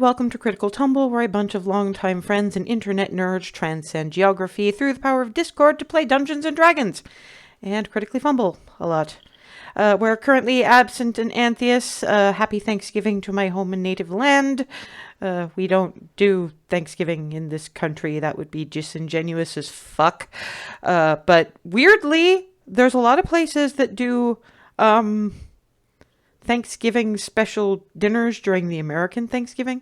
welcome to Critical Tumble, where a bunch of longtime friends and internet nerds transcend geography through the power of Discord to play Dungeons and Dragons, and critically fumble a lot. We're currently absent in Antheus. Happy Thanksgiving to my home and native land. We don't do Thanksgiving in this country. That would be disingenuous as fuck. But weirdly, there's a lot of places that do Thanksgiving special dinners during the American Thanksgiving.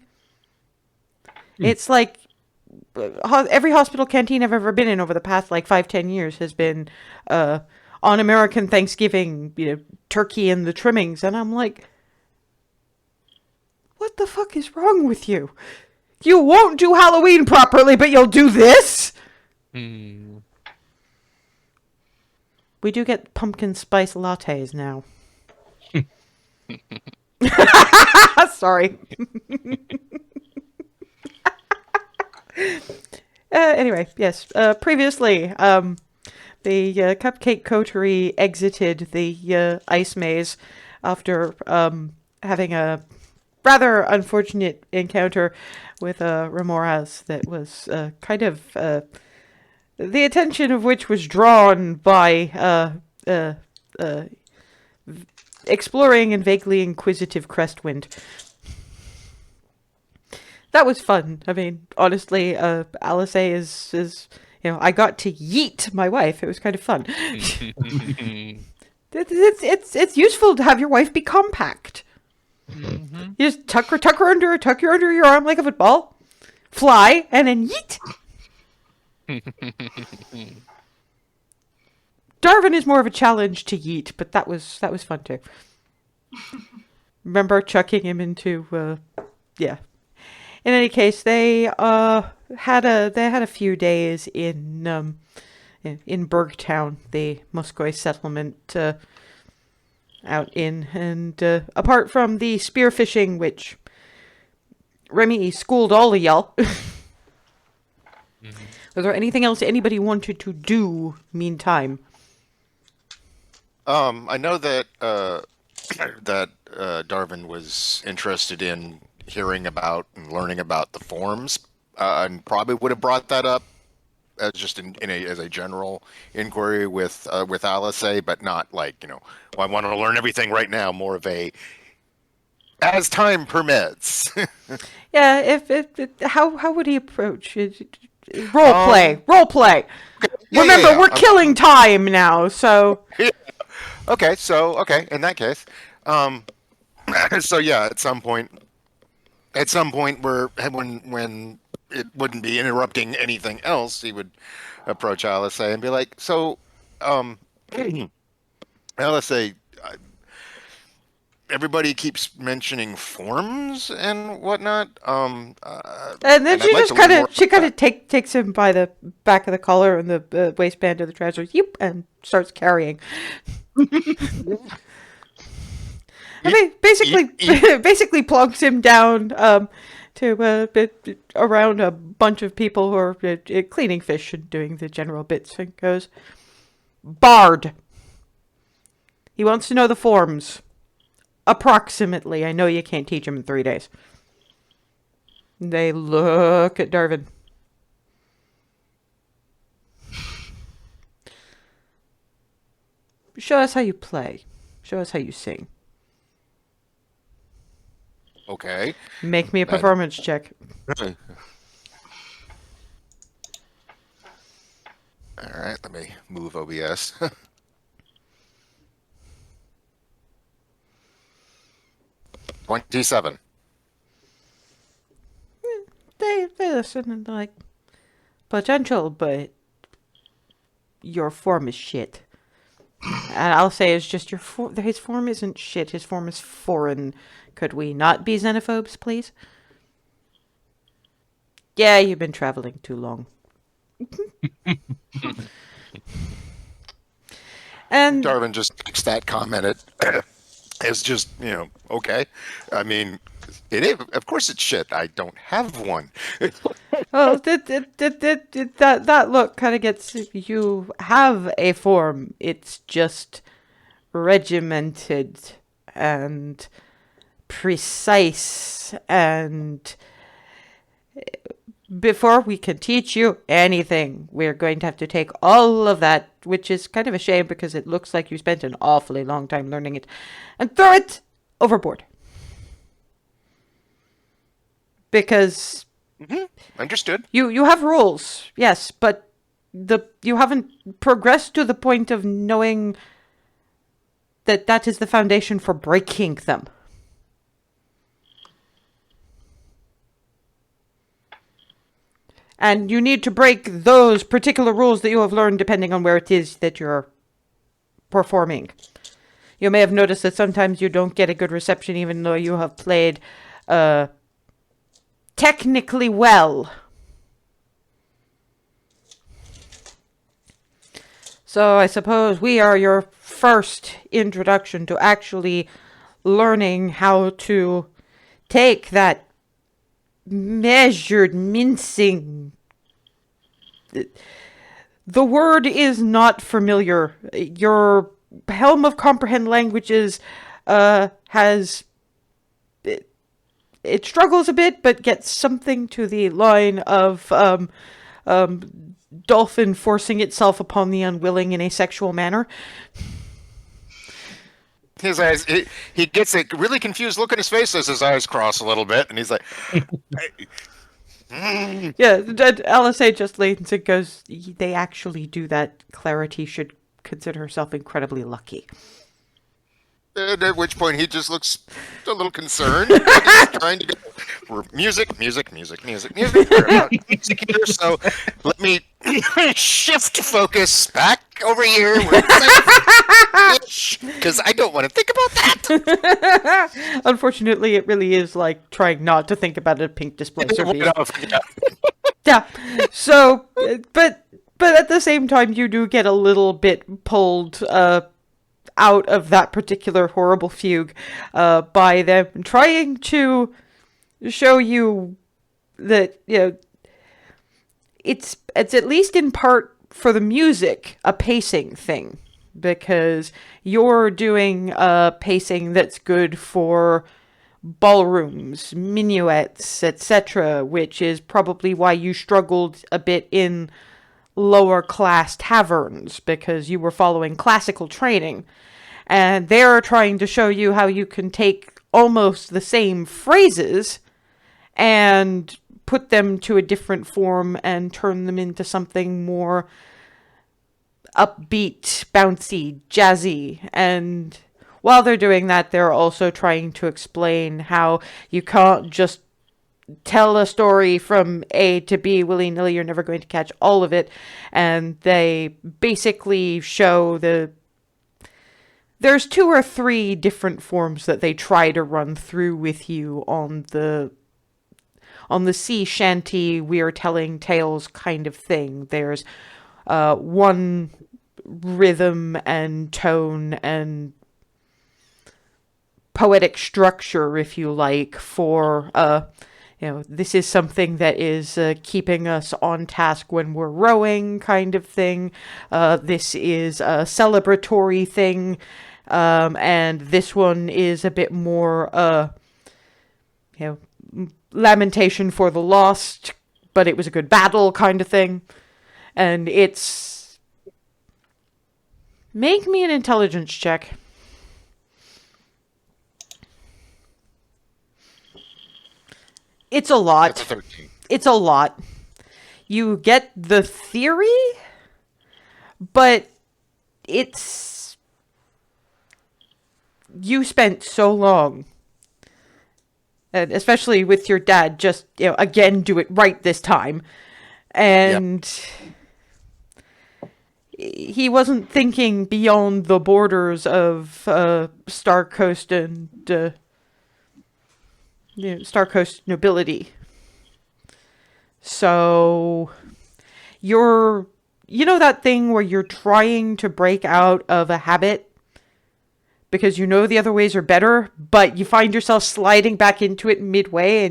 It's like every hospital canteen I've ever been in over the past 5-10 years has been on American Thanksgiving, turkey and the trimmings, and I'm like, what the fuck is wrong with you? You won't do Halloween properly, but you'll do this? We do get pumpkin spice lattes now. Sorry. Anyway, yes. Previously, the Cupcake Coterie exited the ice maze after having a rather unfortunate encounter with Remoras that was kind of the attention of which was drawn by exploring and vaguely inquisitive Crestwind. That was fun. I mean, honestly, Alice is I got to yeet my wife. It was kind of fun. It's useful to have your wife be compact. Mm-hmm. You just tuck her under your arm like a football, fly, and then yeet. Darwin is more of a challenge to yeet, but that was fun too. Remember chucking him into yeah. In any case, they had a few days in Bergtown, the Muscoi settlement out in, and apart from the spearfishing, which Remy schooled all of y'all. Was there anything else anybody wanted to do meantime? I know that Darwin was interested in hearing about and learning about the forms, and probably would have brought that up as just as a general inquiry with Alice, but not well, I want to learn everything right now. More of a as time permits. Yeah, if how would he approach it? Role play. Okay. Remember, we're killing time now, so. Yeah. Okay, in that case, so yeah, at some point when it wouldn't be interrupting anything else, he would approach Alice and be like, so, Alice, everybody keeps mentioning forms and whatnot. And then she kind of takes him by the back of the collar and the waistband of the trousers, and starts carrying. I mean, basically plonks him down to around a bunch of people who are cleaning fish and doing the general bits, and goes, Bard. He wants to know the forms. Approximately. I know you can't teach him in 3 days. They look at Darwin. Show us how you play. Show us how you sing. Okay. Make me a performance check. All right, let me move OBS. 27. They listen and they're like, potential, but your form is shit. And I'll say it's just his form isn't shit. His form is foreign. Could we not be xenophobes, please? Yeah, you've been traveling too long. And Darwin just takes that comment as just, okay. I mean, of course it's shit. I don't have one. Well, that look kind of gets, you have a form. It's just regimented and precise and before we can teach you anything, we're going to have to take all of that, which is kind of a shame because it looks like you spent an awfully long time learning it, and throw it overboard. Because Understood. you have rules, yes, but you haven't progressed to the point of knowing that is the foundation for breaking them. And you need to break those particular rules that you have learned depending on where it is that you're performing. You may have noticed that sometimes you don't get a good reception even though you have played technically well. So I suppose we are your first introduction to actually learning how to take that measured mincing. The word is not familiar. Your Helm of Comprehend Languages has... It struggles a bit, but gets something to the line of dolphin forcing itself upon the unwilling in a sexual manner. His eyes, he gets a really confused look on his face as his eyes cross a little bit, and he's like, Yeah, LSA just leans and goes, they actually do that. Clarity should consider herself incredibly lucky. and at which point he just looks a little concerned. He's trying to go, music. We're about music here, so let me shift focus back over here. Because I don't want to think about that. Unfortunately, it really is like trying not to think about a pink displacer beam. Yeah. Yeah. So, but at the same time, you do get a little bit pulled out of that particular horrible fugue by them trying to show you that, you know, it's at least in part for the music a pacing thing, because you're doing a pacing that's good for ballrooms, minuets, etc., which is probably why you struggled a bit in lower class taverns, because you were following classical training. And they're trying to show you how you can take almost the same phrases and put them to a different form and turn them into something more upbeat, bouncy, jazzy. And while they're doing that, they're also trying to explain how you can't just tell a story from A to B willy-nilly. You're never going to catch all of it. And they basically show there's 2 or 3 different forms that they try to run through with you on the sea shanty, we're telling tales kind of thing. There's one rhythm and tone and poetic structure, if you like, for this is something that is keeping us on task when we're rowing kind of thing. This is a celebratory thing. And this one is a bit more, lamentation for the lost, but it was a good battle kind of thing. And it's... Make me an intelligence check. It's a lot. That's a 13. It's a lot. You get the theory, but it's... You spent so long, and especially with your dad, just, again, do it right this time. And he wasn't thinking beyond the borders of Star Coast and Star Coast nobility. So you're, that thing where you're trying to break out of a habit because you know the other ways are better, but you find yourself sliding back into it midway,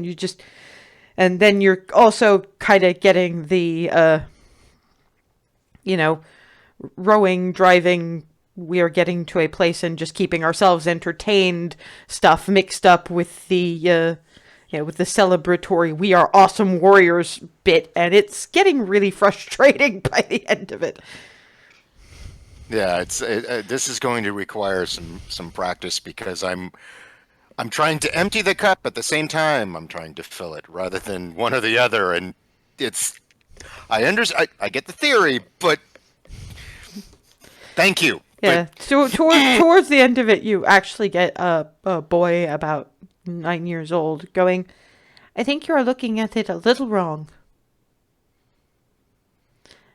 and then you're also kind of getting the, rowing, driving, we are getting to a place and just keeping ourselves entertained stuff mixed up with the with the celebratory "We are awesome warriors" bit, and it's getting really frustrating by the end of it. Yeah, this is going to require some practice because I'm trying to empty the cup at the same time I'm trying to fill it rather than one or the other, and it's I get the theory, but thank you. Yeah, so towards the end of it, you actually get a boy about 9 years old going, "I think you're looking at it a little wrong."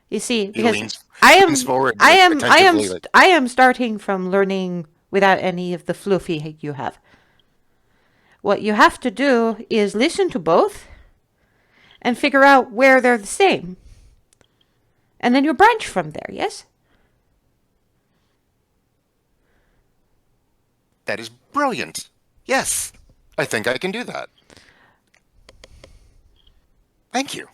You see, He because leans I leans am, forward I like, am, I am, attentively, like, I am starting from learning without any of the fluffy you have. What you have to do is listen to both and figure out where they're the same, and then you branch from there. Yes. that is brilliant. Yes, I think I can do that. Thank you.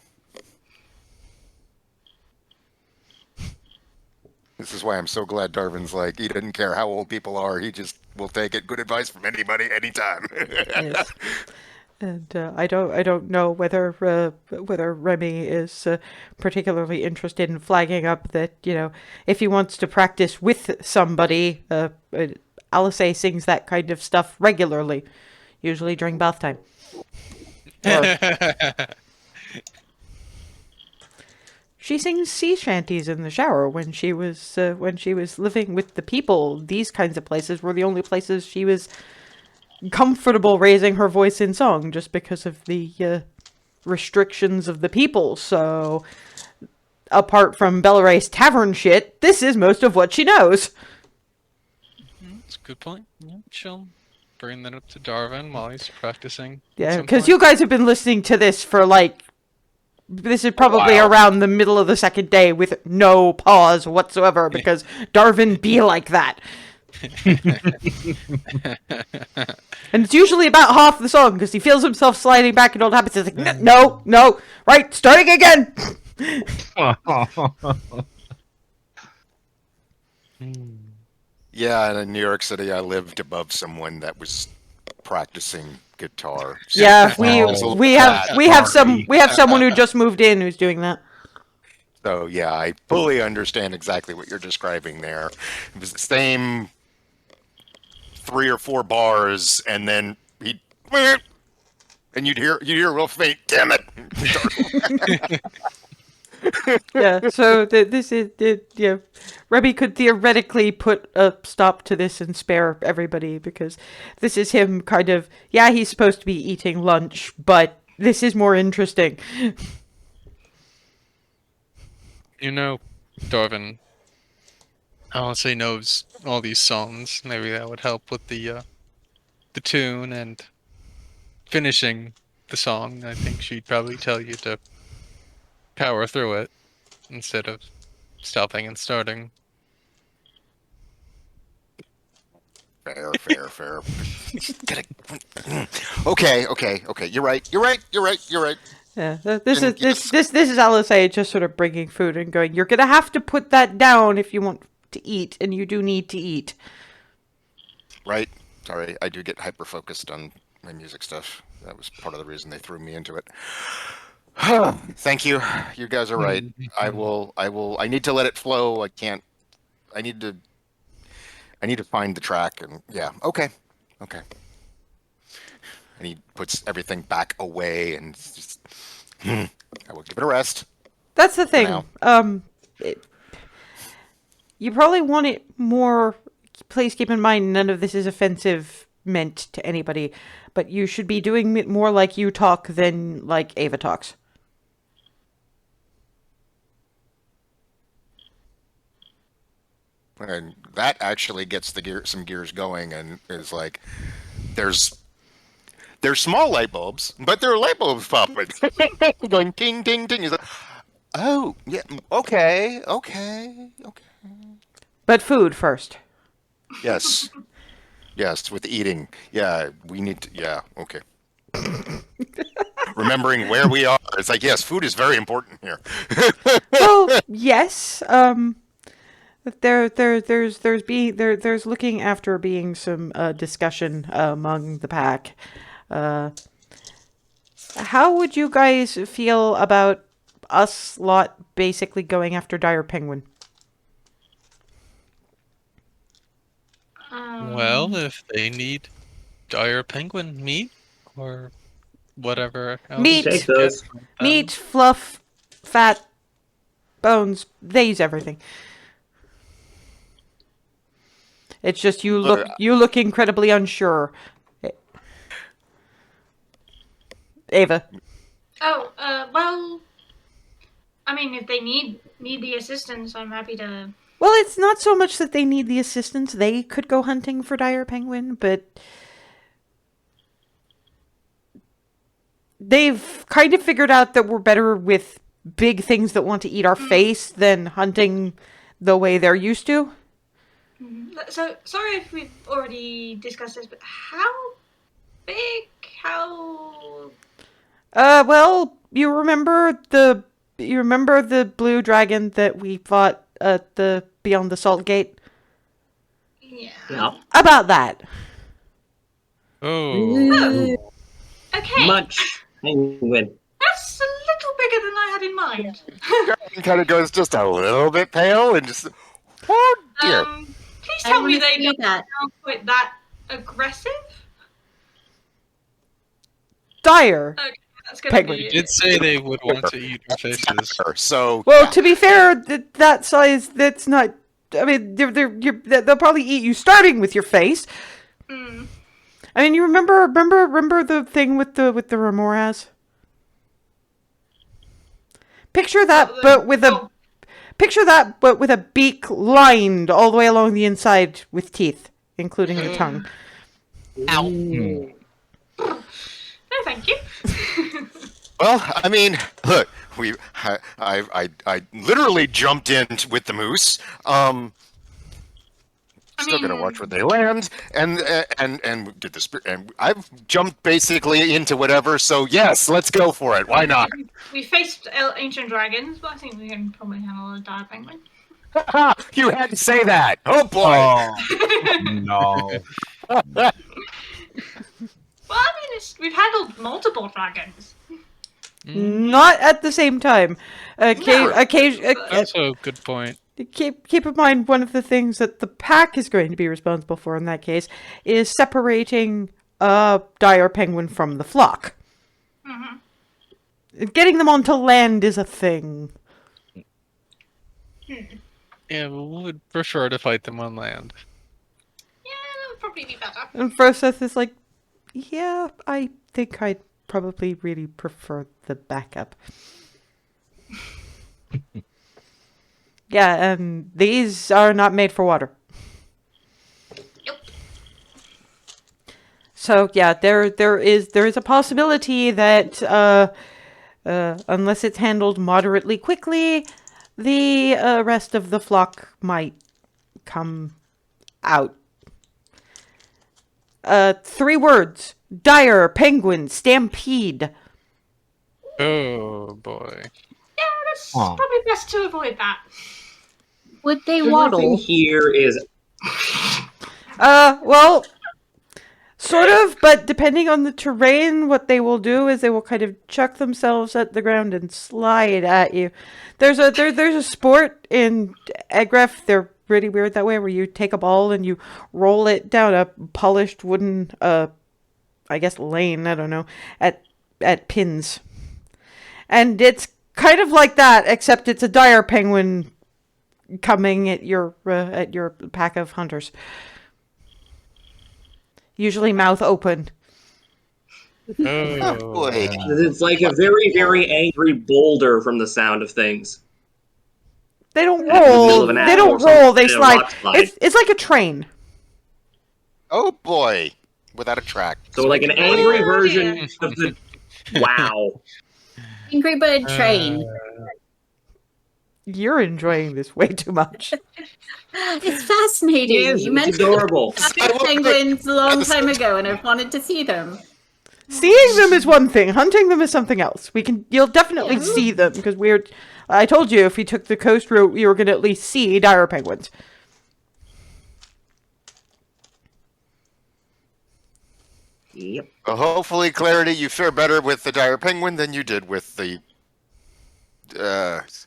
This is why I'm so glad Darvin's like, he doesn't care how old people are. He just will take it. Good advice from anybody, anytime. Yes. And I don't know whether Remy is particularly interested in flagging up that if he wants to practice with somebody, Alice sings that kind of stuff regularly, usually during bath time. Or she sings sea shanties in the shower when she was living with the people. These kinds of places were the only places she was comfortable raising her voice in song, just because of the restrictions of the people. So, apart from Bellaray's tavern shit, this is most of what she knows. That's a good point. Yeah, she'll bring that up to Darvin while he's practicing. Yeah, because you guys have been listening to this for this is probably around the middle of the second day with no pause whatsoever, because Darvin be like that. And it's usually about half the song because he feels himself sliding back in old habits. It's like, no, right, starting again. Yeah, and in New York City, I lived above someone that was practicing guitar. So Yeah, it was a little we have someone who just moved in who's doing that. So yeah, I fully understand exactly what you're describing there. It was the same 3 or 4 bars, and then he'd and you'd hear real faint. Damn it! Yeah. So this is Rebby could theoretically put a stop to this and spare everybody, because this is him kind of, he's supposed to be eating lunch, but this is more interesting. Darvin honestly knows all these songs. Maybe that would help with the tune and finishing the song. I think she'd probably tell you to power through it instead of stopping and starting. Fair. Okay. You're right. Yeah, this is Alice just sort of bringing food and going, "You're gonna have to put that down if you want to eat, and you do need to eat." Right. Sorry, I do get hyper focused on my music stuff. That was part of the reason they threw me into it. Thank you. You guys are right. I will. I need to let it flow. I can't. I need to find the track, and yeah. Okay. And he puts everything back away, and just, I will give it a rest. That's the thing. You probably want it more. Please keep in mind, none of this is offensive meant to anybody, but you should be doing it more like you talk than like Ava talks. And that actually gets some gears going, and is like, there's small light bulbs, but there are light bulbs popping, going ting ting ting. He's like, oh yeah, okay. But food first. Yes, with eating. Yeah, we need to. Yeah, okay. Remembering where we are, it's like, yes, food is very important here. Well, yes. There's looking after being some discussion among the pack. How would you guys feel about us lot basically going after dire penguin? Well, if they need dire penguin meat or whatever else Meat. you Take can get those. from them. Meat, fluff, fat, bones, they use everything. It's just you look incredibly unsure. Ava. Oh, well, I mean, if they need the assistance, I'm happy to. Well, it's not so much that they need the assistance. They could go hunting for dire penguin, but they've kind of figured out that we're better with big things that want to eat our face than hunting the way they're used to. So, sorry if we've already discussed this, but how big? How? Well, you remember the blue dragon that we fought at the beyond the salt gate? Yeah. Yeah. About that. Oh. Okay. Much penguin. That's a little bigger than I had in mind. Kind of goes just a little bit pale and just, oh dear. Please tell me they don't that. sound quite that aggressive. Dire. Okay, that's gonna Penguin. be You did say they would want to eat our faces. So Well, yeah. to be fair, that size, that's not. I mean, they'll probably eat you starting with your face. Mm. I mean, you remember the thing with the remoras? Picture that, but with a beak lined all the way along the inside with teeth, including the tongue. No, thank you. Well, I mean, look, I literally jumped in with the moose. Still gonna watch where they land, and did the and I've jumped basically into whatever. So yes, let's go for it. Why not? We faced ancient dragons, but I think we can probably handle a dire penguin. You had to say that. Oh boy. No. Well, I mean, we've handled multiple dragons. Not at the same time. Occasionally, That's a good point. keep in mind, one of the things that the pack is going to be responsible for in that case is separating dire penguin from the flock. Mm-hmm. Getting them onto land is a thing. Yeah, we would prefer to fight them on land. Yeah, that would probably be better. And Froseth is like, yeah, I think I'd probably really prefer the backup. Yeah, and these are not made for water. Yep. So yeah, there is a possibility that unless it's handled moderately quickly, the rest of the flock might come out. 3 words: dire penguin stampede. Oh boy. Yeah, that's Oh. probably best to avoid that. Would they Everything waddle? here is Well, sort of, but depending on the terrain, what they will do is they will kind of chuck themselves at the ground and slide at you. There's a sport in Egref, they're really weird that way, where you take a ball and you roll it down a polished wooden, I guess lane, I don't know, at pins. And it's kind of like that, except it's a dire penguin coming at your pack of hunters. Usually mouth open. Oh boy. it's like a very, very angry boulder from the sound of things. They don't In the middle roll. of an They alley don't or roll. They something, a slide. rock slide. It's like a train. Oh boy. Without a track. So like an angry version of the wow. Angry Bird train. You're enjoying this way too much. It's fascinating. It is, You it's mentioned adorable. penguins a long time ago, and I've wanted to see them. Seeing them is one thing. Hunting them is something else. You'll definitely Yeah. see them because I told you if we took the coast route, you were going to at least see dire penguins. Yep. Well, hopefully, Clarity, you fare better with the dire penguin than you did with the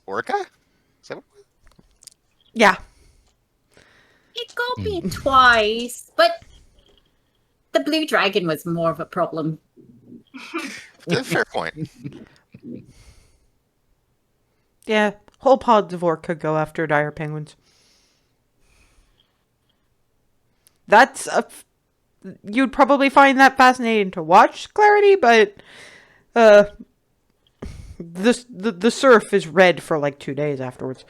orca. Is that what? Yeah. It got me twice, but the blue dragon was more of a problem. Fair point. Yeah. Whole pods of orc could go after dire penguins. That's you'd probably find that fascinating to watch, Clarity, but the surf is red for like 2 days afterwards.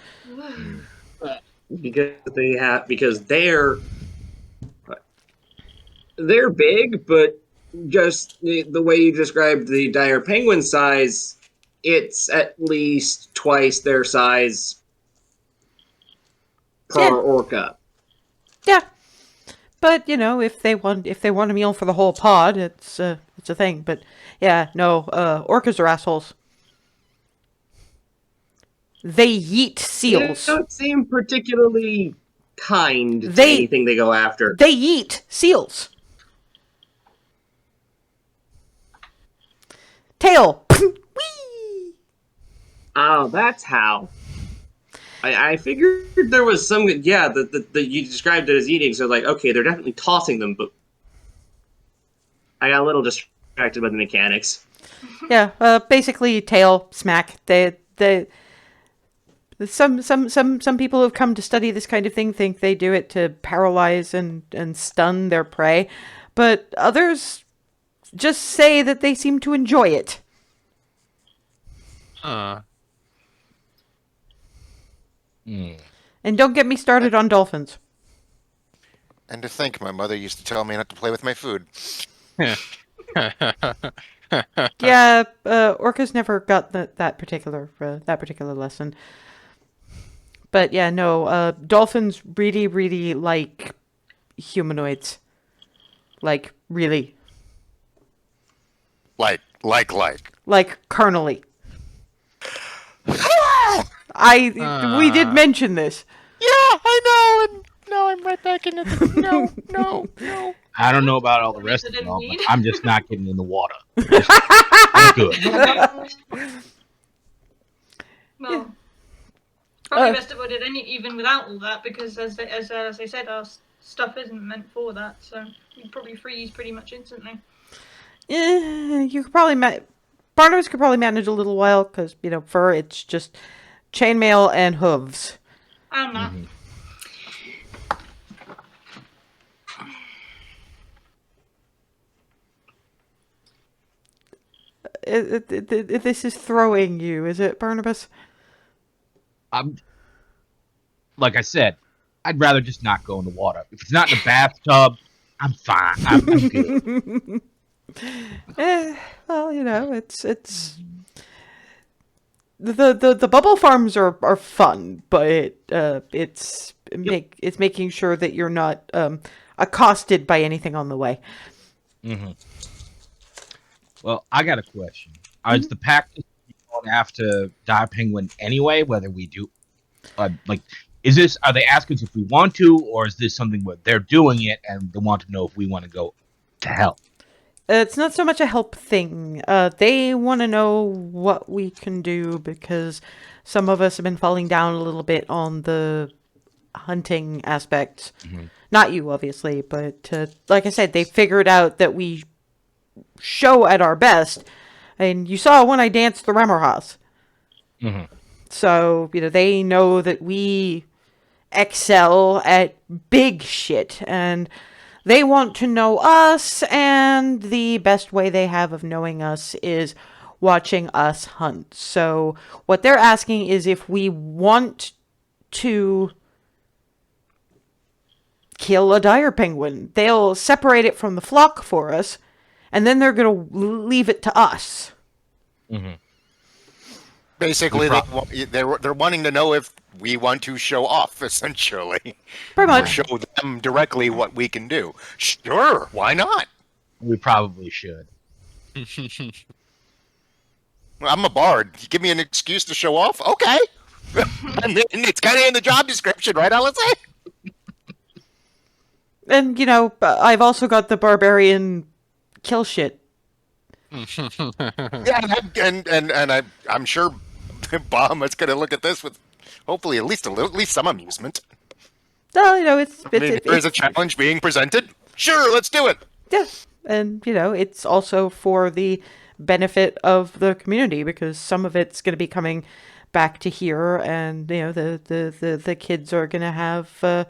Because they're big, but just the way you described the dire penguin size, it's at least twice their size per Yeah. orca. Yeah. But, you know, if they want a meal for the whole pod, it's a thing. But yeah, no, orcas are assholes. They yeet seals. They don't seem particularly kind to They- anything they go after. They yeet seals. Tail. Whee! Oh, that's how. I figured there was some. Yeah, you described it as eating, so like, okay, they're definitely tossing them, but I got a little distracted by the mechanics. Yeah, basically tail smack. Some people who have come to study this kind of thing think they do it to paralyze and stun their prey, but others just say that they seem to enjoy it. And don't get me started on dolphins. And to think, my mother used to tell me not to play with my food. Yeah, orcas never got that particular lesson. But yeah, no, dolphins really, really like humanoids. Like, really. Like. Like, carnally. We did mention this. Yeah, I know, and now I'm right back into the... No. I don't know about all the rest of Didn't y'all, need. but I'm just not getting in the water. I'm good. Well, probably best avoided even without all that, because as I said, our stuff isn't meant for that, so you'd probably freeze pretty much instantly. You could probably Barnabas could probably manage a little while, because, you know, fur, it's just chainmail and hooves. I'm not. This is throwing you, is it, Barnabas? Like I said, I'd rather just not go in the water. If it's not in the bathtub, I'm fine. I'm good. Well, you know, it's the bubble farms are fun, but it's making sure that you're not accosted by anything on the way. Mm-hmm. Well, I got a question. Is the pack going after dire penguin anyway? Whether we do, are they asking us if we want to, or is this something where they're doing it and they want to know if we want to go to help? It's not so much a help thing. They want to know what we can do, because some of us have been falling down a little bit on the hunting aspects. Mm-hmm. Not you, obviously, but like I said, they figured out that we show at our best. And you saw when I danced the Ramorhas. Mm-hmm. So, you know, they know that we excel at big shit, and they want to know us, and the best way they have of knowing us is watching us hunt. So what they're asking is if we want to kill a dire penguin. They'll separate it from the flock for us, and then they're going to leave it to us. Mm-hmm. Basically, they're wanting to know if we want to show off, essentially. Pretty much. Or show them directly what we can do. Sure, why not? We probably should. I'm a bard. You give me an excuse to show off? Okay. I mean, it's kind of in the job description, right, Alice? And, you know, I've also got the barbarian kill shit. Yeah, and I'm sure Bahamut's going to look at this with hopefully at least some amusement. So, you know, There's a challenge being presented. Sure, let's do it. yeah, and you know, it's also for the benefit of the community because some of it's going to be coming back to here, and you know, the kids are going to have,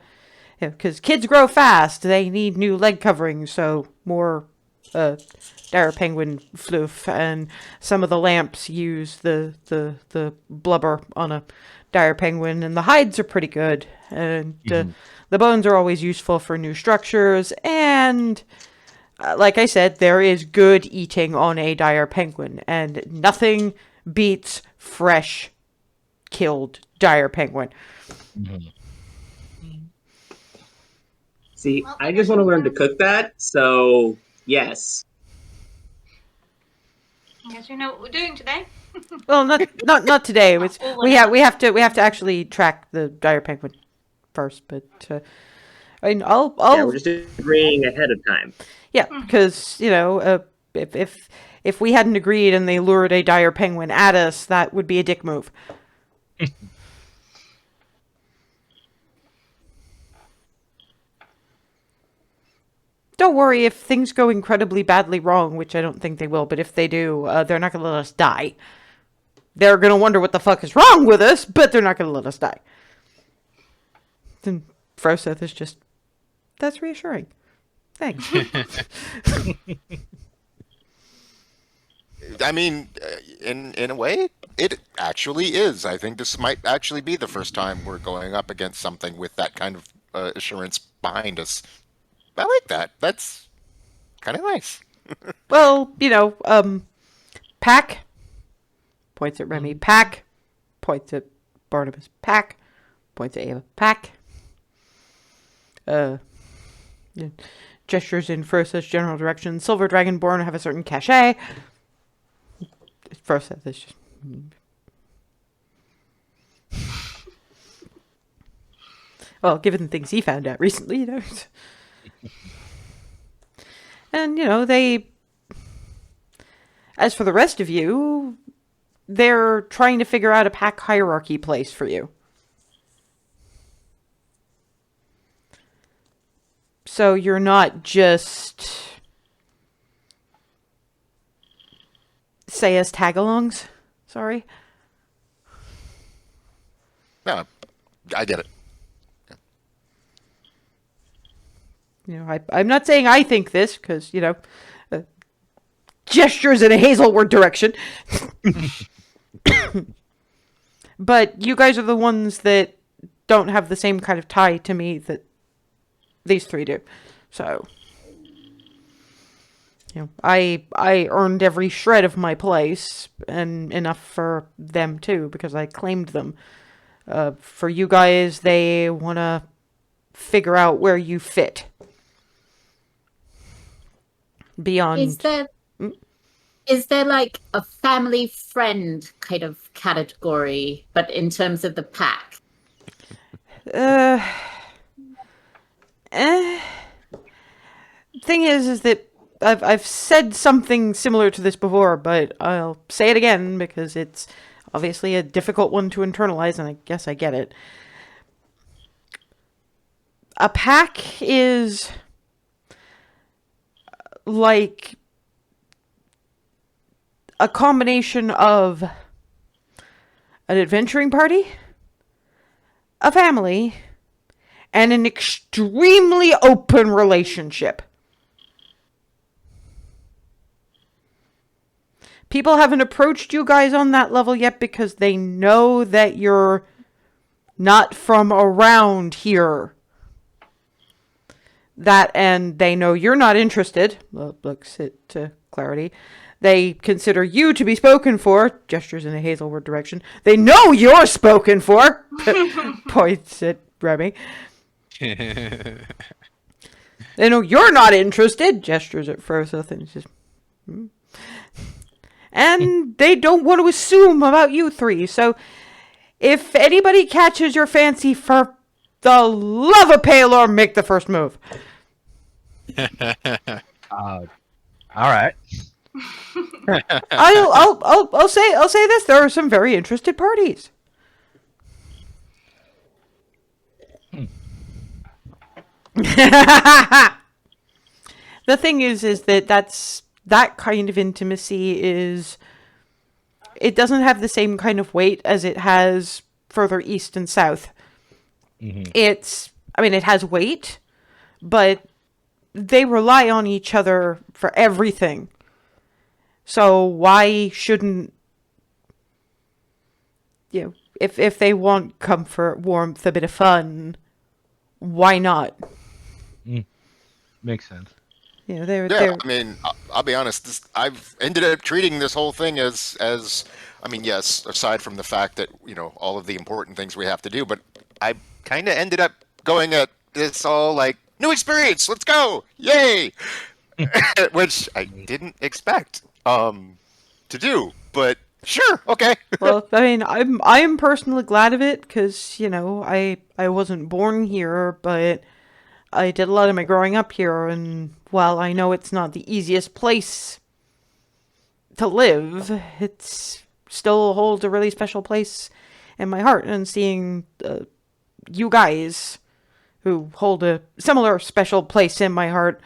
because kids grow fast, they need new leg coverings, so more dire penguin floof, and some of the lamps use the blubber on a dire penguin, and the hides are pretty good, and the bones are always useful for new structures, and like I said, there is good eating on a dire penguin, and nothing beats fresh killed dire penguin. See, I just want to learn to cook that, so yes. I guess we know what we're doing today. Well, not today. It's, we have to actually track the dire penguin first, but I mean, I'll Yeah, we're just agreeing ahead of time. yeah, because you know, if we hadn't agreed and they lured a dire penguin at us, that would be a dick move. Don't worry if things go incredibly badly wrong, which I don't think they will, but if they do, they're not going to let us die. They're going to wonder what the fuck is wrong with us, but they're not going to let us die. Then Froseth is just, that's reassuring. Thanks. I mean, in a way, it actually is. I think this might actually be the first time we're going up against something with that kind of assurance behind us. I like that. That's kind of nice. Well, you know, Pack points at Remy. Pack points at Barnabas. Pack points at Ava. Pack. Yeah. Gestures in Froseth's general direction. Silver Dragonborn have a certain cachet. Froseth is just. Well, given the things he found out recently, you know. And, you know, as for the rest of you, they're trying to figure out a pack hierarchy place for you. So you're not just, say as tagalongs. Sorry. No, I get it. You know, I'm not saying I think this, because, you know, gestures in a Hazelwood direction. But you guys are the ones that don't have the same kind of tie to me that these three do. So, you know, I earned every shred of my place, and enough for them too, because I claimed them. For you guys, they want to figure out where you fit. Beyond. Is there like a family friend kind of category, but in terms of the pack? Thing is that I've said something similar to this before, but I'll say it again because it's obviously a difficult one to internalize, and I guess I get it. A pack is like a combination of an adventuring party, a family, and an extremely open relationship. People haven't approached you guys on that level yet because they know that you're not from around here. That, and they know you're not interested. Looks at Clarity. They consider you to be spoken for. Gestures in a Hazelwood direction. They know you're spoken for. Points at Remy. They know you're not interested. Gestures at Froseth. And just, and they don't want to assume about you three. So if anybody catches your fancy, for the love of Paylor, make the first move. All right. I'll say this: there are some very interested parties. The thing is that kind of intimacy is, it doesn't have the same kind of weight as it has further east and south. Mm-hmm. It has weight, but they rely on each other for everything. So why shouldn't, if they want comfort, warmth, a bit of fun, why not? Makes sense. They're I mean, I'll be honest. I've ended up treating this whole thing as, I mean, yes, aside from the fact that all of the important things we have to do, but I kind of ended up going at this all like new experience. Let's go, yay! Which I didn't expect to do, but sure, okay. Well, I mean, I'm personally glad of it because I wasn't born here, but I did a lot of my growing up here, and while I know it's not the easiest place to live, it's still holds a really special place in my heart. And seeing you guys, who hold a similar special place in my heart,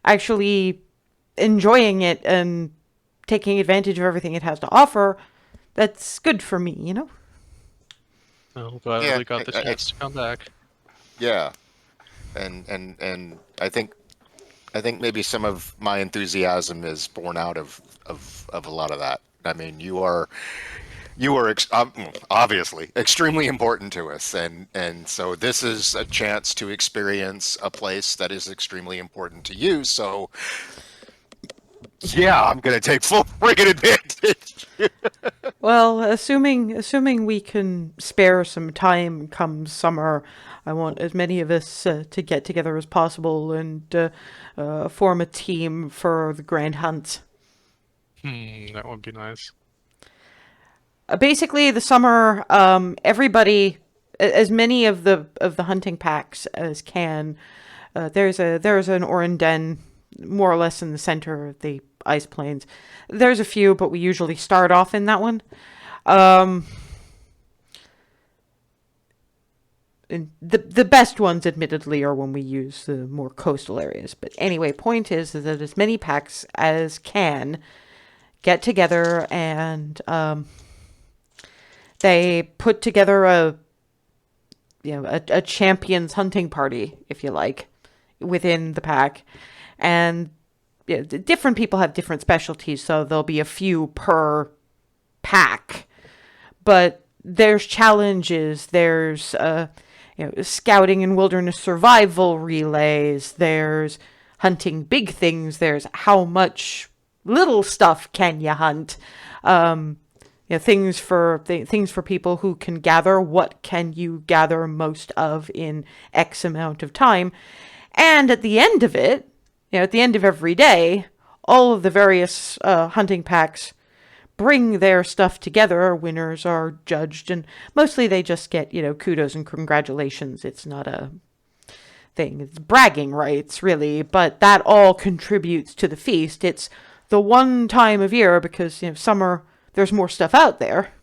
actually enjoying it and taking advantage of everything it has to offer, that's good for me, I'm glad Yeah, we got the chance to come back. Yeah, and I think maybe some of my enthusiasm is born out of a lot of that. I mean, you are obviously extremely important to us, and so this is a chance to experience a place that is extremely important to you. So yeah, I'm gonna take full friggin' advantage. Well, assuming we can spare some time come summer, I want as many of us to get together as possible and form a team for the Grand Hunt. That would be nice. Basically, the summer, everybody, as many of the hunting packs as can. There's an Oren more or less in the center of the ice plains. There's a few, but we usually start off in that one. And the best ones, admittedly, are when we use the more coastal areas. But anyway, point is that as many packs as can get together and they put together a champions hunting party, if you like, within the pack. And different people have different specialties, so there'll be a few per pack. But there's challenges, there's scouting and wilderness survival relays, there's hunting big things, there's how much little stuff can you hunt, things for people who can gather, what can you gather most of in X amount of time. And at the end of it, at the end of every day, all of the various hunting packs bring their stuff together. Winners are judged, and mostly they just get, kudos and congratulations. It's not a thing. It's bragging rights, really, but that all contributes to the feast. It's the one time of year, because, summer, there's more stuff out there.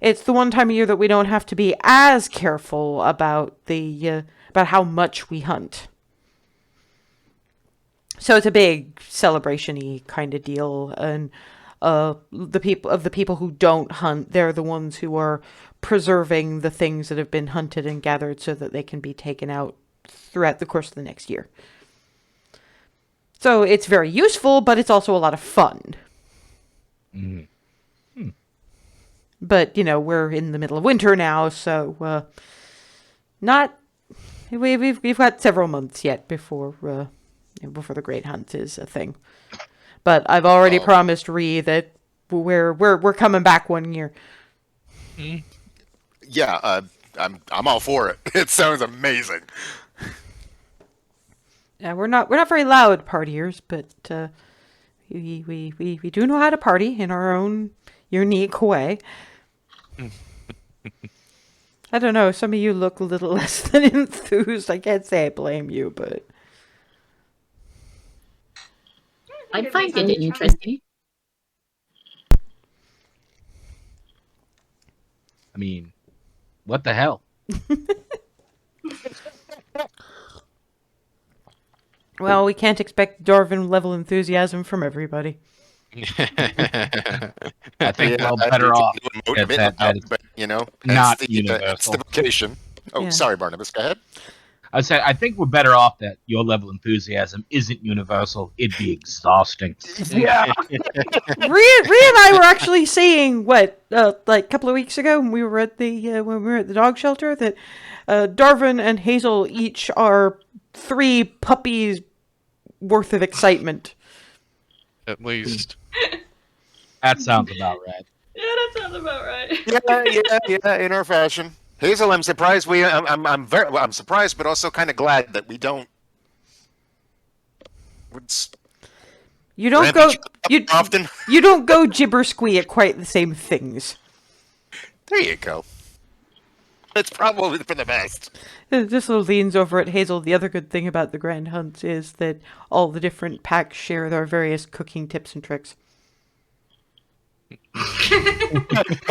It's the one time of year that we don't have to be as careful about about how much we hunt. So it's a big celebration-y kind of deal, and the people who don't hunt, they're the ones who are preserving the things that have been hunted and gathered so that they can be taken out throughout the course of the next year. So it's very useful, but it's also a lot of fun. Mm-hmm. But, we're in the middle of winter now, so we've got several months yet before the Great Hunt is a thing. But I've already promised Ree that we're coming back one year. Yeah, I'm all for it. It sounds amazing. Yeah, we're not very loud partiers, but we do know how to party in our own unique way. I don't know, some of you look a little less than enthused. I can't say I blame you, but I It find sounds it interesting. I mean, what the hell? Well, we can't expect Darwin level enthusiasm from everybody. I think Yeah, we're better off emote a bit that about, it's but not hence the universal. vocation. Oh, Yeah. sorry, Barnabas. Go ahead. I said I think we're better off that your level of enthusiasm isn't universal. It'd be exhausting. Yeah. Rhea and I were actually saying like a couple of weeks ago when we were at the dog shelter that Darwin and Hazel each are 3 puppies worth of excitement. At least. That sounds about right. Yeah, that sounds about right. Yeah. In our fashion. Hazel, I'm surprised I'm surprised, but also kind of glad that we don't. You don't ramp go each other up often. you don't go gibber squee at quite the same things. There you go. That's probably for the best. This little leans over at Hazel. The other good thing about the Grand Hunt is that all the different packs share their various cooking tips and tricks.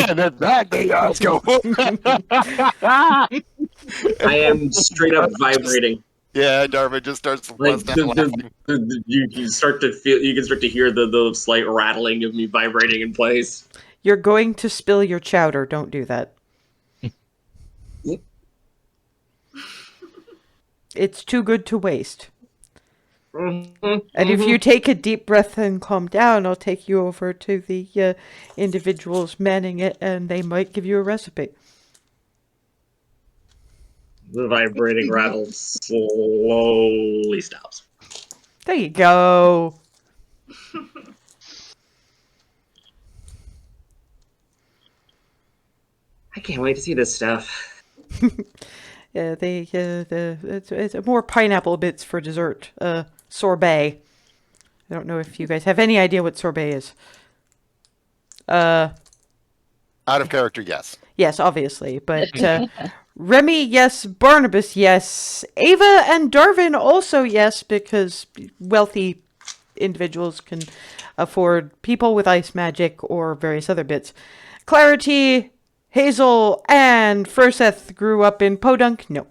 And exactly, let's go. I am straight up vibrating. Yeah, Darwin just starts to Like bust out laughing. you start to feel, you can start to hear the slight rattling of me vibrating in place. You're going to spill your chowder. Don't do that. It's too good to waste. And if you take a deep breath and calm down, I'll take you over to the individuals manning it, and they might give you a recipe. The vibrating rattle slowly stops. There you go. I can't wait to see this stuff. It's more pineapple bits for dessert. Sorbet. I don't know if you guys have any idea what sorbet is. Out of character, yes. Yes, obviously, but Remy, yes. Barnabas, yes. Ava and Darwin also yes, because wealthy individuals can afford people with ice magic or various other bits. Clarity, Hazel, and Furseth grew up in Podunk. No.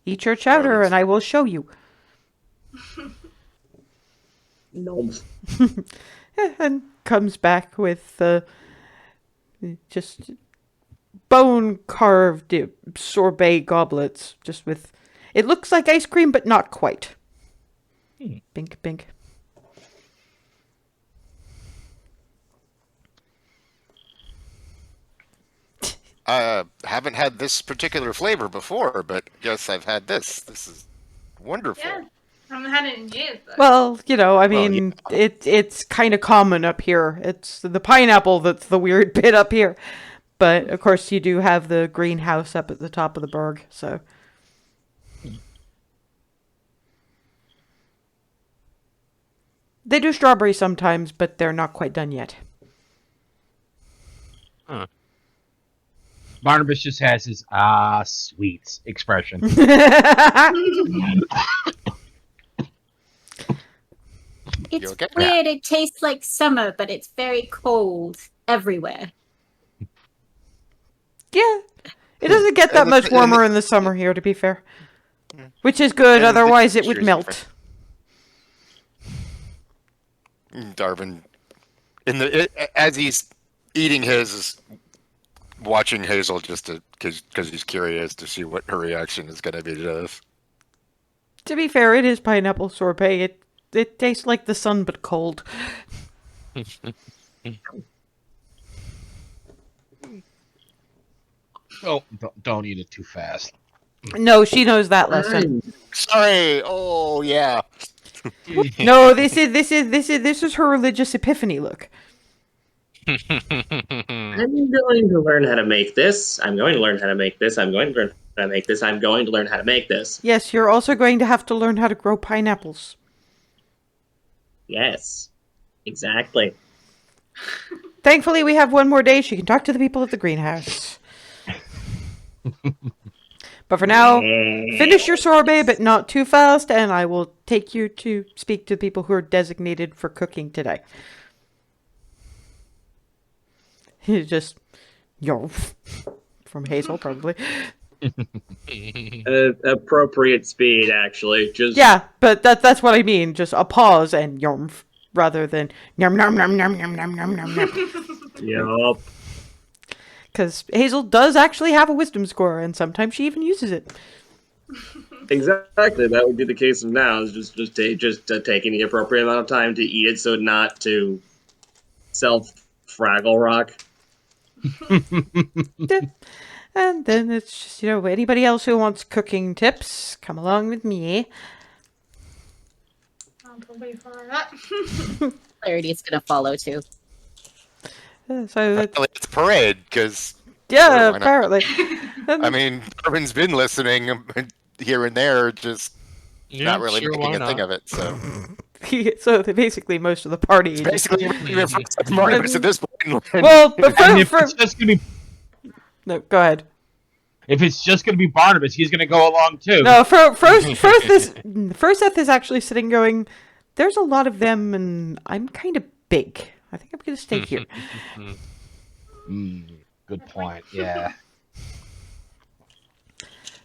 Eat your chowder and I will show you. No. And comes back with just bone carved sorbet goblets, just with it looks like ice cream but not quite. Bink bink. I haven't had this particular flavor before, but yes, I've had this. This is wonderful. Yeah. I haven't had it in years, though. Well, you know, I Well, mean, it's kind of common up here. It's the pineapple that's the weird bit up here. But, of course, you do have the greenhouse up at the top of the berg, so. They do strawberry sometimes, but they're not quite done yet. Barnabas just has his sweets expression. It's okay? weird. It tastes like summer, but it's very cold everywhere. Yeah. It doesn't get that And much the- warmer in the summer here, to be fair. Which is good, And the otherwise it would texture is melt. Darwin, as he's eating his, is watching Hazel just because he's curious to see what her reaction is going to be to this. To be fair, it is pineapple sorbet. It tastes like the sun, but cold. Oh, don't eat it too fast. No, she knows that lesson. Sorry. Oh yeah. No, this is her religious epiphany look. I'm going to learn how to make this. I'm going to learn how to make this. I'm going to learn how to make this. I'm going to learn how to make this. Yes, you're also going to have to learn how to grow pineapples. Yes. Exactly. thankfully, we have one more day. She can talk to the people at the greenhouse. But for now, finish your sorbet, but not too fast, and I will take you to speak to people who are designated for cooking today. Just, from Hazel, probably. Appropriate speed, actually. Just Yeah, but that's what I mean. Just a pause and yomf, rather than yum yum yum yum yum yum yum yum yum. Yup. Because Hazel does actually have a wisdom score, and sometimes she even uses it. Exactly. That would be the case of now. Is just taking the appropriate amount of time to eat it, so not to self Fraggle Rock. Yeah. And then it's just, anybody else who wants cooking tips, come along with me. I'll probably follow that. Clarity's gonna follow too. So that's, Well, it's a parade because yeah, why not? apparently. I mean, Darwin's been listening here and there, just not really sure, making why a thing not? of it. So So basically most of the party. it's just- basically even for Barnabas at this point. well, but And if for it's just gonna be, no, go ahead. if it's just gonna be Barnabas, he's gonna go along too. No, first Seth is actually sitting going, there's a lot of them and I'm kind of big. I think I'm going to stay here. Good point. Yeah.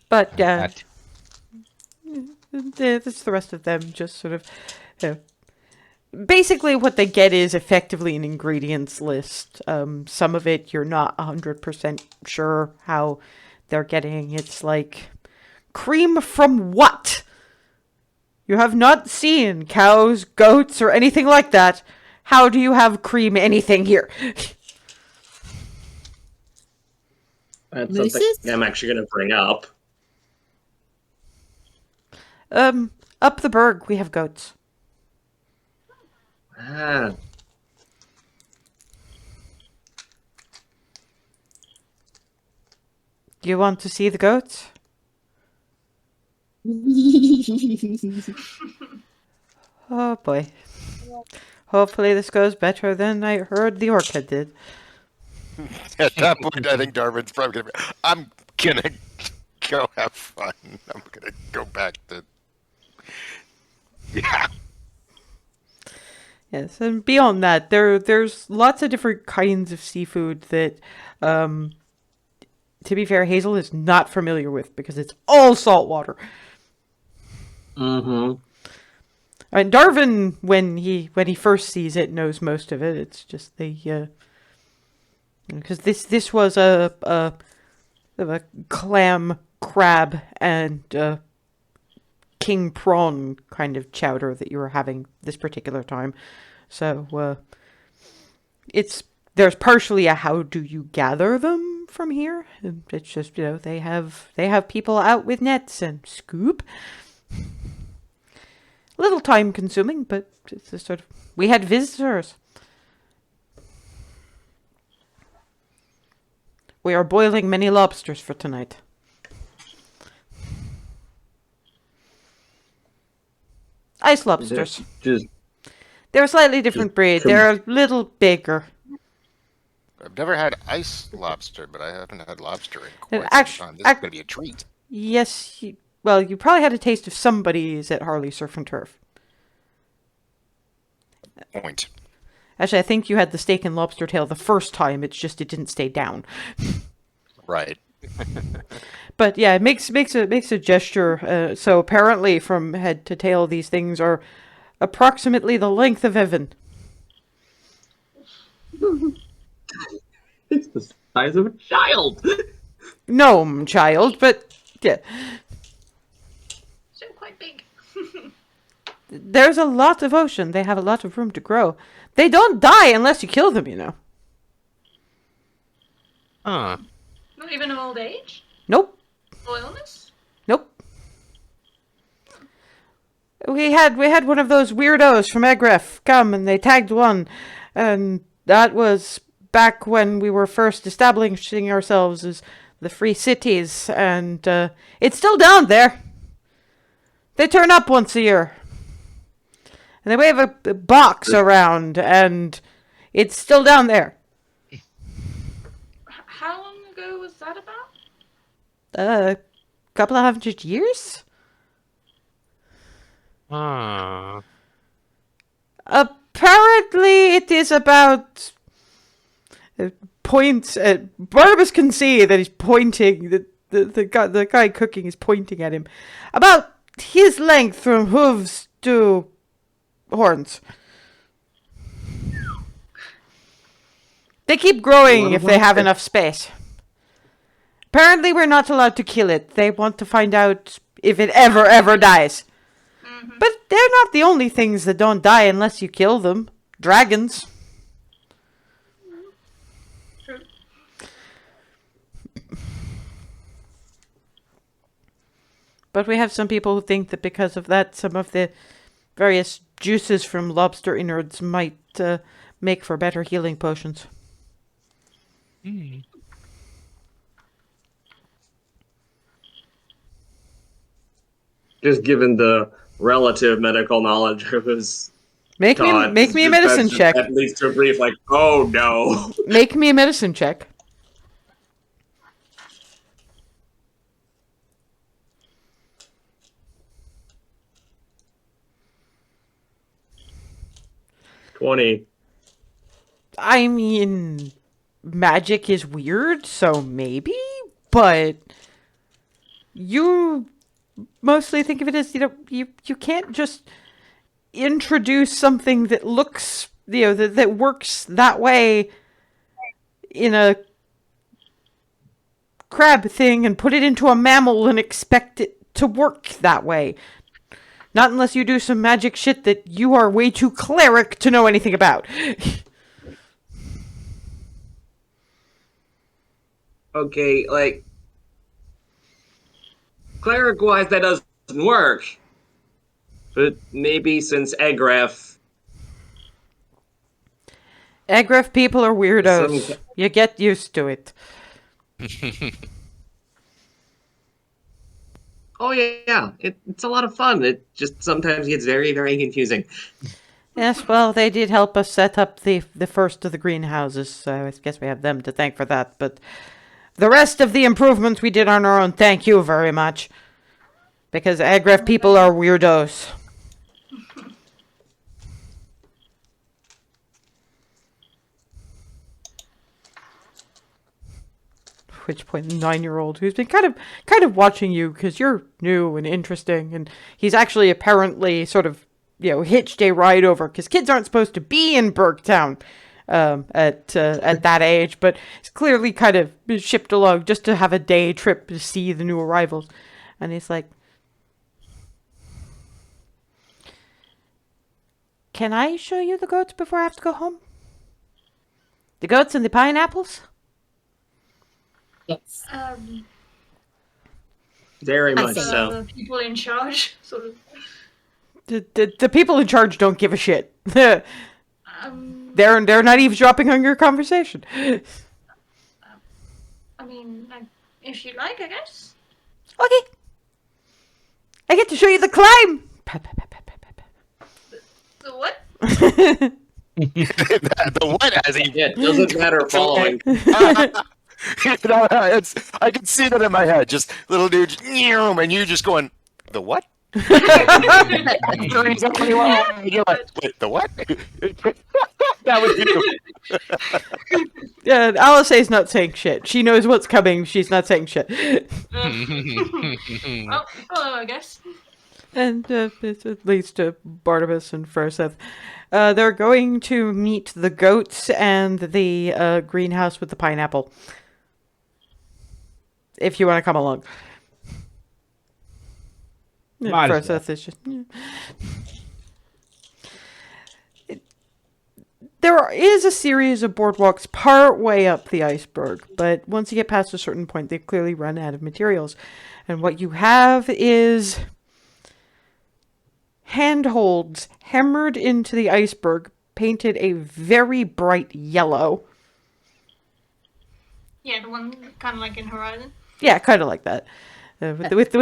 But That- it's the rest of them just sort of... basically what they get is effectively an ingredients list. Some of it you're not 100% sure how they're getting. It's like, cream from what? You have not seen cows, goats, or anything like that. How do you have cream anything here? That's Mooses? something I'm actually going to bring up. Up the berg, we have goats. Ah, Do you want to see the goats? Oh boy. Hopefully this goes better than I heard the orchid did. At that point, I think Darwin's probably gonna be. I'm gonna go have fun. I'm gonna go back to. Yeah. Yes, and beyond that, there's lots of different kinds of seafood that, to be fair, Hazel is not familiar with because it's all saltwater. mm-hmm. And Darwin, when he first sees it, knows most of it. It's just the because this was a clam, crab, and king prawn kind of chowder that you were having this particular time. So there's partially a how do you gather them from here. It's just they have people out with nets and scoop. A little time consuming, but it's just sort of we had visitors. We are boiling many lobsters for tonight. Ice lobsters. Just They're a slightly different breed. They're a little bigger. I've never had ice lobster, but I haven't had lobster in And quite some time. This is gonna be a treat. Yes, well, you probably had a taste of somebody's at Harley Surf and Turf. Point. Actually, I think you had the steak and lobster tail the first time. It's just it didn't stay down. Right. But yeah, it makes a gesture. So apparently, from head to tail, these things are approximately the length of Evan. it's the size of a child. Gnome child, but yeah, Still quite big. there's a lot of ocean. They have a lot of room to grow. They don't die unless you kill them, Huh. Not even of old age Nope. or illness. Nope. We had one of those weirdos from Egref come and they tagged one, and that was back when we were first establishing ourselves as the Free Cities, and it's still down there. They turn up once a year. And they wave a box around, and it's still down there. was that about? A couple of 100 years? Apparently, it is about points. Barnabas can see that he's pointing. The guy cooking is pointing at him. About his length from hooves to horns. They keep growing if they have enough space. Apparently, we're not allowed to kill it. They want to find out if it ever dies. But they're not the only things that don't die unless you kill them. Dragons. True. But we have some people who think that because of that, some of the various juices from lobster innards might make for better healing potions. Just given the relative medical knowledge of his Make me a medicine check. That leads to a brief like, oh no. Make me a medicine check. $20. I mean, magic is weird, so maybe, but you mostly think of it as, you can't just introduce something that looks, that works that way in a crab thing and put it into a mammal and expect it to work that way. Not unless you do some magic shit that you are way too cleric to know anything about. Okay, like, cleric-wise, that doesn't work. But maybe since Egref... Egref people are weirdos. You get used to it. Oh, yeah, it's a lot of fun. It just sometimes gets very, very confusing. Yes, well, they did help us set up the first of the greenhouses, so I guess we have them to thank for that, but the rest of the improvements we did on our own, thank you very much. Because Agref people are weirdos. At which point, the 9-year-old, who's been kind of watching you because you're new and interesting, and he's actually apparently sort of, hitched a ride over because kids aren't supposed to be in Burgtown at that age, but he's clearly kind of shipped along just to have a day trip to see the new arrivals, and he's like, "Can I show you the goats before I have to go home? The goats and the pineapples?" Yes. Very much see. so. The people in charge, sort of. The people in charge don't give a shit. They're not eavesdropping on your conversation. I mean, if you like, I guess. Okay. I get to show you the climb. The what? The what? As he Yeah, it doesn't matter following. I can see that in my head. Just little dude, and you just going, the what? You're like, wait, the what? That was you. Yeah, Alice's not saying shit. She knows what's coming. She's not saying shit. Well, hello, I guess. And it leads to Barnabas and Furseth. They're going to meet the goats and the greenhouse with the pineapple. If you want to come along. Might as well. Furseth is just... There is a series of boardwalks part way up the iceberg, but once you get past a certain point, they've clearly run out of materials. And what you have is handholds hammered into the iceberg, painted a very bright yellow. Yeah, the one kind of like in Horizon. Yeah, kind of like that. With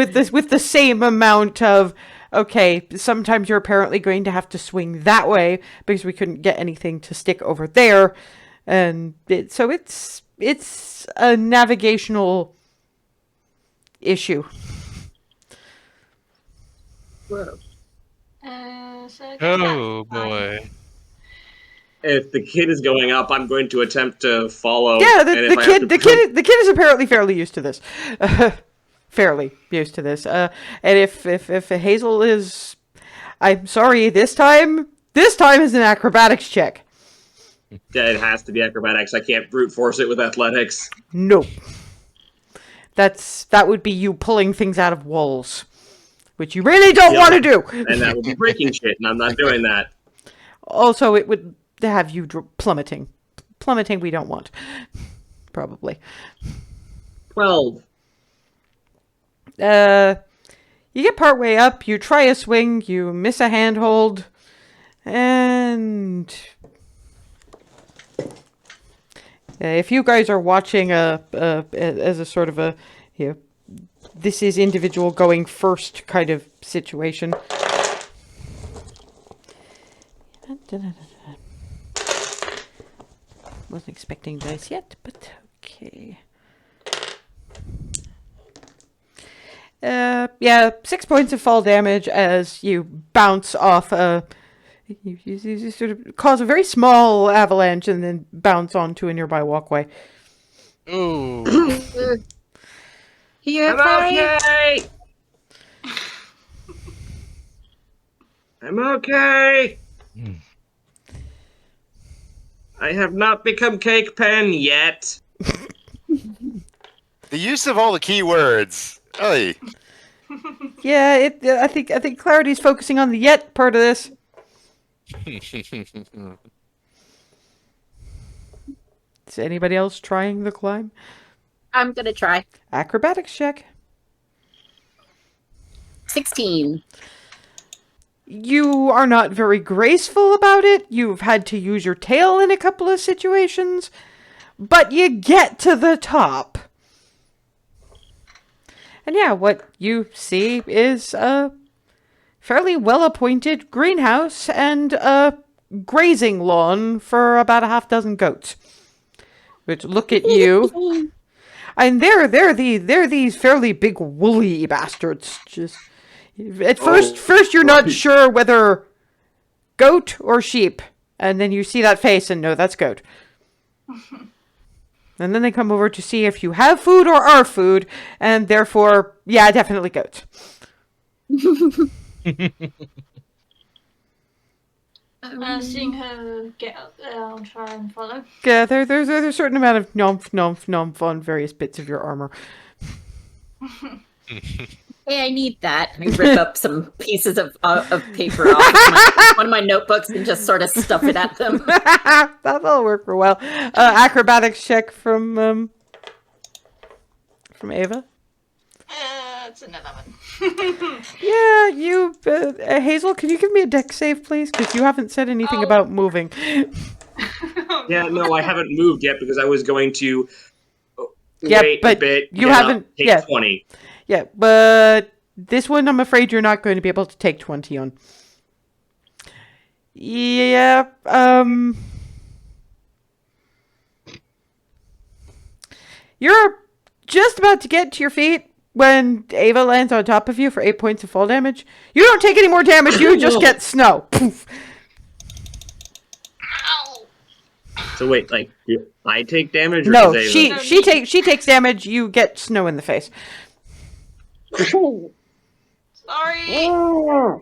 the same amount of, okay, sometimes you're apparently going to have to swing that way because we couldn't get anything to stick over there. And so it's a navigational issue. Whoa. So Oh that's fine. boy. If the kid is going up, I'm going to attempt to follow. Yeah, and if I have to the kid is apparently fairly used to this. Fairly used to this. And if Hazel is, I'm sorry, this time is an acrobatics check. Yeah, it has to be acrobatics. I can't brute force it with athletics. No. That would be you pulling things out of walls, which you really don't want to do. And that would be breaking shit, and I'm not doing that. Also, it would have you plummeting. Plummeting we don't want. Probably. 12. You get partway up, you try a swing, you miss a handhold, and if you guys are watching as a sort of a, this is individual going first kind of situation. Wasn't expecting dice yet, but okay. 6 points of fall damage as you bounce off. You sort of cause a very small avalanche and then bounce onto a nearby walkway. Ooh. You're I'm fine. okay! I'm okay! I have not become Cake Pen yet. The use of all the keywords. Hey. Yeah, I think Clarity's focusing on the yet part of this. Is anybody else trying the climb? I'm gonna try. Acrobatics check. 16. You are not very graceful about it. You've had to use your tail in a couple of situations, but you get to the top. And yeah, what you see is a fairly well-appointed greenhouse and a grazing lawn for about a half dozen goats, which look at you. And they're these fairly big woolly bastards. Just at first you're not sure whether goat or sheep, and then you see that face and know that's goat. And then they come over to see if you have food or are food, and therefore, yeah, definitely goats. Seeing her get up there, I'll try and follow. Yeah, there's a certain amount of nomf on various bits of your armor. Hey, I need that. I rip up some pieces of paper off one of my notebooks and just sort of stuff it at them. That'll work for well. Acrobatics check from Ava. It's an 11. Yeah, you, Hazel, can you give me a dex save, please? Because you haven't said anything about moving. Yeah, no, I haven't moved yet because I was going to Yeah, wait but a bit. you get haven't- up, take yeah. 20. Yeah, but this one I'm afraid you're not going to be able to take 20 on. Yeah, you're just about to get to your feet when Ava lands on top of you for 8 points of fall damage. You don't take any more damage, you just get snow. Poof. Ow! So wait, like, I take damage? Or No, does Ava? she takes damage, you get snow in the face. Sorry! Ow!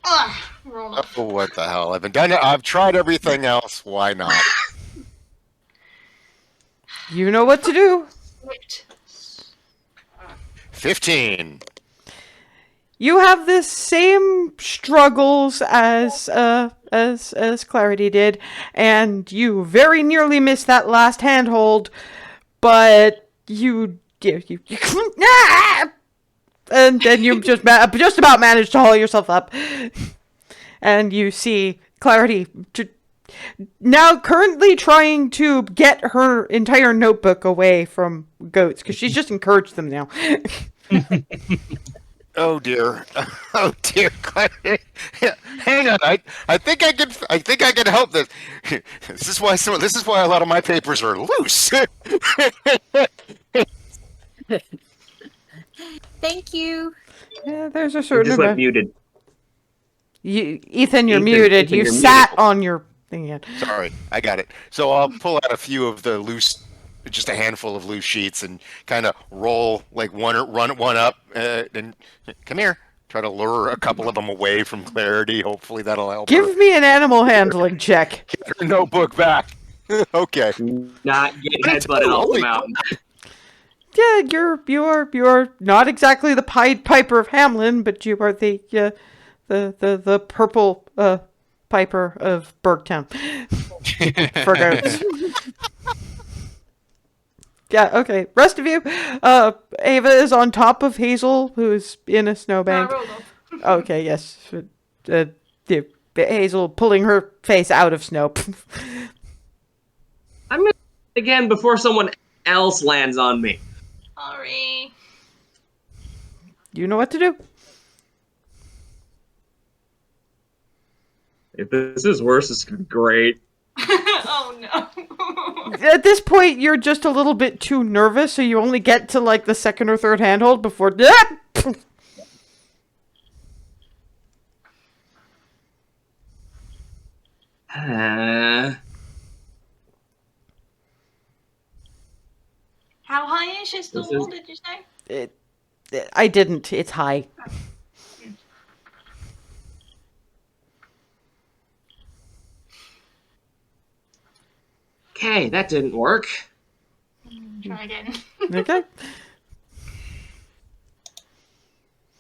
Ugh! Roll up. Oh, what the hell? I've tried everything else. Why not? You know what to do. Wait. 15. You have the same struggles as Clarity did, and you very nearly missed that last handhold, but you and then you just about managed to haul yourself up, and you see Clarity now currently trying to get her entire notebook away from goats because she's just encouraged them now. Oh dear. Oh dear. Hang on. I think I can help this. This is why a lot of my papers are loose. Thank you. Yeah, there's a It certain just went amount. muted. Ethan, you're Ethan, muted. Ethan, You you're sat muted. on your thing again. Sorry, I got it. So I'll pull out a few of the loose, just a handful of loose sheets, and kind of roll like run one up, and come here. Try to lure a couple of them away from Clarity. Hopefully that'll help her. Give me an animal handling check. Get her notebook back. Okay. Not get headbutted off the mountain. Yeah, you're not exactly the Pied Piper of Hamelin, but you are the purple Piper of Bergtown. For goats. Yeah, okay. Rest of you, Ava is on top of Hazel, who's in a I snowbank. rolled off. Okay, yes. Yeah, Hazel pulling her face out of snow. I'm gonna again before someone else lands on me. Sorry. You know what to do. If this is worse, it's great. Oh no. At this point, you're just a little bit too nervous, so you only get to like the second or third handhold before. How high is the This wall, is- did you say? I didn't. It's high. Okay, that didn't work. Try again. Okay.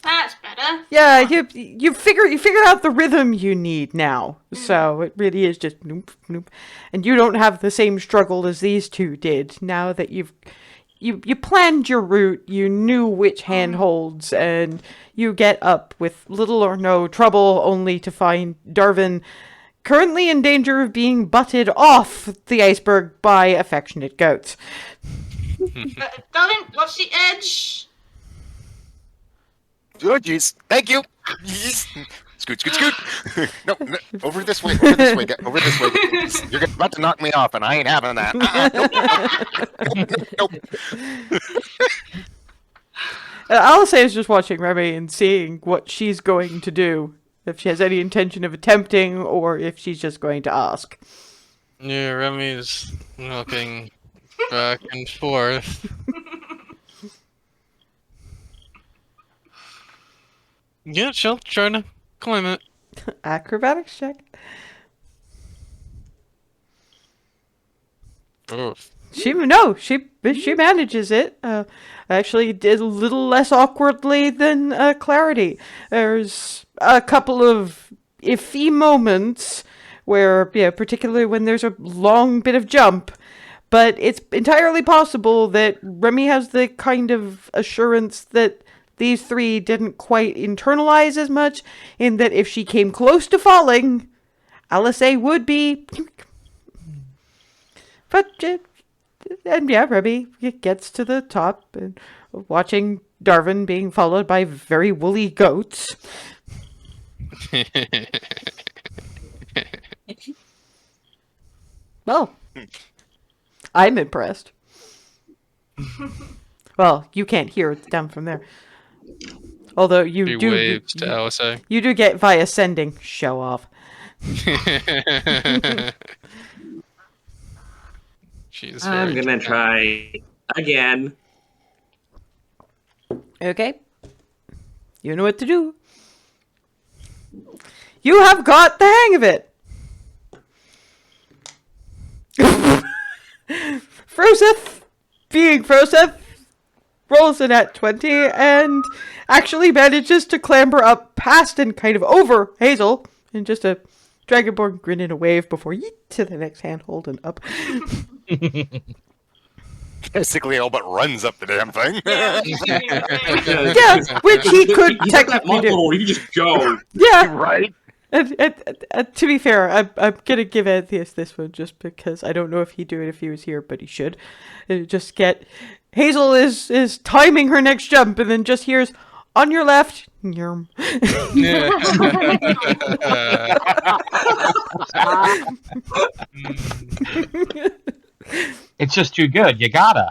That's better. Yeah, you figured out the rhythm you need now. So it really is just noop noop, and you don't have the same struggle as these two did. Now that you planned your route, you knew which handholds, and you get up with little or no trouble, only to find Darvin currently in danger of being butted off the iceberg by affectionate goats. Darling, watch the edge. Oh jeez. Thank you. Scoot, scoot, scoot. No, over this way. Over this way. Over this way. You're about to knock me off, and I ain't having that. Nope. Alice is just watching Remy and seeing what she's going to do. If she has any intention of attempting, or if she's just going to ask. Yeah, Remy's looking back and forth. Yeah, she'll try to climb it. Acrobatics check. Oof. She manages it. Actually, did a little less awkwardly than Clarity. There's a couple of iffy moments where, yeah, particularly when there's a long bit of jump. But it's entirely possible that Remy has the kind of assurance that these three didn't quite internalize as much, in that if she came close to falling, Alice would be. But, and yeah, Remy gets to the top, and watching Darvin being followed by very woolly goats. Well, I'm impressed. Well, you can't hear it down from there. Although you She do, waves to Alisa. you do get via sending. Show off. She's I'm very gonna try again. Okay. You know what to do. You have got the hang of it. Froseth, being Froseth, rolls in at 20 and actually manages to clamber up past and kind of over Hazel in just a dragonborn grin and a wave before yeet to the next handhold and up. Basically, all but runs up the damn thing. Yeah, which he could He's got that technically do. muscle. You just go. Yeah, Right. and, to be fair, I'm gonna give Antheus this one just because I don't know if he'd do it if he was here, but he should. Just get Hazel is timing her next jump and then just hears, On your left. Yerm. It's just too good. You gotta.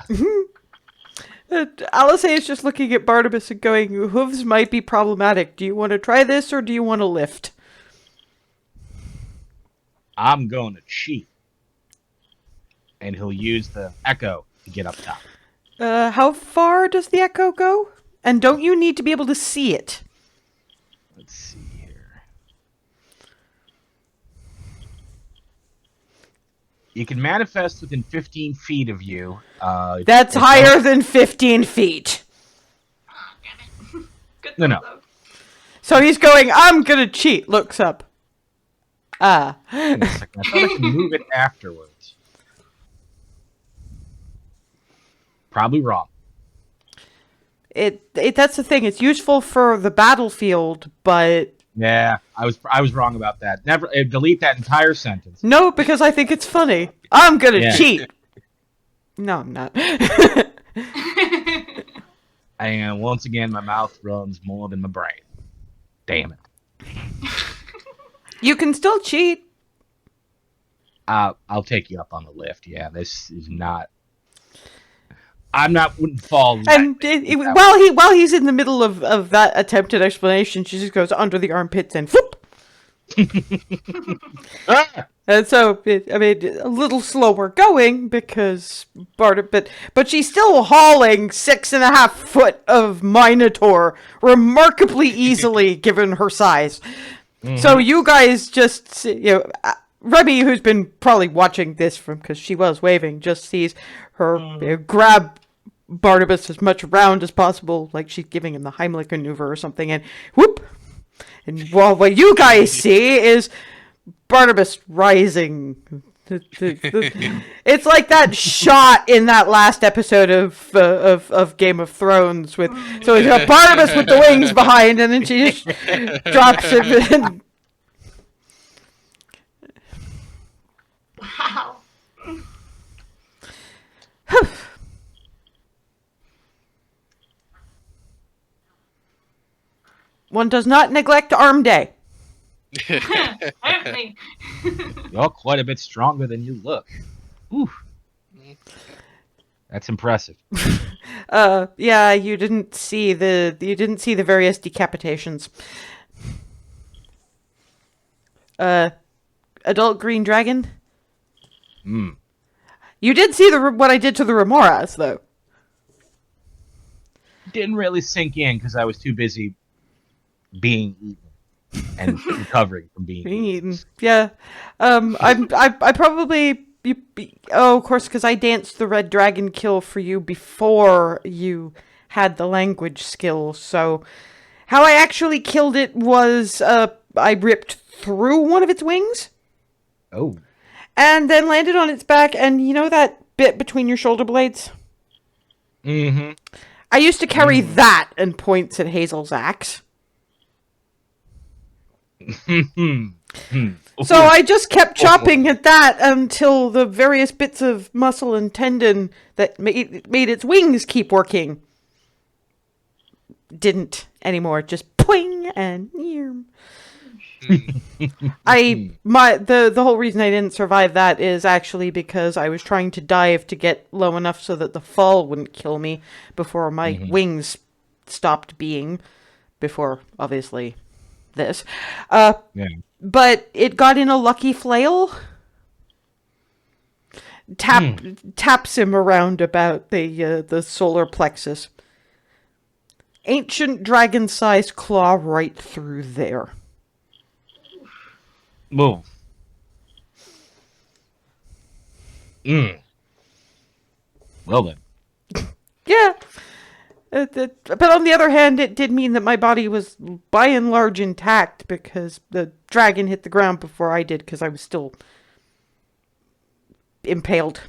Alice is just looking at Barnabas and going, hooves might be problematic. Do you want to try this or do you want to lift? I'm going to cheat. And he'll use the echo to get up top. How far does the echo go? And don't you need to be able to see it? Let's see here. You can manifest within 15 feet of you. That's higher than 15 feet. Good No, thought, no. though. So he's going, I'm gonna cheat. Looks up. Wait a second. I thought I could move it afterwards. Probably wrong. That's the thing. It's useful for the battlefield, but Yeah, I was wrong about that. Never delete that entire sentence. no, because I think it's funny. I'm gonna Yeah. cheat. No, I'm not. And once again, my mouth runs more than my brain. Damn it. You can still cheat. I'll take you up on the lift. Yeah, this is not. Wouldn't fall. And lightly. while he's in the middle of that attempted explanation, she just goes under the armpits and whoop. Ah! And so, a little slower going because but she's still hauling 6.5 foot of Minotaur remarkably easily given her size. So you guys just, Remy, who's been probably watching this because she was waving, just sees her grab Barnabas as much around as possible, like she's giving him the Heimlich maneuver or something, and whoop. And what you guys see is Barnabas rising. It's like that shot in that last episode of Game of Thrones so he's got Barnabas with the wings behind, and then she just drops him. Wow. One does not neglect arm day. Apparently. You're quite a bit stronger than you look. Ooh. That's impressive. Yeah, you didn't see the various decapitations. Adult green dragon. Hmm. You did see what I did to the Remoras, though. Didn't really sink in because I was too busy being eaten and recovering from being eaten. Yeah. I probably. Of course, because I danced the red dragon kill for you before you had the language skill. So, how I actually killed it was I ripped through one of its wings. Oh. And then landed on its back, and you know that bit between your shoulder blades? Mm-hmm. I used to carry that and points at Hazel's axe. So I just kept chopping at that until the various bits of muscle and tendon that made its wings keep working didn't anymore. Just poing and yearm. The whole reason I didn't survive that is actually because I was trying to dive to get low enough so that the fall wouldn't kill me before my wings stopped being, before obviously this. Yeah. But it got in a lucky flail. Taps him around about the solar plexus. Ancient dragon-sized claw right through there. Whoa. Well then. Yeah. But on the other hand, it did mean that my body was by and large intact because the dragon hit the ground before I did because I was still impaled.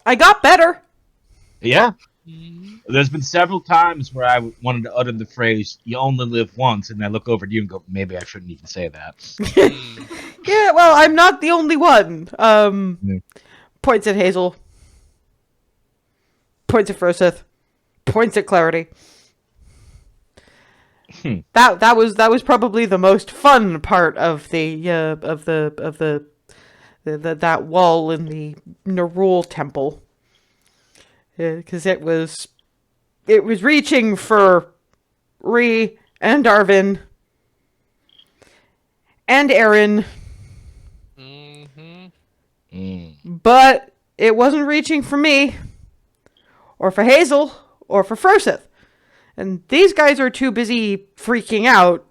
I got better. Yeah. There's been several times where I wanted to utter the phrase, "You only live once," and I look over at you and go, maybe I shouldn't even say that. Yeah, well, I'm not the only one. Points at Hazel. Points at Froseth. Points at Clarity. That was probably the most fun part of that wall in the Nerul temple, because it was reaching for Ree and Arvin and Aaron, but it wasn't reaching for me or for Hazel or for Froseth. And these guys are too busy freaking out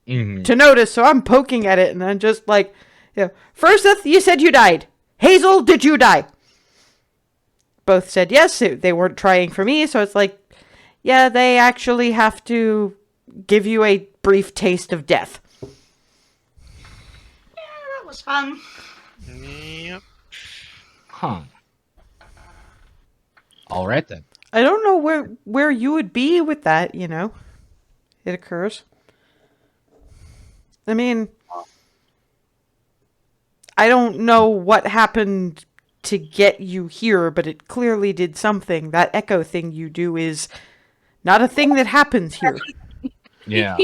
to notice, so I'm poking at it, and I'm just like, Froseth, you said you died. Hazel, did you die? Both said yes. They weren't trying for me, so it's like, yeah, they actually have to give you a brief taste of death. Yeah, that was fun. Yep. Huh. All right then. I don't know where you would be with that, It occurs. I mean, I don't know what happened to get you here, but it clearly did something. That echo thing you do is not a thing that happens here. Yeah.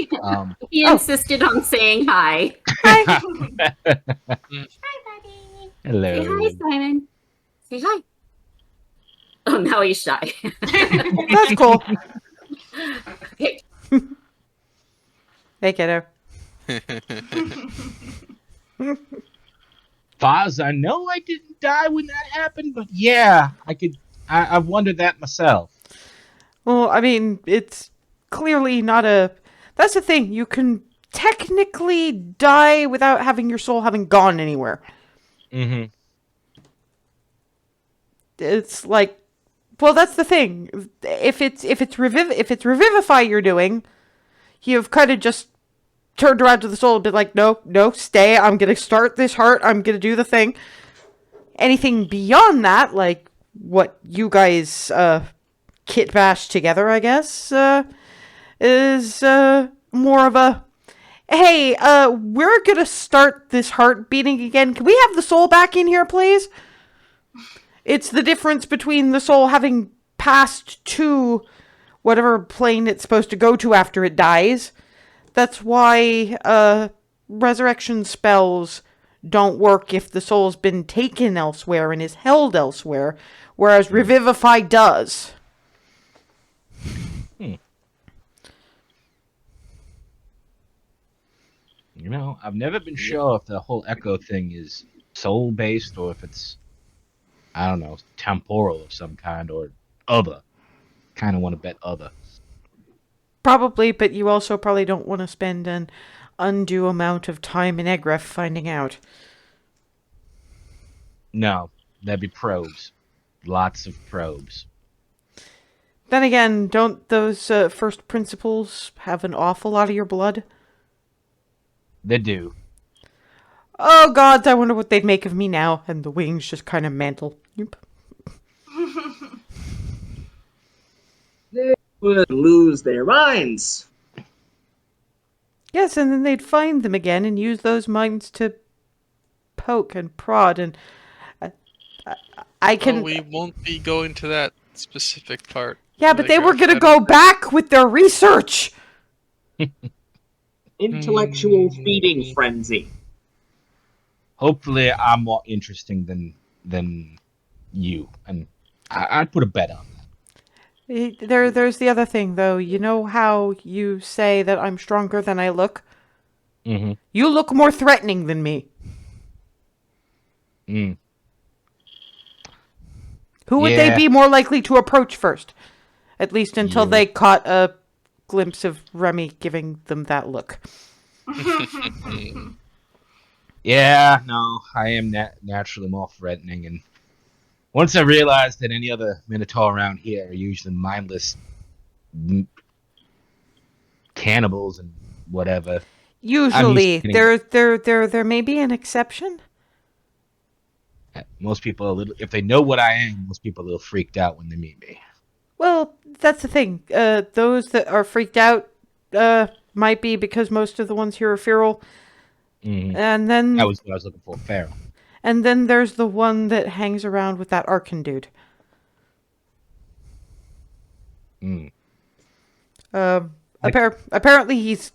He insisted on saying hi. Hi. Hi, buddy. Hello. Say hi, Simon. Say hi. Oh, now he's shy. That's cool. Okay. Hey, kiddo. Foz, I know I didn't die when that happened, but yeah, I've wondered that myself. Well, I mean, it's clearly not a... That's the thing. You can technically die without having your soul having gone anywhere. Mm-hmm. It's like... Well, that's the thing. If it's revivify you're doing, you've kind of just turned around to the soul and been like, no, stay. I'm gonna start this heart. I'm gonna do the thing. Anything beyond that, like what you guys kit bash together, I guess, is more of a, hey, we're gonna start this heart beating again. Can we have the soul back in here, please? It's the difference between the soul having passed to whatever plane it's supposed to go to after it dies. That's why resurrection spells don't work if the soul's been taken elsewhere and is held elsewhere, whereas Revivify does. I've never been sure if the whole echo thing is soul-based or if it's, I don't know, temporal of some kind or other. Kind of want to bet other. Probably, but you also probably don't want to spend an undue amount of time in Egref finding out. No, that'd be probes. Lots of probes. Then again, don't those first principles have an awful lot of your blood? They do. Oh gods, I wonder what they'd make of me now. And the wings just kind of mantle. Yep. They would lose their minds. Yes, and then they'd find them again and use those minds to poke and prod and... I can... Well, we won't be going to that specific part. Yeah, but they were going to go back with their research! Intellectual feeding frenzy. Hopefully, I'm more interesting than you, and I'd put a bet on that. There's the other thing, though. You know how you say that I'm stronger than I look? Mm-hmm. You look more threatening than me. Mm. Who would they be more likely to approach first? At least until they caught a glimpse of Remy giving them that look. Yeah, no, I am naturally more threatening, and once I realized that any other Minotaur around here are usually mindless cannibals and whatever. Usually, there may be an exception. Most people are if they know what I am, most people are a little freaked out when they meet me. Well, that's the thing. Those that are freaked out might be because most of the ones here are feral. Mm-hmm. And then That was what I was looking for, feral. And then there's the one that hangs around with that Arkan dude. Mm. Apparently he's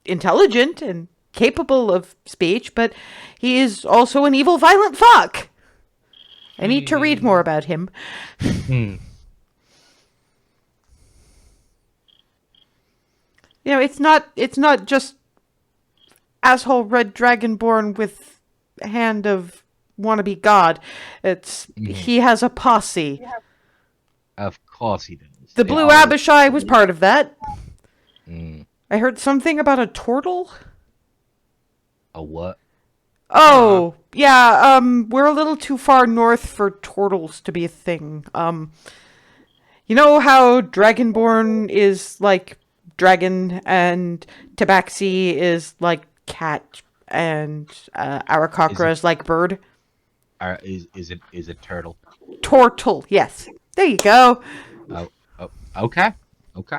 intelligent and capable of speech, but he is also an evil, violent fuck. I need to read more about him. Mm. You know, it's not just asshole red dragonborn with hand of wannabe god. It's he has a posse. Of course he does. The They Blue always- Abishai was part of that. Mm. I heard something about a turtle. A what? Oh, yeah, we're a little too far north for turtles to be a thing. You know how Dragonborn is like dragon and Tabaxi is like cat and Arakakra is like bird? Is it turtle? Turtle, yes. There you go. Oh, okay. Okay.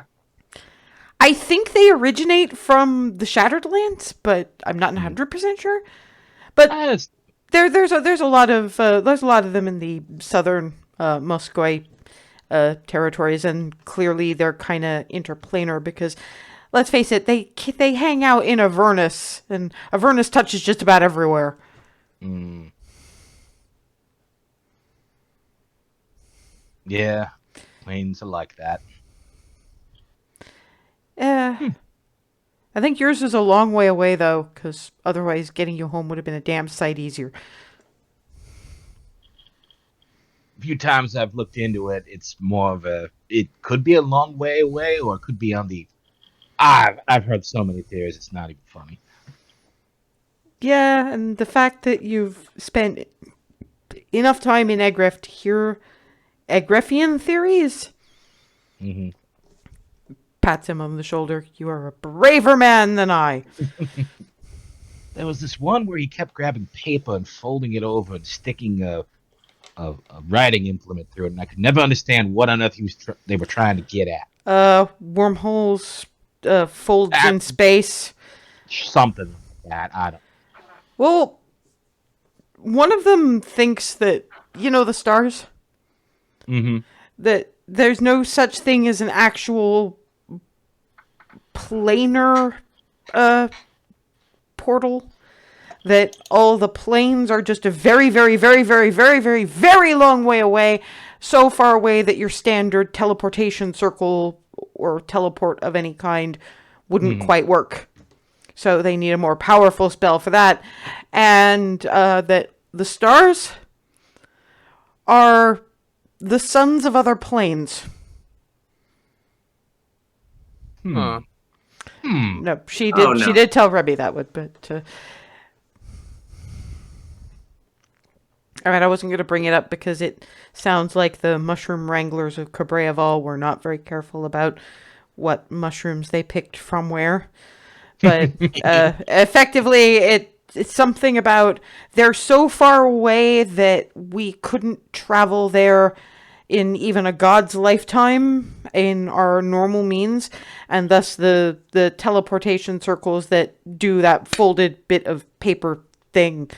I think they originate from the Shattered Lands, but I'm not 100% sure. But That's there's a lot of them in the southern Muscoi territories, and clearly they're kind of interplanar because, let's face it, they hang out in Avernus, and Avernus touches just about everywhere. Mm. Yeah, planes are like that. I think yours is a long way away though, because otherwise getting you home would have been a damn sight easier. A few times I've looked into it, it's more of it could be a long way away, or it could be on the. I've heard so many theories, it's not even funny. Yeah, and the fact that you've spent enough time in Egref to hear Egrefian theories, Mm-hmm. pats him on the shoulder. You are a braver man than I. There was this one where he kept grabbing paper and folding it over and sticking a writing implement through it, and I could never understand what on earth they were trying to get at. Wormholes, folds Ah. in space. Something like that. I don't. Well, one of them thinks that, you know, the stars? Mm-hmm. That there's no such thing as an actual planar portal. That all the planes are just a very, very, very, very, very, very, very long way away. So far away that your standard teleportation circle or teleport of any kind wouldn't quite work. So they need a more powerful spell for that. And that the stars are the suns of other planes. Huh. No, she did. Oh, no. She did tell Rebby that would, but. All right, I wasn't going to bring it up because it sounds like the mushroom wranglers of Cabreaval were not very careful about what mushrooms they picked from where. But effectively, it's something about they're so far away that we couldn't travel there in even a god's lifetime in our normal means, and thus the teleportation circles that do that folded bit of paper thing.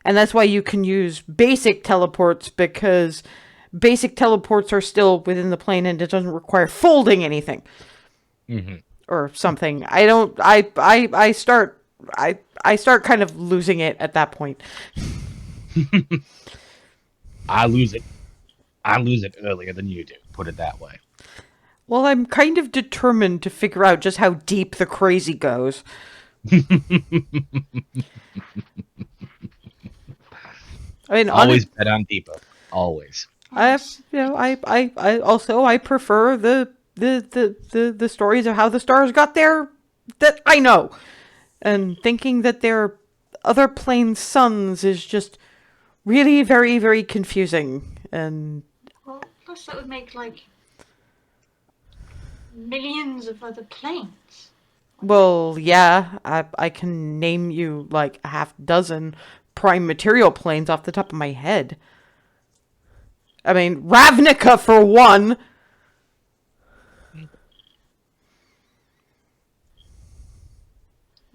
And that's why you can use basic teleports, because basic teleports are still within the plane and it doesn't require folding anything. Mm-hmm. Or something. I start kind of losing it at that point. I lose it earlier than you do. Put it that way. Well, I'm kind of determined to figure out just how deep the crazy goes. I mean, Always bet on Depot. Always. I prefer the stories of how the stars got there that I know, and thinking that they're other plane suns is just really very, very confusing. And Well, plus that would make like millions of other planes. well, yeah, I can name you like a half dozen prime material planes off the top of my head. I mean, Ravnica for one.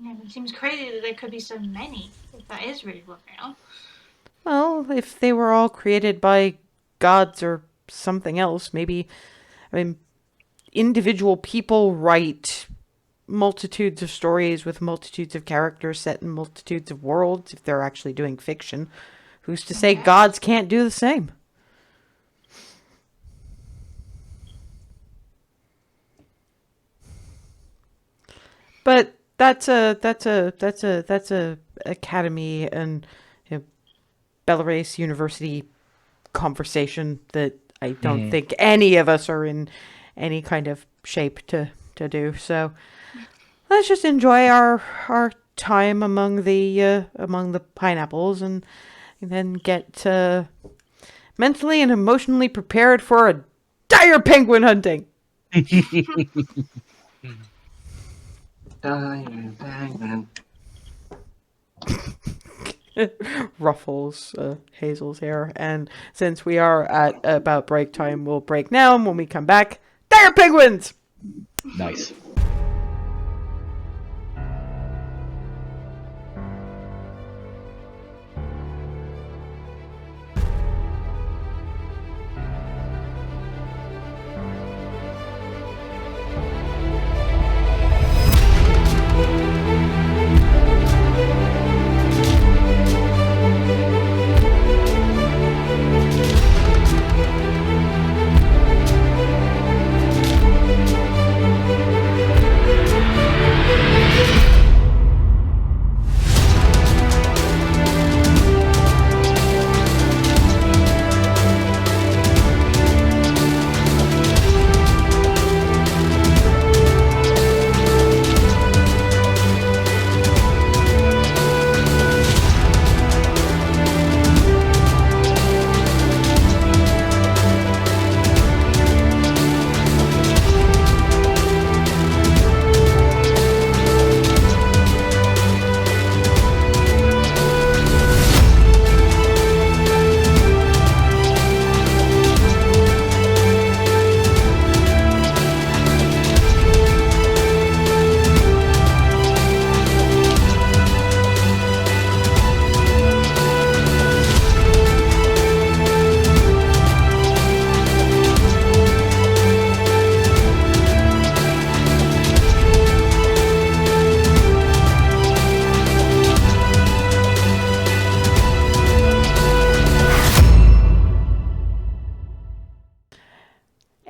Yeah, it seems crazy that there could be so many, if that is really what they are. Well, if they were all created by gods or something else. Maybe, I mean, individual people write multitudes of stories with multitudes of characters set in multitudes of worlds if they're actually doing fiction. Who's to say gods can't do the same? But that's a academy and Belarus University conversation that I don't think any of us are in any kind of shape to do. So let's just enjoy our time among the pineapples and then get mentally and emotionally prepared for a dire penguin hunting. Penguin. Ruffles Hazel's hair. And since we are at about break time, we'll break now. And when we come back, dire penguins! Nice.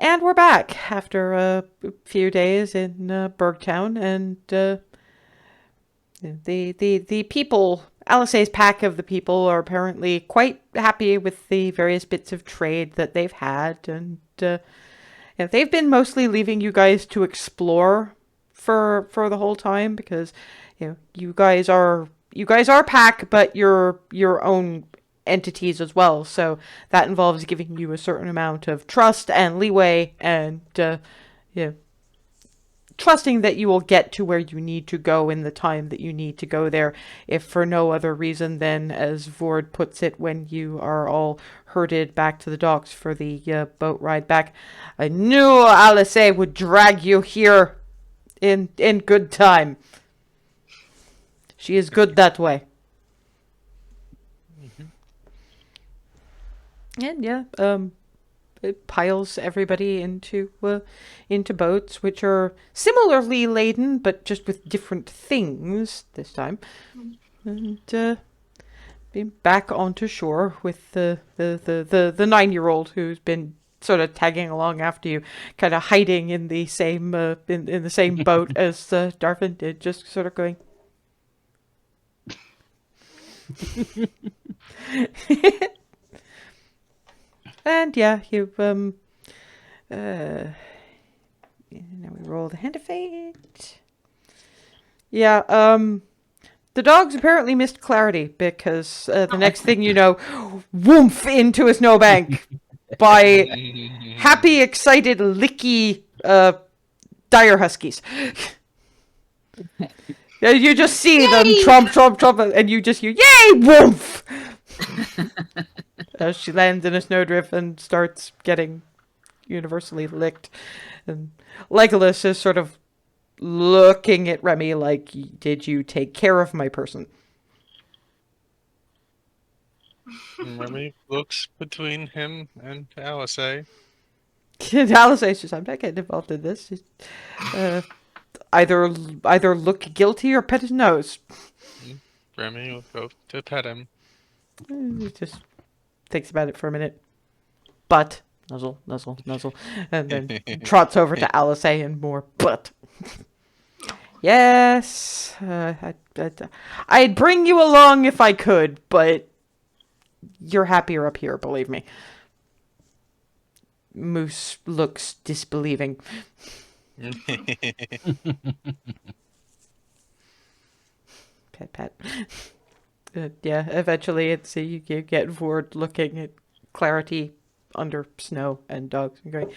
And we're back after a few days in Bergtown, and the people, Alice's pack of the people, are apparently quite happy with the various bits of trade that they've had, and they've been mostly leaving you guys to explore for the whole time, because you guys are pack, but you're your own entities as well, so that involves giving you a certain amount of trust and leeway, and trusting that you will get to where you need to go in the time that you need to go there, if for no other reason than, as Vord puts it, when you are all herded back to the docks for the boat ride back, I knew Alice would drag you here in good time. She is good that way. And it piles everybody into boats, which are similarly laden, but just with different things this time. And being back onto shore with the 9-year-old who's been sort of tagging along after you, kind of hiding in the same in the same boat as Darvin did, just sort of going. And now we roll the hand of fate. The dogs apparently missed Clarity, because the next thing you know, woof into a snowbank by happy, excited, licky dire huskies. You just see them tromp, and you just hear, yay, woof! As she lands in a snowdrift and starts getting universally licked. And Legolas is sort of looking at Remy like, did you take care of my person? Remy looks between him and Alice. Alice says, "I'm not getting involved in this. Just, either look guilty or pet his nose." Remy will go to pet him. He just thinks about it for a minute. But nuzzle, nuzzle, nuzzle, and then trots over to Alice and more butt. Yes, I'd bring you along if I could, but you're happier up here, believe me. Moose looks disbelieving. Pet. Yeah, eventually you get Vord looking at Clarity under snow and dogs and going,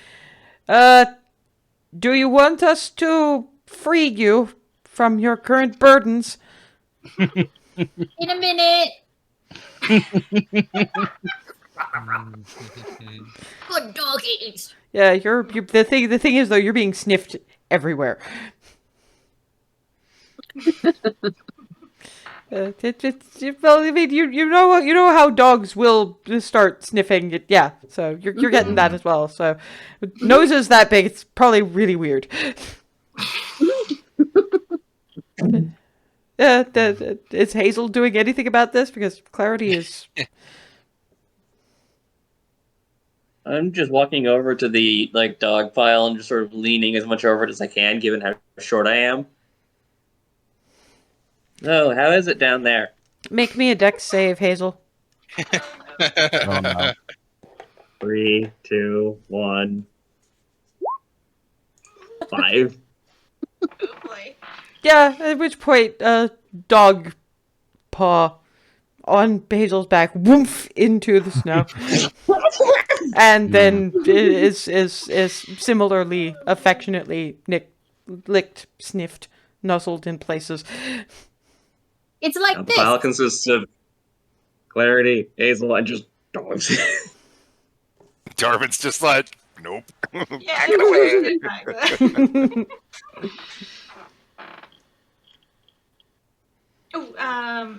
do you want us to free you from your current burdens? In a minute. Good doggies. Yeah, the thing is though, you're being sniffed everywhere. Well, I mean, you know how dogs will start sniffing it. Yeah, so you're getting that as well. So noses that big, it's probably really weird. Is Hazel doing anything about this? Because Clarity is. I'm just walking over to the dog pile and just sort of leaning as much over it as I can, given how short I am. Oh, how is it down there? Make me a dex save, Hazel. Oh, no. 3, 2, 1, 5. Oh boy. Yeah, at which point, dog paw on Hazel's back, woof, into the snow. And then is similarly affectionately licked, sniffed, nuzzled in places. It's like The this. pile consists of Clarity, Hazel, and just dogs. Darvin's just like, nope. Yeah.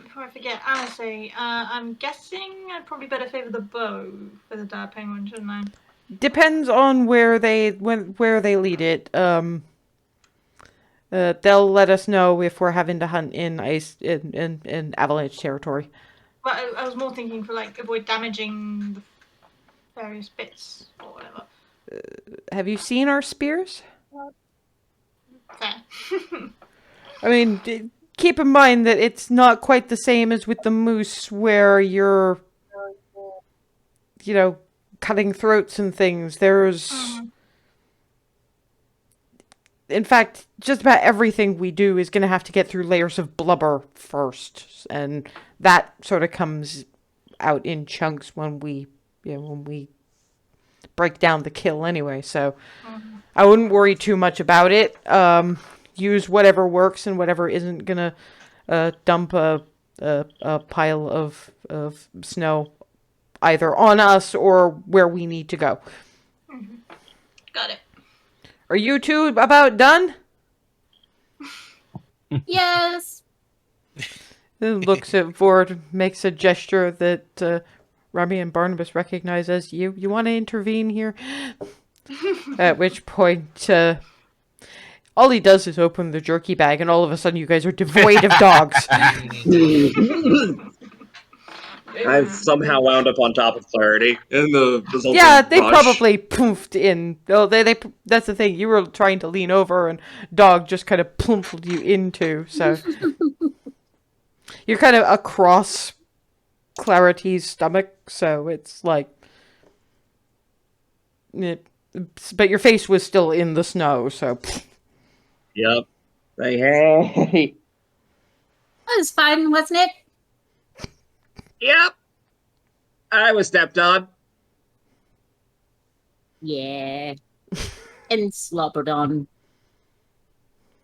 Before I forget, Alice, I'm guessing I'd probably better favor the bow for the dire penguin, shouldn't I? Depends on where they lead it. They'll let us know if we're having to hunt in avalanche territory. Well, I was more thinking for avoid damaging the various bits or whatever. Have you seen our spears? Fair. I mean, keep in mind that it's not quite the same as with the moose, where you're, cutting throats and things. There's, in fact, just about everything we do is going to have to get through layers of blubber first, and that sort of comes out in chunks when we break down the kill anyway. So I wouldn't worry too much about it. Use whatever works and whatever isn't gonna dump a pile of snow either on us or where we need to go. Mm-hmm. Got it. Are you two about done? Yes. Looks at Vord, makes a gesture that Remy and Barnabas recognize as you want to intervene here? At which point, all he does is open the jerky bag, and all of a sudden you guys are devoid of dogs. I've somehow wound up on top of Clarity in the resulting Yeah, they rush. probably poofed in. Oh, they that's the thing. You were trying to lean over, and dog just kind of plumped you into. So you're kind of across Clarity's stomach, so it's like, but your face was still in the snow. So Yep. Like, hey. That was fun, wasn't it? Yep. I was stepped on. Yeah. And slobbered on.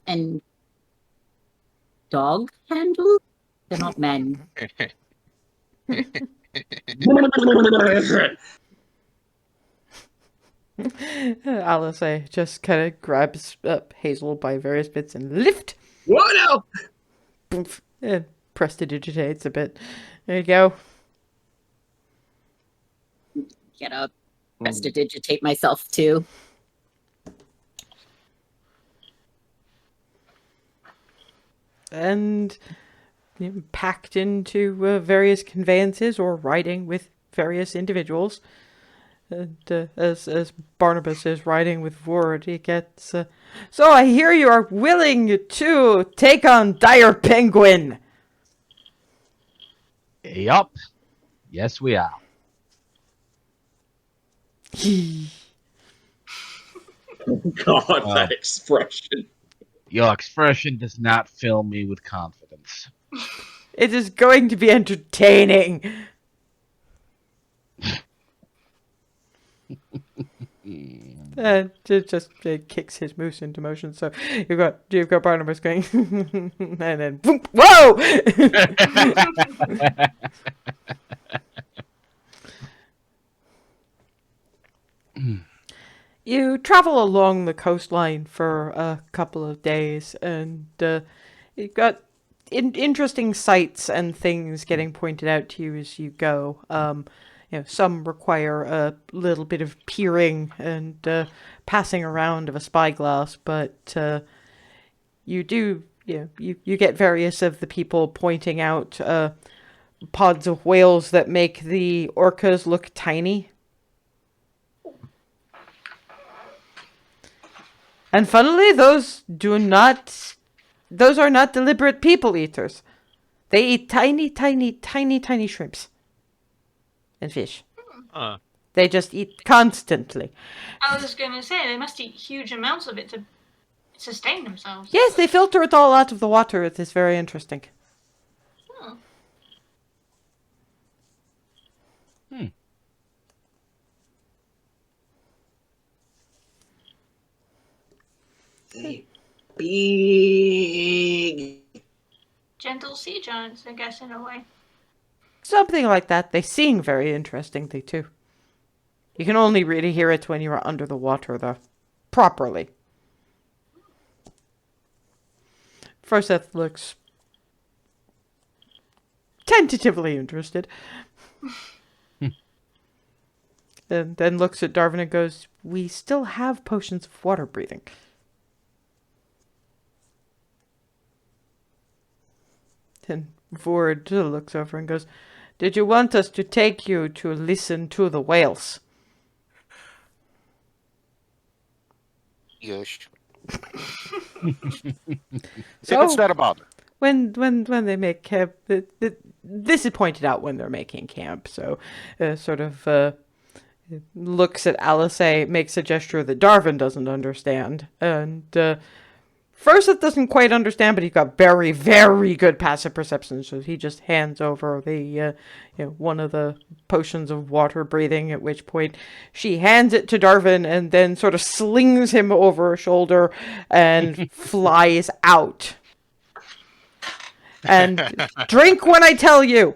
And dog handled? They're not men. Alice just kind of grabs up Hazel by various bits and lift. Whoa, no! Poof, and prestidigitates a bit. There you go. get up, prestidigitate myself too. And packed into various conveyances or riding with various individuals. And as Barnabas is riding with Vord, he gets, so I hear you are willing to take on Dire Penguin. Yup. Yes, we are. God, that expression. Your expression does not fill me with confidence. It is going to be entertaining. Just kicks his moose into motion. So you've got Barnabas going, and then boom, whoa! You travel along the coastline for a couple of days, and you've got interesting sights and things getting pointed out to you as you go. Some require a little bit of peering and passing around of a spyglass, but you get various of the people pointing out pods of whales that make the orcas look tiny. And funnily, those are not deliberate people eaters. They eat tiny, tiny, tiny, tiny shrimps and fish. They just eat constantly. I was just going to say, they must eat huge amounts of it to sustain themselves. Yes, they filter it all out of the water. It is very interesting. Oh. They big. Gentle sea giants, I guess, in a way. Something like that. They sing very interestingly, too. You can only really hear it when you are under the water, though. Properly. Forseth looks tentatively interested. And then looks at Darwin and goes, we still have potions of water breathing. Then Vord looks over and goes, did you want us to take you to listen to the whales? Yes. So, it's not a bother. When they make camp, this is pointed out when they're making camp. So, looks at Alice, makes a gesture that Darwin doesn't understand, and first it doesn't quite understand, but he's got very, very good passive perception. So he just hands over the one of the potions of water breathing. At which point she hands it to Darwin and then sort of slings him over her shoulder and flies out. And drink when I tell you.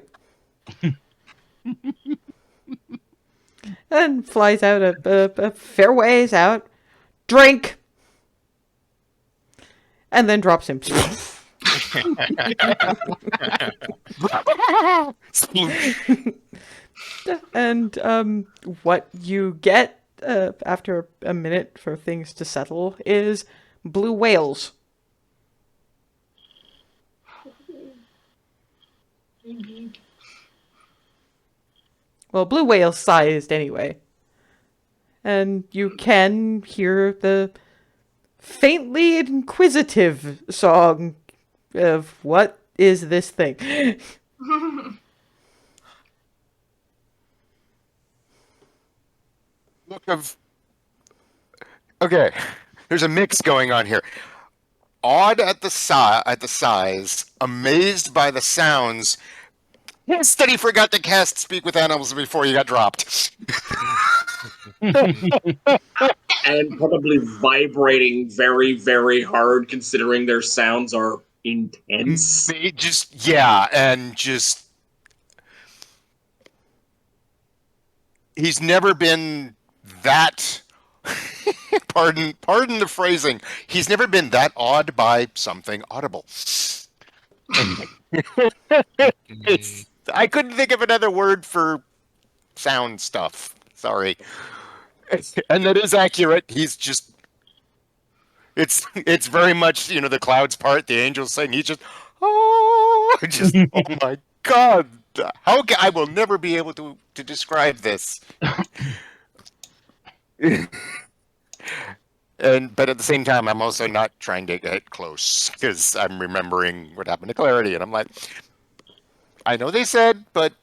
And flies out a fair ways out. Drink. And then drops him. And what you get after a minute for things to settle is blue whales. Well, blue whale sized anyway. And you can hear the faintly inquisitive song of what is this thing? Okay, there's a mix going on here. Awed at the size, amazed by the sounds. Instead, he forgot to cast Speak with Animals before he got dropped. And probably vibrating very, very hard, considering their sounds are intense. He's never been that. Pardon the phrasing. He's never been that awed by something audible. I couldn't think of another word for sound stuff. Sorry. And that is accurate. He's just it's very much, the clouds part, the angels sing, he's just just oh my god. I will never be able to describe this. But at the same time, I'm also not trying to get close because I'm remembering what happened to Clarity, and I'm like, I know they said, but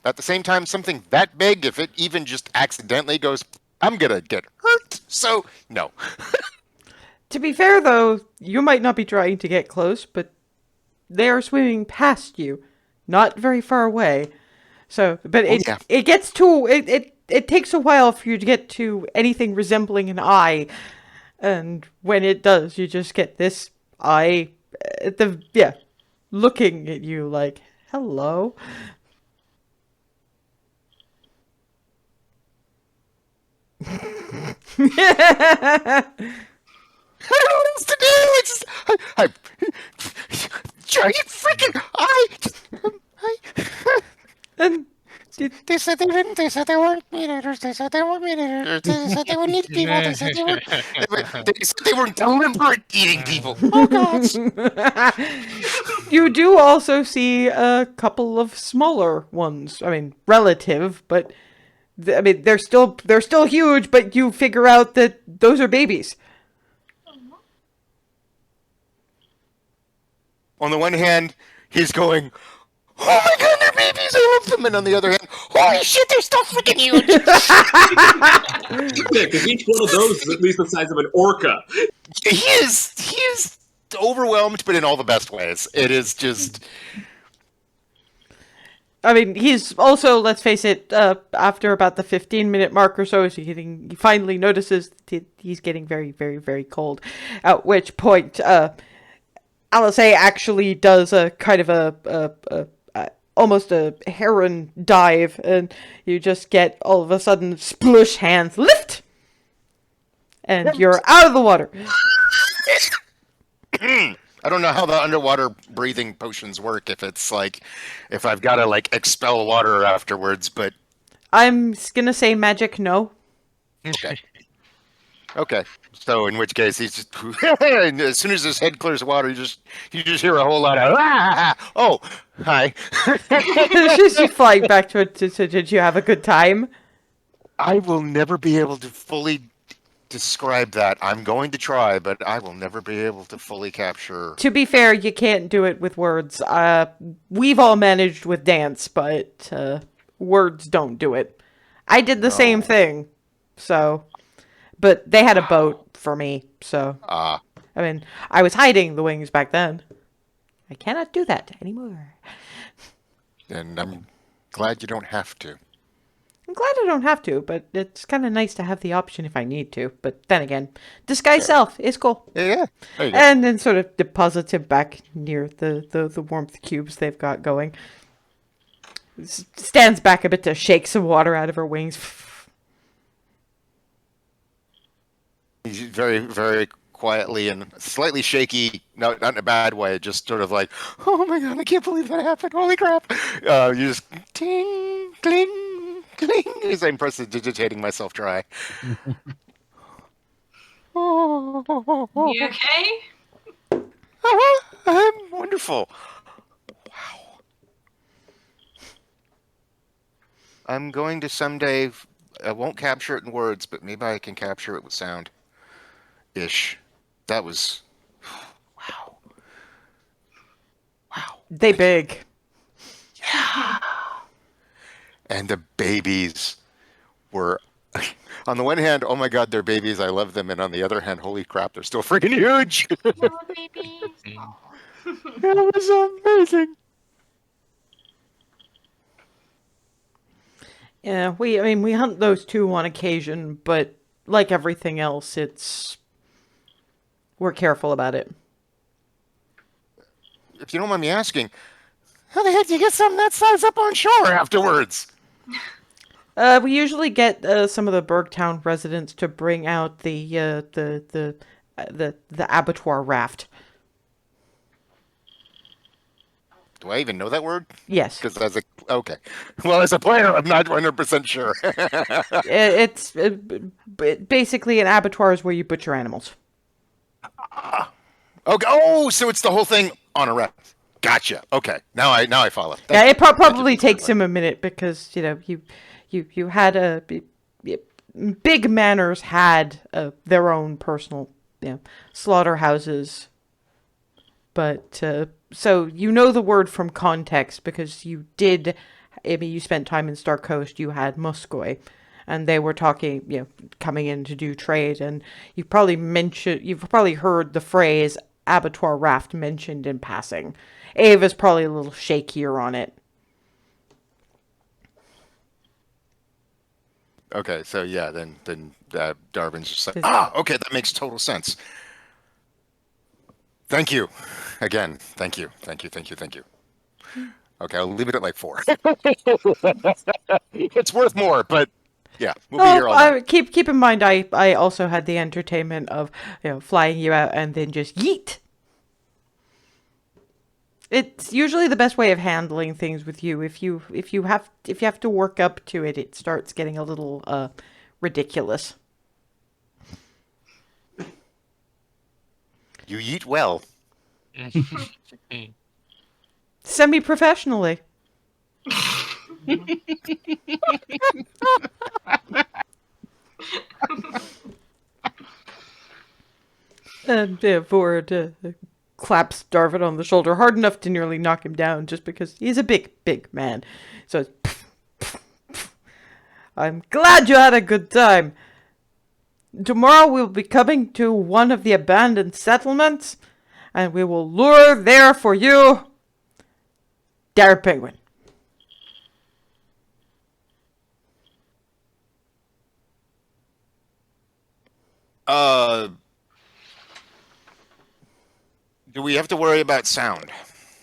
at the same time, something that big, if it even just accidentally goes, I'm gonna get hurt. So no. To be fair, though, you might not be trying to get close, but they are swimming past you, not very far away. So, but it gets to it takes a while for you to get to anything resembling an eye, and when it does, you just get this eye, looking at you like hello. I don't know what else to do. It's giant freaking eye. And They said they didn't. They said they weren't meat eaters. They said they weren't meat eaters. They said they would eat people. They said they weren't. They said they were deliberate eating people. Oh gosh. you do also see a couple of smaller ones. I mean, relative, but they're still huge. But you figure out that those are babies. On the one hand, he's going, oh my god, they're babies, I love them. And on the other hand, holy shit, they're still freaking huge. Yeah, because each one of those is at least the size of an orca. He is overwhelmed, but in all the best ways. It is just... I mean, he's also, let's face it, after about the 15-minute mark or so, he finally notices that he's getting very, very, very cold. At which point, Alice actually does a kind of a almost a heron dive, and you just get all of a sudden splush hands lift, and you're out of the water. I don't know how the underwater breathing potions work. If it's like, if I've got to like expel water afterwards, but I'm gonna say magic no. okay. Okay. So in which case he's just and as soon as his head clears of water, you just hear a whole lot of oh, hi. She's flying back to it. Did you have a good time? I will never be able to fully describe that. I'm going to try, but I will never be able to fully capture. To be fair, you can't do it with words. We've all managed with dance, but words don't do it. I did the same thing, so. But they had a boat for me, so. I mean, I was hiding the wings back then. I cannot do that anymore. And I'm glad you don't have to. I'm glad I don't have to, but it's kind of nice to have the option if I need to. But then again, disguise self is cool. Yeah. There you go. And then sort of deposits it back near the warmth cubes they've got going. Stands back a bit to shake some water out of her wings. He's very, very quietly and slightly shaky, not in a bad way, just sort of like, oh my god, I can't believe that happened, holy crap. You just ting, cling, cling, as I'm prestidigitating myself dry. You okay? I'm wonderful. Wow. I'm going to someday, I won't capture it in words, but maybe I can capture it with sound. Ish. That was... Wow. Wow. They big. Yeah. And the babies were... On the one hand, oh my god, they're babies, I love them. And on the other hand, holy crap, they're still freaking huge. Oh, babies. That was amazing. Yeah, we hunt those too on occasion, but like everything else, we're careful about it. If you don't mind me asking, how the heck do you get something that size up on shore afterwards? We usually get some of the Bergtown residents to bring out the abattoir raft. Do I even know that word? Yes. Because okay. Well, as a player, I'm not 100% sure. It's basically an abattoir is where you butcher animals. Okay. Oh, so it's the whole thing on a raft. Gotcha. Okay. Now I follow. Yeah, it Thank you probably for takes clarifying. him a minute because you had Big Manors had their own personal slaughterhouses, but so you know the word from context because you did. I mean, you spent time in Star Coast. You had Muskoy, and they were talking, coming in to do trade, and you've probably heard the phrase abattoir raft mentioned in passing. Ava's probably a little shakier on it. Okay. So yeah, then Darvin's just like, Is- okay, that makes total sense. Thank you. Again, thank you. Okay, I'll leave it at like 4. It's worth more, but yeah, we'll be here all night. Keep in mind, I also had the entertainment of flying you out and then just yeet. It's usually the best way of handling things with you. If you have to work up to it, it starts getting a little ridiculous. You eat well. Semi-professionally. And Vord claps Darvin on the shoulder hard enough to nearly knock him down just because he's a big man. So it's, I'm glad you had a good time. Tomorrow we'll be coming to one of the abandoned settlements, and we will lure there for you, Dare Penguin. Do we have to worry about sound?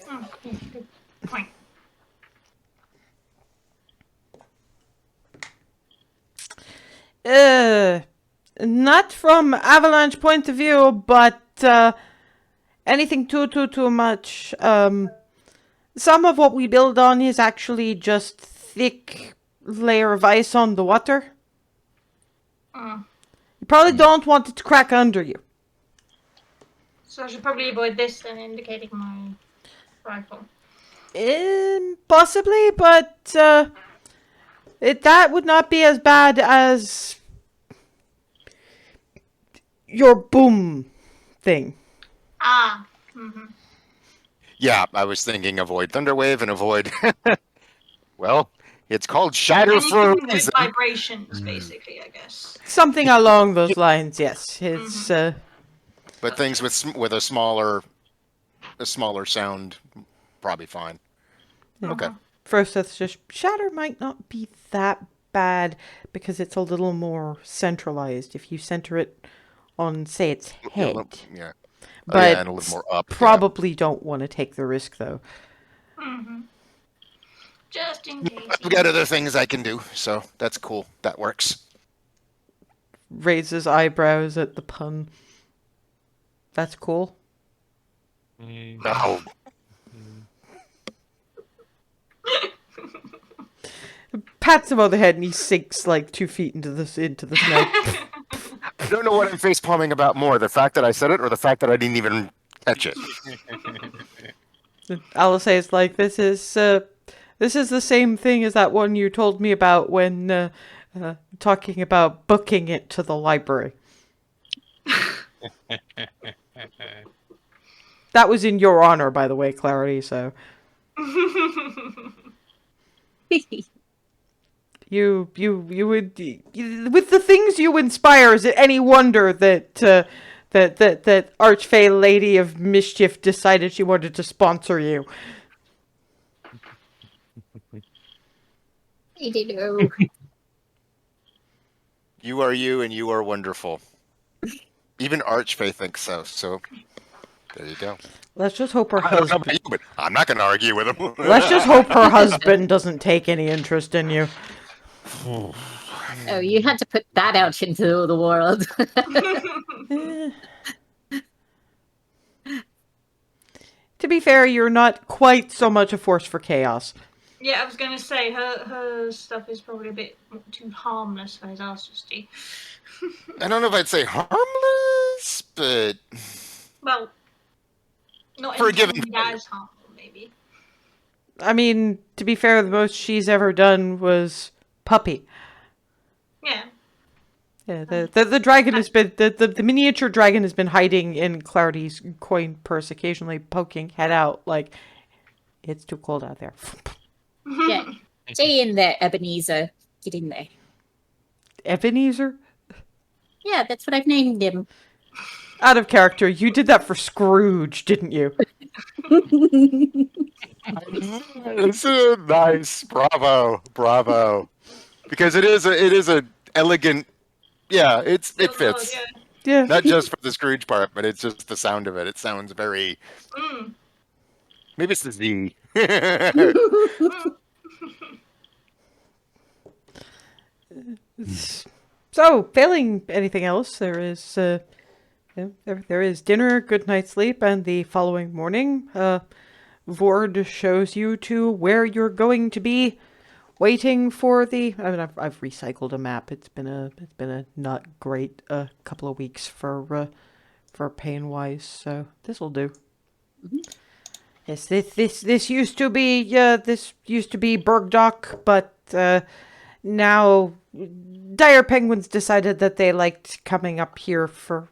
Oh, yeah, good point. Not from Avalanche point of view, but anything too much. Some of what we build on is actually just thick layer of ice on the water. You probably don't want it to crack under you. So I should probably avoid this then, indicating my rifle. Possibly, but that would not be as bad as your boom thing. Ah. Mm-hmm. Yeah, I was thinking avoid Thunderwave and avoid. Well, it's called Shatter for a Anything with reason. vibrations, basically, I guess. Something along those lines, yes. It's But things with a smaller sound, probably fine. Okay. first that's just shatter might not be that bad because it's a little more centralized if you center it on, say, its head. Yeah. But yeah, and a little more up. probably don't want to take the risk though. Mm-hmm. Just in case. I've got other things I can do, so that's cool. That works. Raises eyebrows at the pun. That's cool. No. Pats him on the head and he sinks like 2 feet into the snow. I don't know what I'm face palming about more, the fact that I said it or the fact that I didn't even catch it. Alice is like, this is the same thing as that one you told me about when talking about booking it to the library. That was in your honor, by the way, Clarity, so. You would, with the things you inspire, is it any wonder that that Archfey Lady of Mischief decided she wanted to sponsor you? I don't know. You are you and you are wonderful. Even Archfey thinks so, so there you go. Let's just hope her I don't know husband. about you, but I'm not going to argue with him. Let's just hope her husband doesn't take any interest in you. Oh, you had to put that out into the world. to be fair, you're not quite so much a force for chaos. Yeah, I was gonna say her stuff is probably a bit too harmless for his artistry. I don't know if I'd say harmless, but Well, not for a given intended value. as harmful, maybe. I mean, to be fair, the most she's ever done was Puppy. Yeah. Yeah, the dragon has been the miniature dragon has been hiding in Clarity's coin purse, occasionally poking head out like it's too cold out there. Yeah. Stay in there, Ebenezer. Get in there. Ebenezer? Yeah, that's what I've named him. Out of character. You did that for Scrooge, didn't you? It's nice. Bravo. Because it is a elegant. Yeah, it fits. Yeah. Yeah. Not just for the Scrooge part, but it's just the sound of it. It sounds very. Mm. Maybe it's the Z. So, failing anything else, there is there is dinner, good night's sleep, and the following morning, Vord shows you to where you're going to be, waiting for the. I mean, I've recycled a map. It's been a not great couple of weeks for pain wise, so this will do. Mm-hmm. Yes, this used to be Bergdock, but now dire penguins decided that they liked coming up here for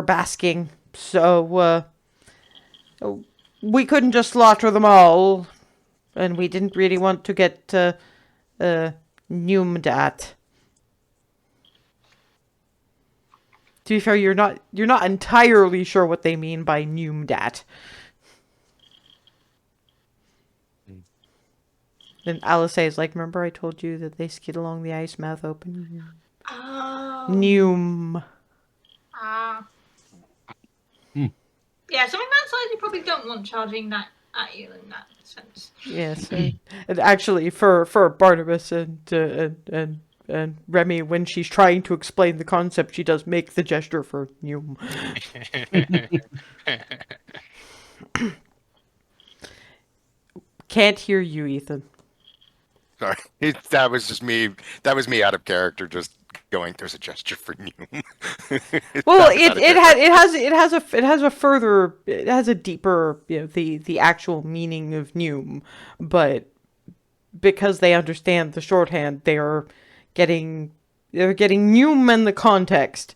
basking, so we couldn't just slaughter them all, and we didn't really want to get numed at. To be fair, you're not entirely sure what they mean by numed at. And Alice is like, remember I told you that they skid along the ice, mouth open? Oh. Nume. Ah. Hmm. Yeah, something that size you probably don't want charging that at you in that sense. Yes, and actually, for Barnabas and Remy, when she's trying to explain the concept, she does make the gesture for nume. Can't hear you, Ethan. Sorry, that was just me. That was me out of character, just going. There's a gesture for you. Well, it has a deeper, the actual meaning of Nume, but because they understand the shorthand, they're getting Nume in the context,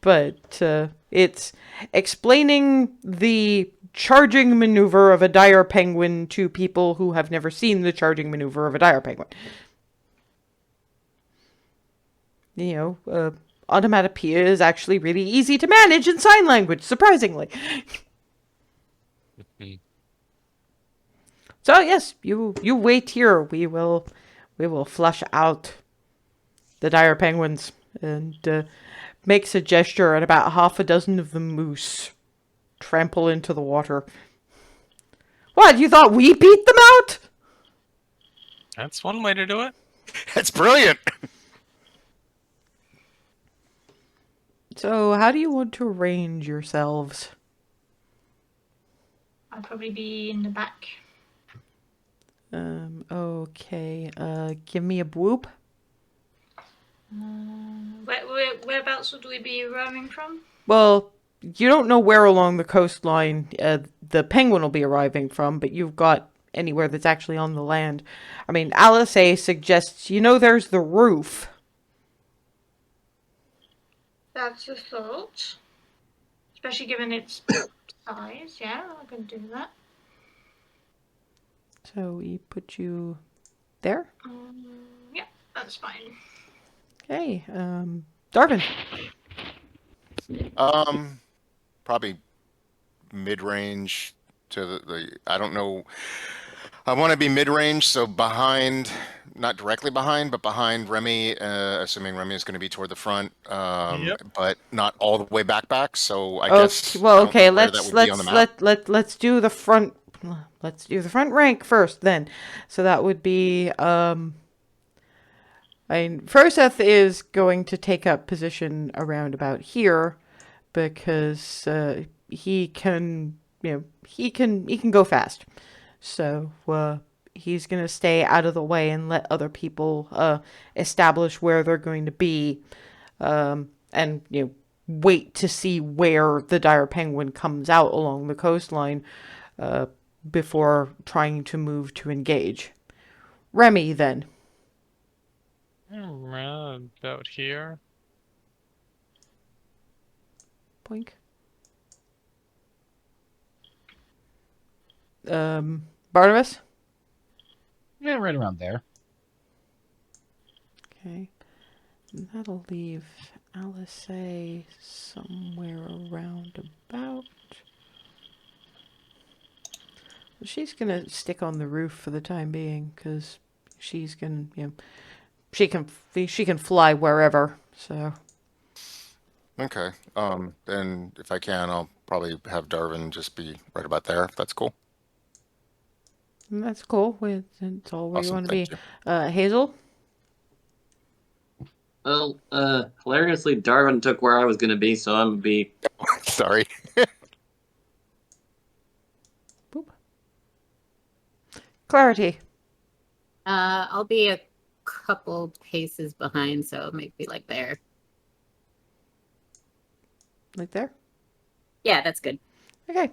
but it's explaining the charging maneuver of a dire penguin to people who have never seen the charging maneuver of a dire penguin. Onomatopoeia is actually really easy to manage in sign language, surprisingly. So yes, you wait here. We will flush out the dire penguins, and makes a gesture, and about half a dozen of the moose trample into the water. What, you thought we beat them out? That's one way to do it. That's brilliant. So, how do you want to arrange yourselves? I'll probably be in the back. Okay. Give me a whoop. Whereabouts would we be arriving from? Well, you don't know where along the coastline the penguin will be arriving from, but you've got anywhere that's actually on the land. I mean, Alice A suggests, there's the roof. That's a thought. Especially given its size, yeah, I can do that. So we put you there? Yeah, that's fine. Okay, Darvin. Probably mid-range to the I don't know. I want to be mid-range, so behind, not directly behind, but behind Remy, assuming Remy is going to be toward the front, but not all the way back. So I guess. Well, I don't okay. know where that would be on the map. Let's do the front. Let's do the front rank first, then. So that would be Froseth is going to take up position around about here because he can he can go fast. So he's gonna stay out of the way and let other people establish where they're going to be, and wait to see where the dire penguin comes out along the coastline before trying to move to engage. Remy, then. About here. Boink. Barnabas? Yeah, right around there. Okay. And that'll leave Alice somewhere around about. She's gonna stick on the roof for the time being, because she's gonna, she can fly wherever. So. Okay. Then if I can, I'll probably have Darwin just be right about there. If that's cool. That's cool. It's all where Awesome, you want to be. thank Hazel? Well, hilariously, Darwin took where I was gonna be, so I'm gonna be. Sorry. Boop. Clarity. I'll be a couple paces behind, so maybe like there. Like there? Yeah, that's good. Okay.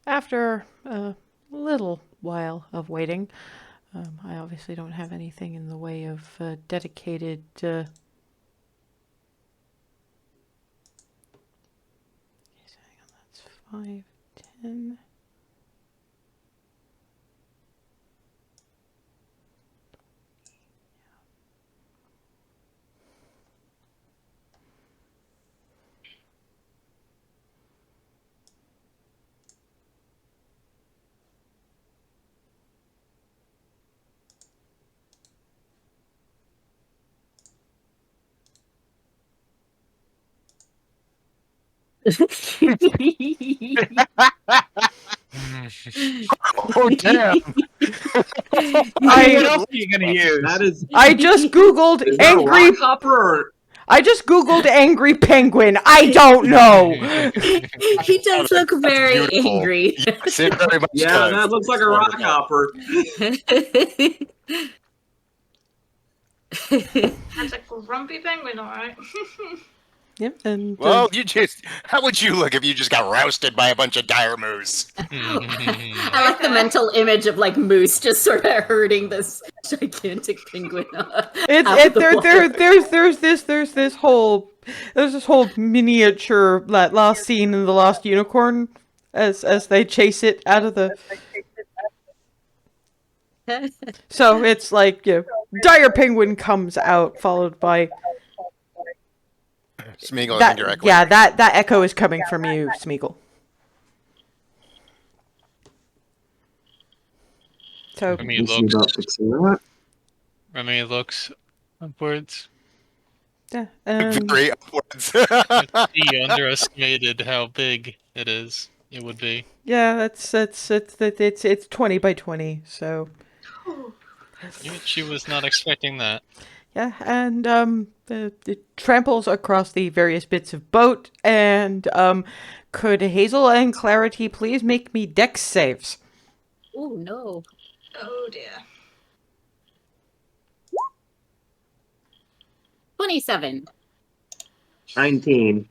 After a little while of waiting, I obviously don't have anything in the way of dedicated hang on, that's 5, 10. Oh damn! What else are you gonna use? That is. I just googled Is that a angry. rock hopper or? I just googled angry penguin. I don't know. He does look very beautiful. angry. Yes, it very much Yeah, does. that looks like a rock hopper. That's a grumpy penguin, alright. Yep. And Well, how would you look if you just got rousted by a bunch of dire moose? I like the mental image of like moose just sort of herding this gigantic penguin. there's this whole miniature last scene in The Lost Unicorn as they chase it out of the. So it's like dire penguin comes out followed by Smeagol that. indirectly. Yeah, that echo is coming from you, Smeagol. So Remy looks upwards. yeah, Very upwards. He underestimated how big it is. It would be. yeah, it's 20 by 20. So She was not expecting that. yeah, and it tramples across the various bits of boat. And could Hazel and Clarity please make me dex saves? Oh no. Oh dear. 27. 19.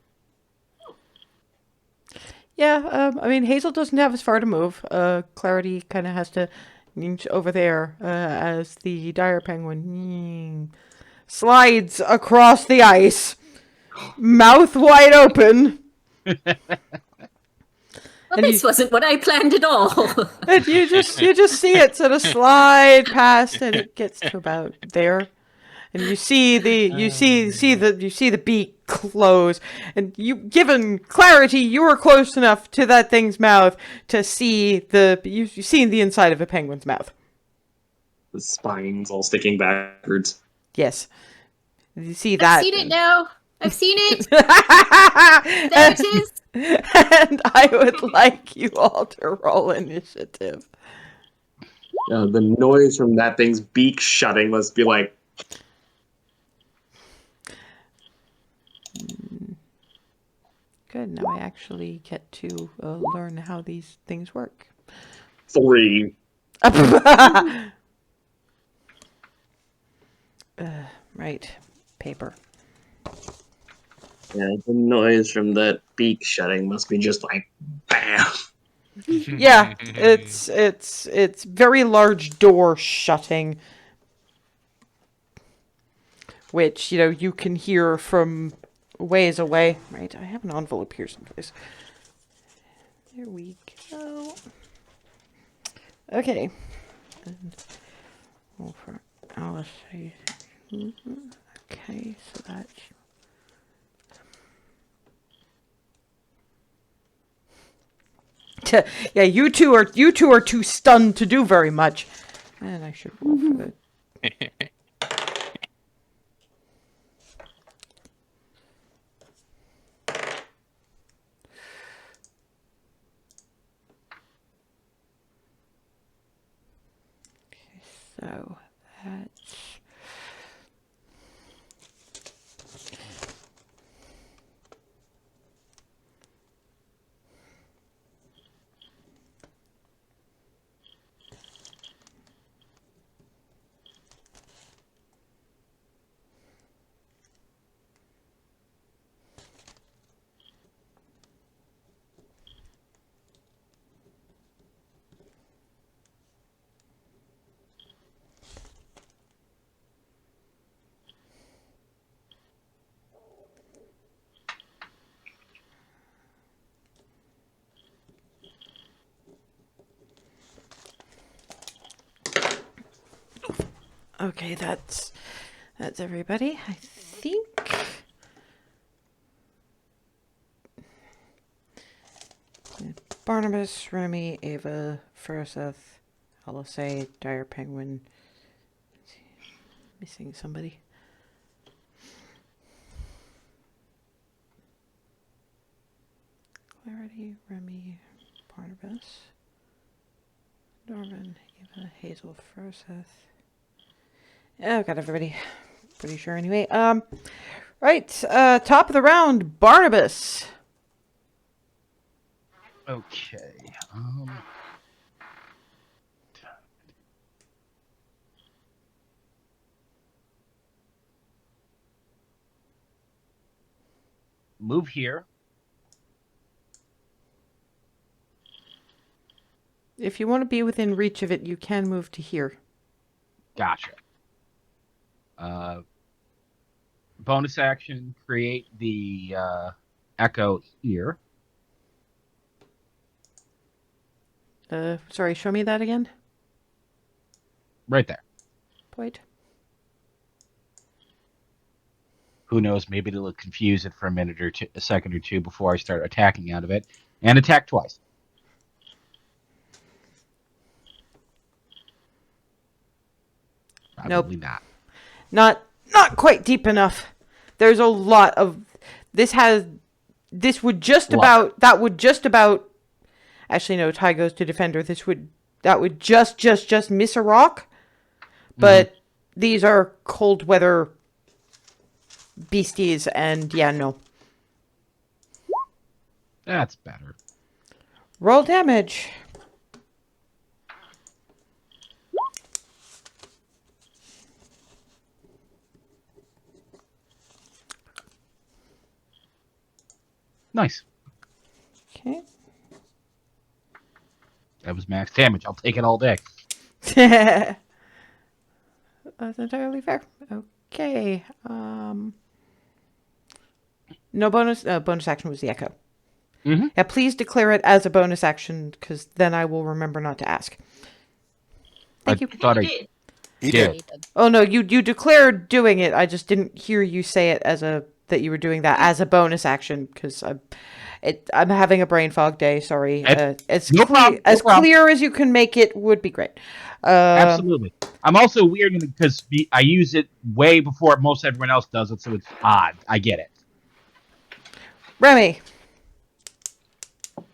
Yeah, I mean, Hazel doesn't have as far to move. Clarity kind of has to inch over there as the dire penguin slides across the ice, mouth wide open. Well, this wasn't what I planned at all. And you just see it sort of slide past, and it gets to about there, and you see the beak close, and given Clarity, you were close enough to that thing's mouth to see you've seen the inside of a penguin's mouth. The spine's all sticking backwards. Yes, you see that. I've seen it now. I've seen it. There it is. And I would like you all to roll initiative. The noise from that thing's beak shutting must be like Good. Now I actually get to learn how these things work. 3. Right. Paper. Yeah, the noise from that beak shutting must be just like bam. Yeah, it's very large door shutting, which you can hear from ways away. Right, I have an envelope here someplace. There we go. Okay. And for Alice. Okay, so that's. Yeah, you two are too stunned to do very much. And I should roll for the. Okay, so that's. Okay, that's everybody. I think. Barnabas, Remy, Ava, Furseth, Alice, Dire Penguin. Missing somebody. Clarity, Remy, Barnabas, Norman, Eva, Hazel, Furseth. Oh, got everybody. Pretty sure anyway. Right. Top of the round, Barnabas. Okay. Move here. If you want to be within reach of it, you can move to here. Gotcha. Bonus action, create the echo here. Sorry, show me that again. Right there. Point. Who knows? Maybe it'll confuse it for a second or two before I start attacking out of it. And attack twice. Probably Nope. not. Not quite deep enough. There's a lot of this would just about that would just about actually no, tie goes to defender. That would just miss a rock. But these are cold weather beasties and yeah, no. That's better. Roll damage. Nice. Okay. That was max damage. I'll take it all day. That's entirely fair. Okay. No bonus. Bonus action was the echo. Mm-hmm. Yeah, please declare it as a bonus action, because then I will remember not to ask. Thank you. Thought did. He Yeah. did. Oh no, you declared doing it. I just didn't hear you say it that you were doing that as a bonus action, because I'm having a brain fog day. Sorry. As No problem, no problem. clear as you can make it would be great. Absolutely. I'm also weird because I use it way before most everyone else does it, so it's odd. I get it. Remy.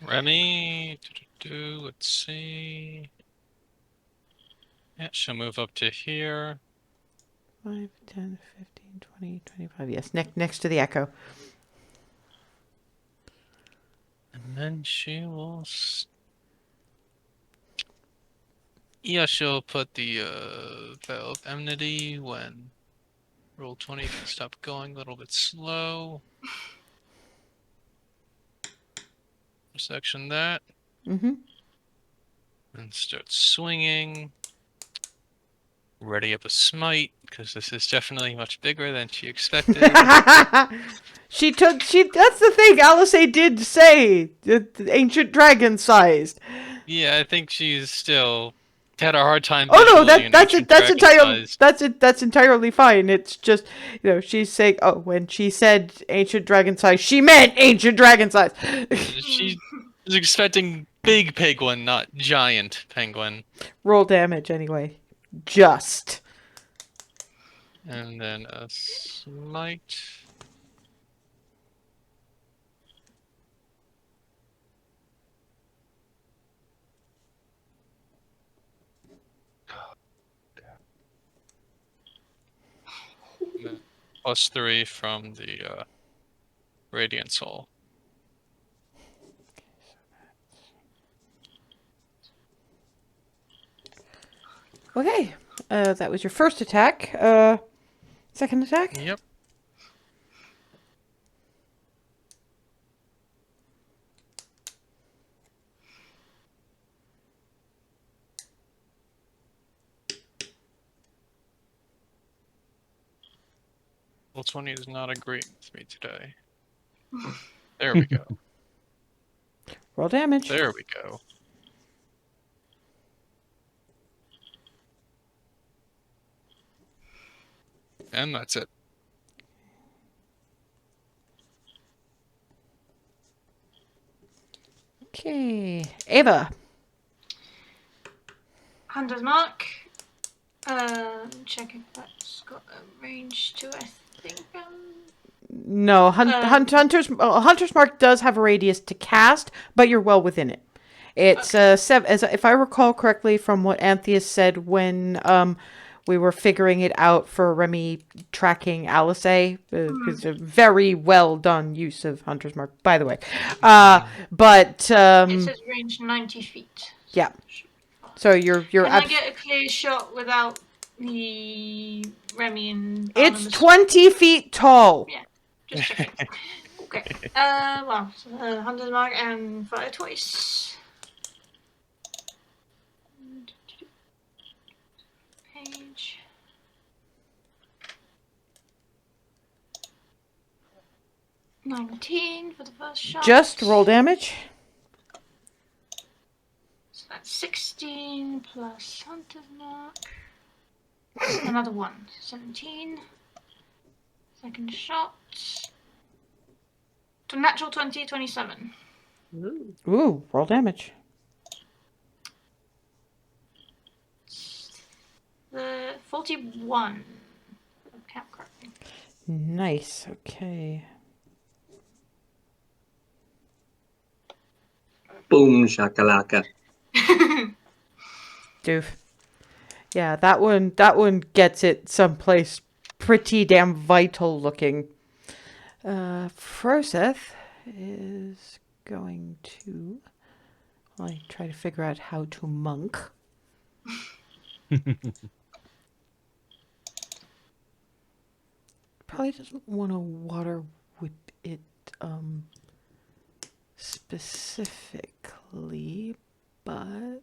Remy, let's see. Yeah, she'll move up to here. 5, 10, 15, 20, 25. Yes, next to the echo. And then she will... Yeah, she'll put the Veil of Enmity when roll 20 can stop going a little bit slow. Section that. Mm-hmm. And start swinging. Ready up a smite, because this is definitely much bigger than she expected. She that's the thing Alice did say. The ancient dragon sized. Yeah, I think she's still had a hard time Oh no, visualizing an ancient dragon size. that's entirely fine. It's just, she's saying, oh, when she said ancient dragon size, she meant ancient dragon size. She was expecting big penguin, not giant penguin. Roll damage anyway. Just. And then a smite. +3 from the Radiant Soul. Okay. That was your first attack. Second attack? Yep. Well, 20 is not agreeing with me today. There we go. Roll damage. There we go. And that's it. Okay. Ava. Hunter's Mark. Check if that's got a range to it. I think. No, Hunter's Mark does have a radius to cast, but you're well within it. It's if I recall correctly from what Antheus said when we were figuring it out for Remy tracking Alice. It's a very well done use of Hunter's Mark, by the way. But It says range 90 feet. Yeah. So you're. Can I get a clear shot without the Remy and It's 20 feet tall. Yeah. Just checking. Okay. Hunter's Mark and fire twice. Page. $19 for the first shot. Just roll damage. So that's 16 plus Hunter's Mark. Another one. 17. Second shot. To natural 20, 27. Ooh, roll damage. The 41. Count correctly. Nice. Okay. Boom shakalaka. Doof. Yeah, that one gets it someplace pretty damn vital looking. Froseth is going to try to figure out how to monk. Probably doesn't want to water whip it specifically, but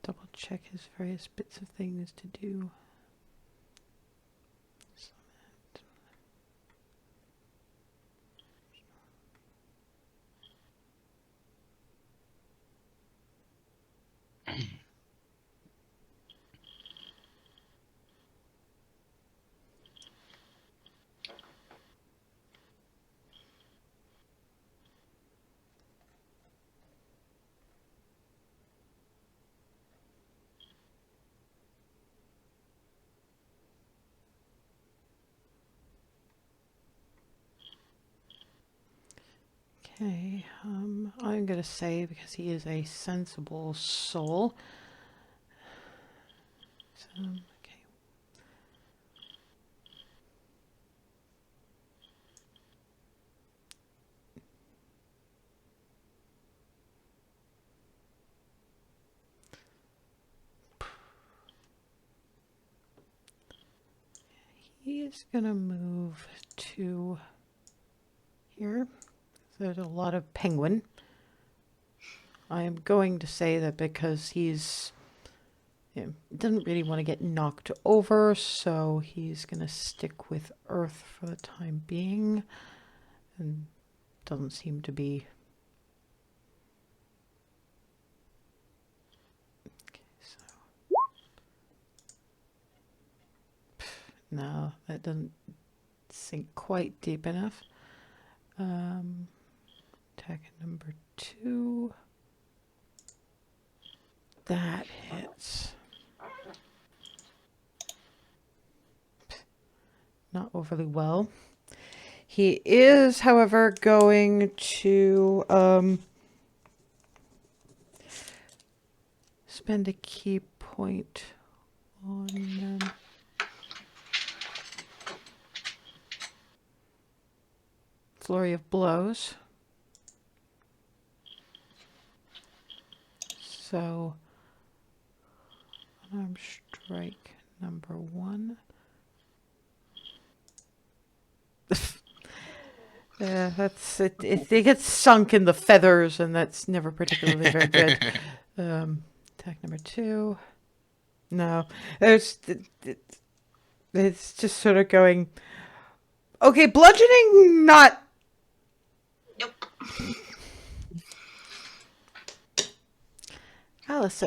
double check his various bits of things to do. Okay, I'm gonna say, because he is a sensible soul. So, okay. He is gonna move to here. There's a lot of penguin. I am going to say that because he's doesn't really want to get knocked over, so he's going to stick with Earth for the time being, and doesn't seem to be. Okay, so no, that doesn't sink quite deep enough. Attack number 2. That hits. Not overly well. He is, however, going to spend a key point on flurry of blows. So, unarmed strike number 1. Yeah, that's it. It gets sunk in the feathers, and that's never particularly very good. Attack number 2. No, it's just sort of going. Okay, bludgeoning, not. Nope. Alice.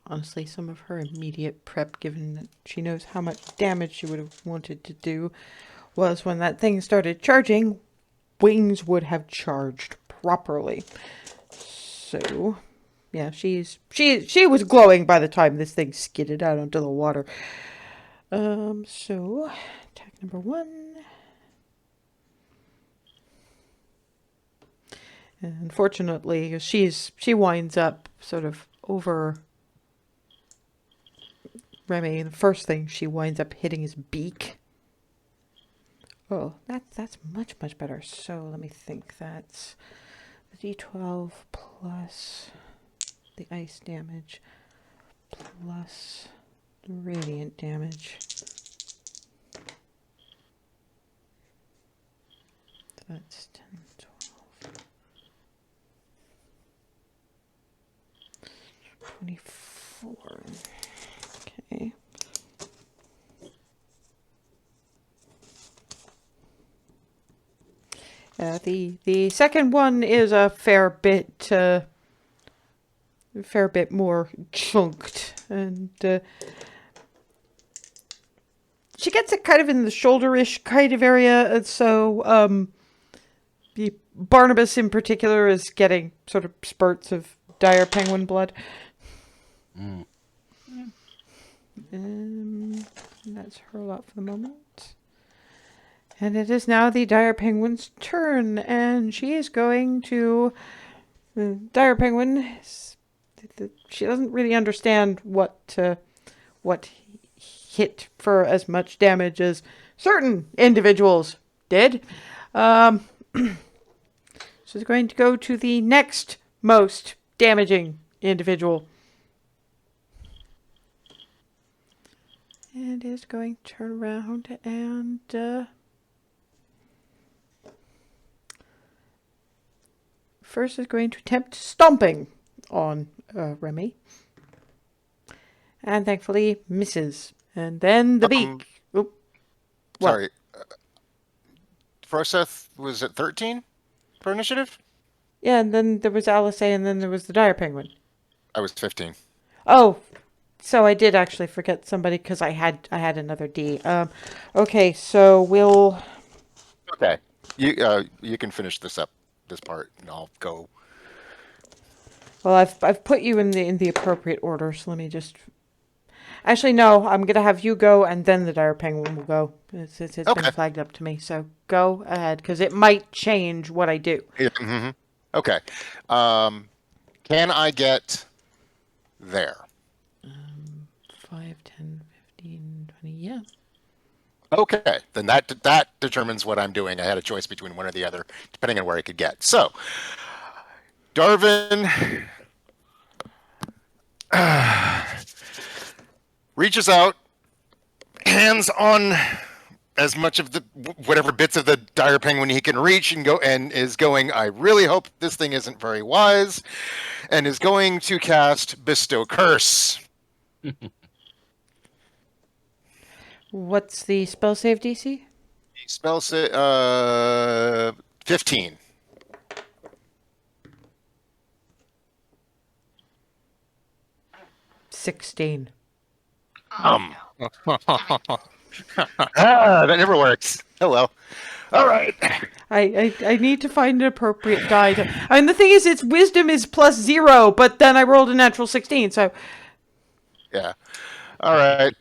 Honestly, some of her immediate prep, given that she knows how much damage she would have wanted to do, was when that thing started charging, wings would have charged properly. So, yeah, she was glowing by the time this thing skidded out onto the water. So, attack number 1. And unfortunately, she winds up sort of over Remy. The first thing, she winds up hitting his beak. Oh, that's much better. So let me think. That's the D12 plus the ice damage plus the radiant damage. That's 10, 12, 24. Okay. The second one is a fair bit more chunked, and she gets it kind of in the shoulder-ish kind of area, and so the Barnabas in particular is getting sort of spurts of dire penguin blood. That's her lot for the moment. And it is now the dire penguin's turn, and she is going to. The dire penguin. She doesn't really understand what hit for as much damage as certain individuals did. She's going to go to the next most damaging individual. And is going to turn around and first is going to attempt stomping on Remy. And thankfully misses. And then the beak. Oop. What? Sorry. Froseth was at 13 for initiative? Yeah, and then there was Alice, and then there was the dire penguin. I was 15. Oh, so I did actually forget somebody because I had another D. Okay, so we'll. Okay. You can finish this part, and I'll go. Well, I've put you in the appropriate order, so let me just. Actually, no. I'm gonna have you go, and then the dire penguin will go. It's Okay. been flagged up to me, so go ahead because it might change what I do. Yeah, okay. Can I get there? 5, 10, 15, 20. Yeah. Okay, then that determines what I'm doing. I had a choice between one or the other, depending on where I could get. So, Darvin reaches out, hands on as much of the whatever bits of the dire penguin he can reach, and is going. I really hope this thing isn't very wise, and is going to cast Bestow Curse. What's the spell save DC? Spell 15. 16. That never works. Oh well. All right. I need to find an appropriate die. I mean, the thing is, its wisdom is +0, but then I rolled a natural 16, so... Yeah. All right.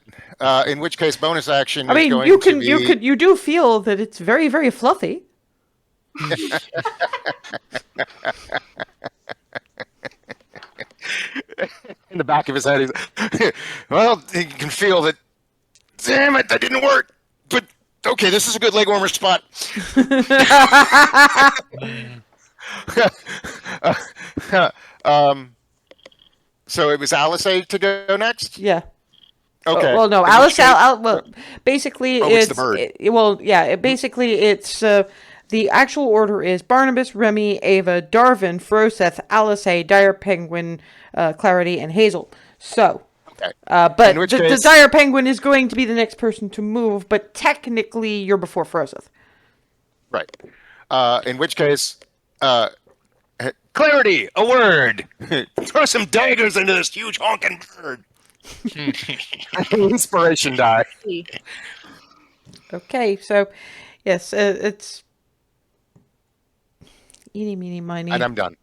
In which case, bonus action. I is mean, going you to be... you do feel that it's very, very fluffy. In the back of his head, he's well, he can feel that. Damn it, that didn't work. But okay, this is a good leg warmer spot. So it was Alice to go next. Yeah. Okay. Well, no, In Alice. which case- Well, basically, it's the bird. Basically, it's the actual order is Barnabas, Remy, Ava, Darvin, Froseth, Alice, Dire Penguin, Clarity, and Hazel. So, Okay. but In which the case- Dire Penguin is going to be the next person to move, but technically, you're before Froseth. Right. In which case, clarity, a word. Throw some daggers into this huge honking bird. Inspiration die. Okay, so yes, it's eeny, meeny, miny. And I'm done.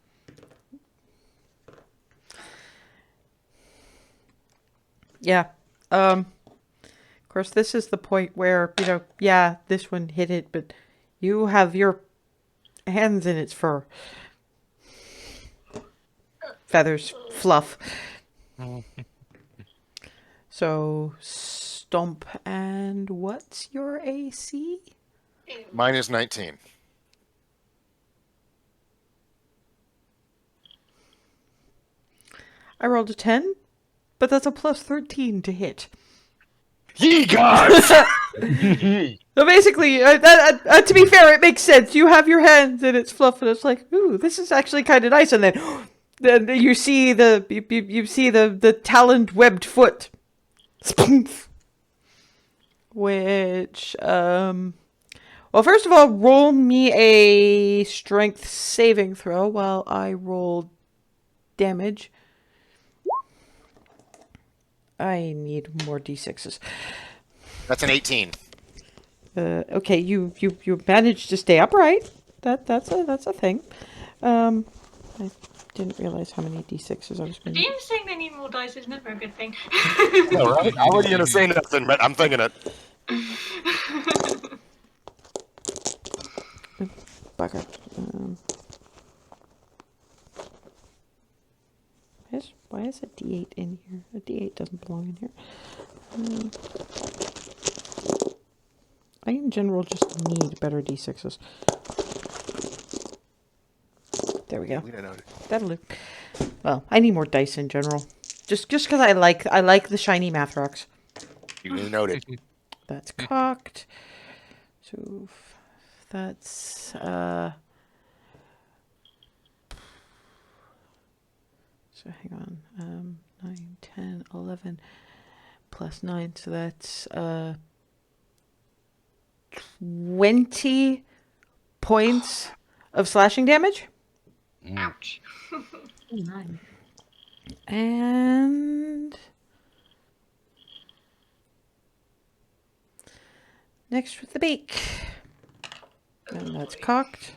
Yeah. Of course, this is the point where, yeah, this one hit it, but you have your hands in its fur. Feathers, fluff. So, stomp, and what's your AC? Mine is 19. I rolled a 10, but that's a plus 13 to hit. Ye gods! So basically, to be fair, it makes sense. You have your hands and it's fluff, and it's like, ooh, this is actually kind of nice. And then you see the taloned webbed foot, which well, first of all, roll me a strength saving throw while I roll damage. I need more d6s. That's an 18. Okay, you managed to stay upright. That's a thing. I didn't realize how many d6s I was going to. DM saying they need more dice is never a good thing. No, right? I wasn't gonna say nothing, but I'm thinking it. Bugger. Why is a d8 in here? A d8 doesn't belong in here. I, in general, just need better d6s. There we go. We don't know. That'll do. Well, I need more dice in general. Just because I like the shiny math rocks. You noted. That's cocked. So that's so hang on. 9, 10, 11 plus 9, so that's 20 points of slashing damage. Ouch. 9. And next with the beak. And that's cocked.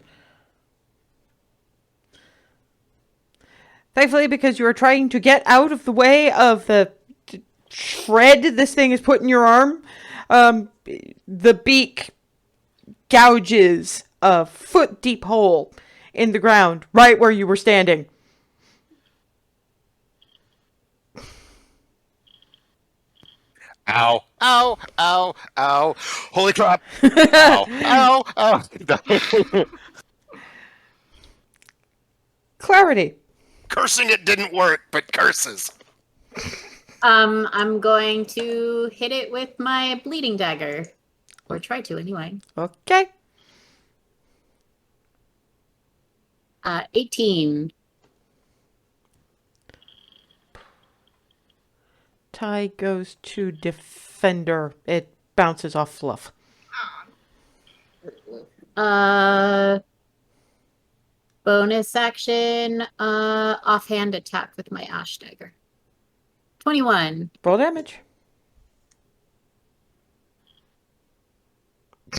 Thankfully, because you are trying to get out of the way of the shred this thing is put in your arm, the beak gouges a foot-deep hole in the ground right where you were standing. Ow, ow, ow, ow. Holy crap. Ow, ow, ow. Clarity. Cursing it didn't work, but curses. I'm going to hit it with my bleeding dagger. Or try to, anyway. Okay. 18. Tie goes to defender. It bounces off Fluff. Bonus action, offhand attack with my ash dagger. 21. Roll damage.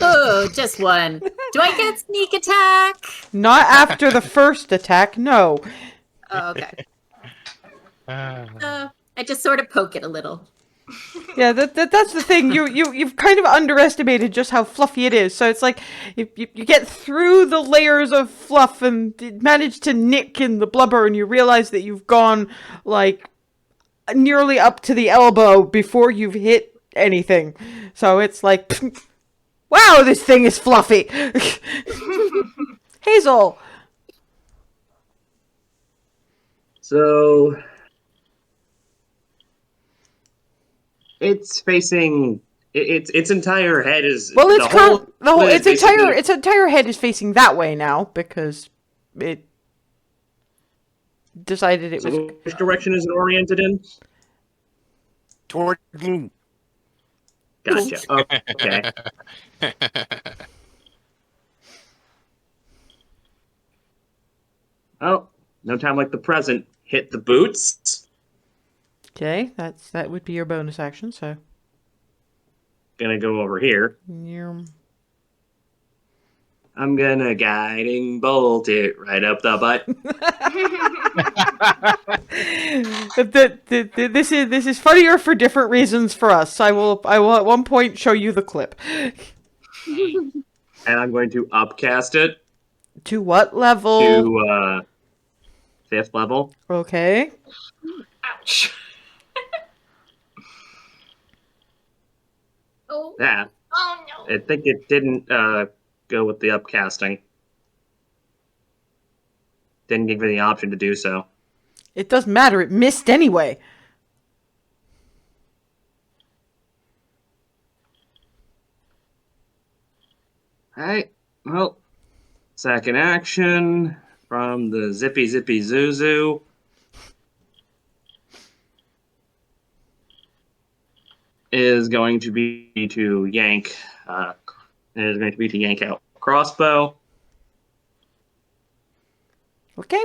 Oh, just one. Do I get sneak attack? Not after the first attack, no. Oh, okay. I just sort of poke it a little. Yeah, that's the thing. You've kind of underestimated just how fluffy it is. So it's like you get through the layers of fluff and manage to nick in the blubber, and you realize that you've gone like nearly up to the elbow before you've hit anything. So it's like, wow, this thing is fluffy. Hazel. So it's facing its entire head is Well, its basically- its entire head is facing that way now because it decided it was. So which direction is it oriented in? Toward me. Gotcha. Okay. Oh, no time like the present. Hit the boots. Okay, that would be your bonus action. So Gonna go over here. you're... I'm gonna guiding bolt it right up the butt. This is funnier for different reasons for us. I will at one point show you the clip. And I'm going to upcast it To what level? to 5th level. Okay. Ouch. Oh, Yeah, Oh no. I think it didn't go with the upcasting. Didn't give me the option to do so. It doesn't matter. It missed anyway. Alright, well, second action from the Zippy Zippy Zuzu. Is going to be to yank, out crossbow. Okay.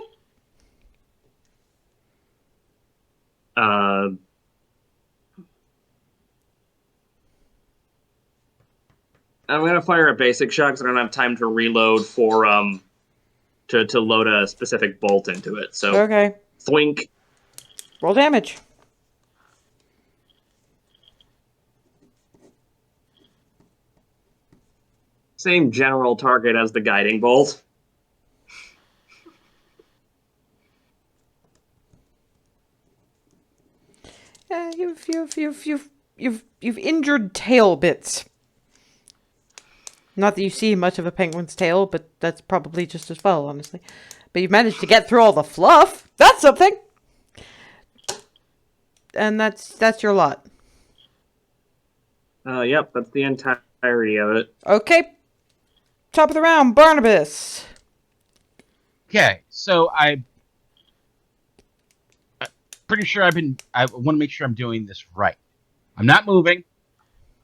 I'm gonna fire a basic shot because I don't have time to reload for to load a specific bolt into it. So Okay. thwink. Roll damage. Same general target as the guiding bolt. Yeah, you've injured tail bits. Not that you see much of a penguin's tail, but that's probably just as well, honestly. But you've managed to get through all the fluff. That's something. And that's your lot. Yep, that's the entirety of it. Okay. Top of the round, Barnabas. Okay, so I'm pretty sure I want to make sure I'm doing this right. I'm not moving.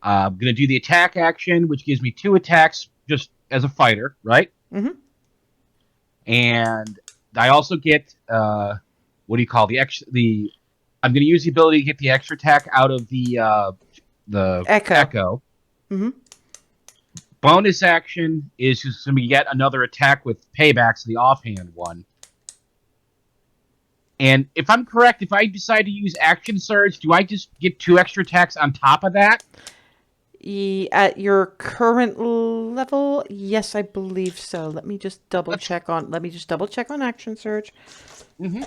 I'm going to do the attack action, which gives me 2 attacks just as a fighter, right? Mm-hmm. And I also get, what do you call I'm going to use the ability to get the extra attack out of the echo. Mm-hmm. Bonus action is just going to get another attack with paybacks, the offhand one. And if I'm correct, if I decide to use Action Surge, do I just get 2 extra attacks on top of that? At your current level, yes, I believe so. Let me just double check on Action Surge. Mm-hmm.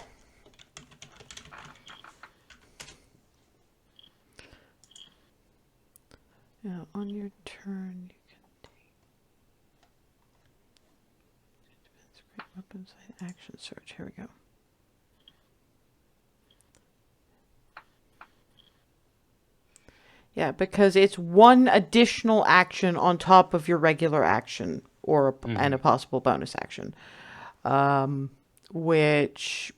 Now, on your turn, you can take great weapons like Action Surge. Here we go. Yeah, because it's one additional action on top of your regular action, or and a possible bonus action, which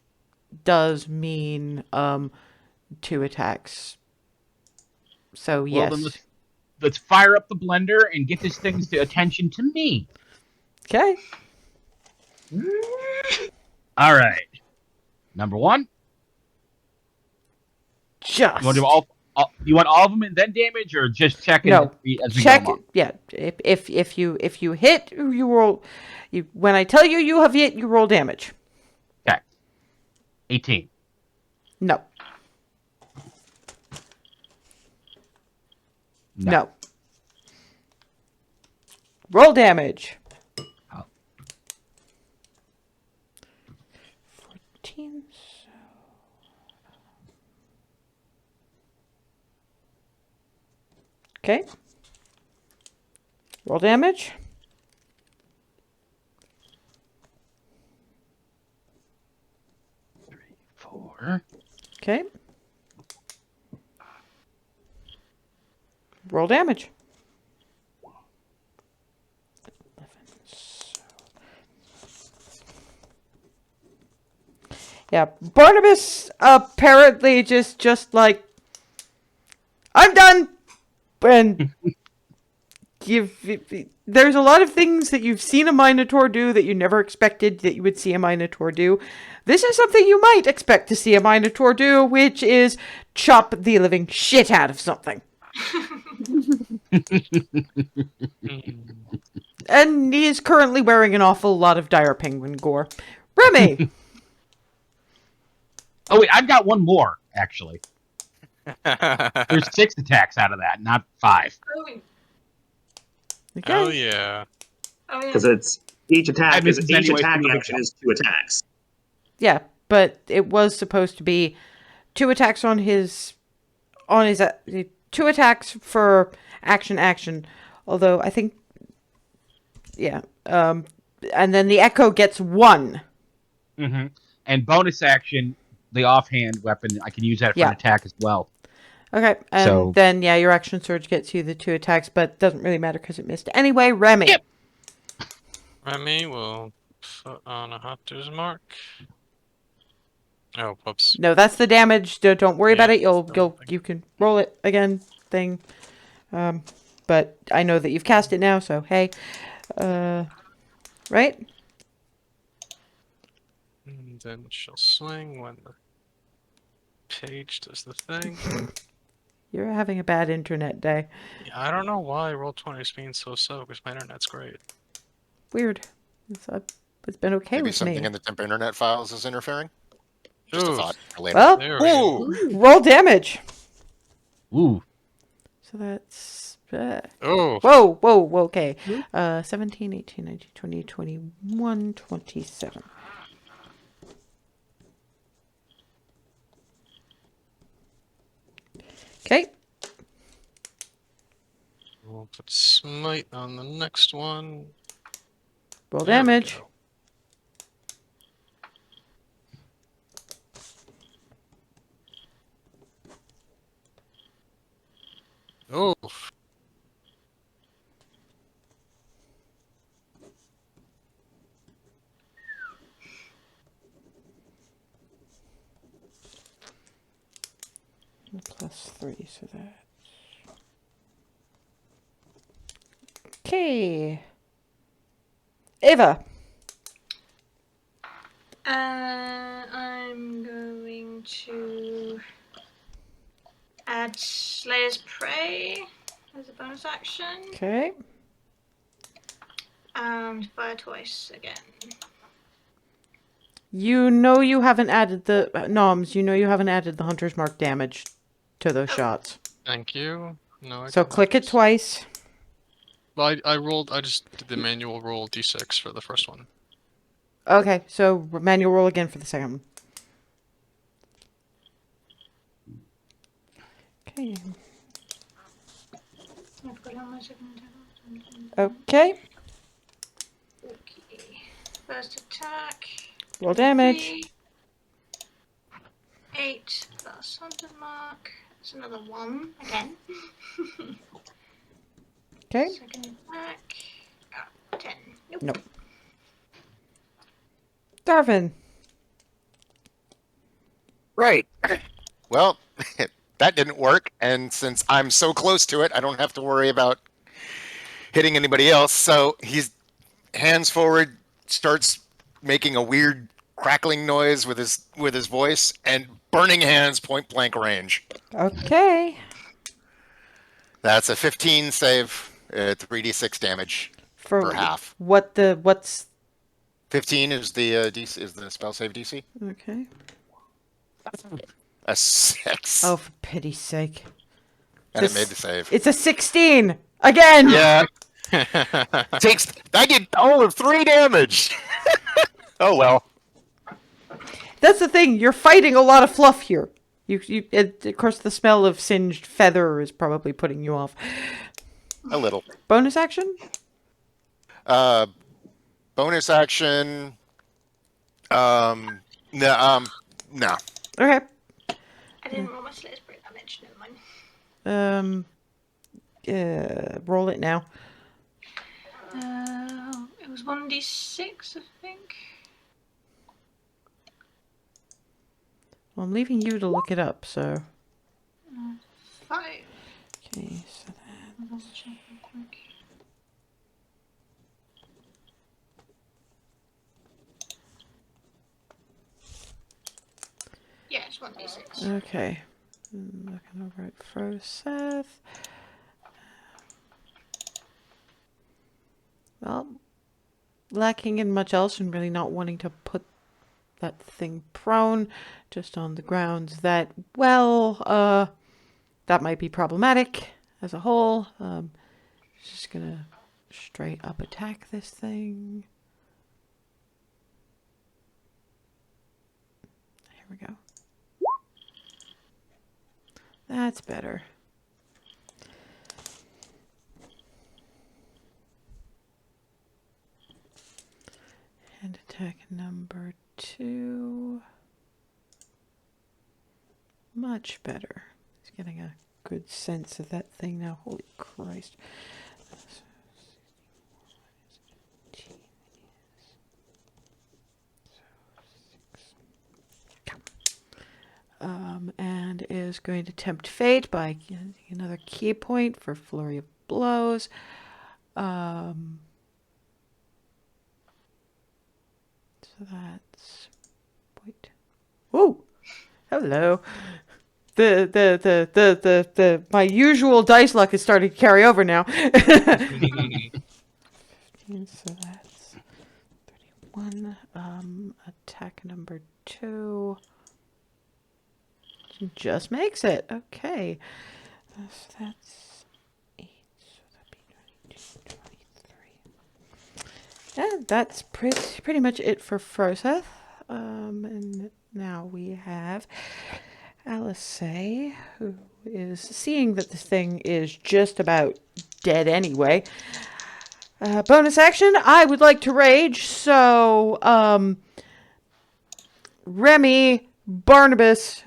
does mean 2 attacks. So Well, yes. then let's fire up the blender and get this thing's attention to me. Okay. All right. Number 1. Just You want to do all? You want all of them and then damage, or just check no. as we Check go along? Yeah. If you hit, you roll. When I tell you you have hit, you roll damage. Okay. 18. No. No. Roll damage. Oh. 14. Okay. Roll damage. 3, 4. Okay. Roll damage. 11. Yeah, Barnabas apparently just like, I'm done. And there's a lot of things that you've seen a Minotaur do that you never expected that you would see a Minotaur do. This is something you might expect to see a Minotaur do, which is chop the living shit out of something. And he is currently wearing an awful lot of dire penguin gore. Remy! Oh wait, I've got one more actually. There's 6 attacks out of that, not 5. Okay. Oh yeah. Because it's each attack misses each anyway, attack so no big action deal. is 2 attacks. Yeah, but it was supposed to be 2 attacks on his 2 attacks for action. Although I think, yeah, and then the Echo gets 1. Mm-hmm. And bonus action, the offhand weapon, I can use that for an attack as well. Okay, and then yeah, your Action Surge gets you the 2 attacks, but doesn't really matter because it missed anyway. Remy. Yep. Remy will put on a hunter's mark. Oh, whoops. No, that's the damage. Don't worry about it. Yeah. You can roll it again. Thing. But I know that you've cast it now, so hey. Right? And then she'll swing when the page does the thing. You're having a bad internet day. Yeah, I don't know why Roll20 is being so slow, because my internet's great. Weird. It's been okay Maybe with something me. in the temp internet files is interfering. Just a Ooh. thought for later. Well, There we go. roll damage. Ooh. So that's... Oh. Whoa, okay. 17, 18, 19, 20, 21, 27. Okay. We'll put smite on the next one. Roll There we damage. go. Oh. +3, so that. Okay. Ava. I'm going to add Slayer's Prey as a bonus action Okay. and fire twice again. You know you haven't added the noms. You know you haven't added the hunter's mark damage to those shots. Thank you. No, I So didn't click it notice. twice. Well, I just did the manual roll d6 for the first one. Okay, so manual roll again for the second one. Okay. I've got it on my second attack. Okay. Okay. First attack. Roll damage. 3. 8 plus hunter mark. That's another 1 again. Okay. Second attack. 10. Nope. Nope. Darvin. Right. Well, that didn't work, and since I'm so close to it, I don't have to worry about hitting anybody else. So he's hands forward, starts making a weird crackling noise with his voice, and burning hands point blank range. Okay. That's a 15 save, 3d6 damage for half. What's 15 is the DC, is the spell save DC. okay? A 6. Oh, for pity's sake! And it made the save. It's a 16 again. Yeah. I did all of 3 damage. Oh well. That's the thing. You're fighting a lot of fluff here. Of course, the smell of singed feather is probably putting you off. A little. Bonus action? Bonus action. No. No. Okay. I didn't roll my slayer's break damage. Never mind. Roll it now. It was 1d6, I think. Well, I'm leaving you to look it up, so. 5. Okay, so I'll double check real quick. Yeah, it's 1d6. okay. I'm looking over at Froseth. Well, lacking in much else and really not wanting to put that thing prone, just on the grounds that, well, that might be problematic as a whole. Just gonna straight up attack this thing. Here we go. That's better. And attack number 2. Much better. He's getting a good sense of that thing now. Holy Christ. And is going to tempt fate by getting another key point for flurry of blows. So that's point. Whoa! Hello. The my usual dice luck is starting to carry over now. 15, so that's 31. Attack number 2. Just makes it. Okay. So that's 8. So that'd be 22, 23. And that's pretty much it for Froseth. And now we have Alice, who is seeing that this thing is just about dead anyway. Bonus action, I would like to rage. So, Remy, Barnabas,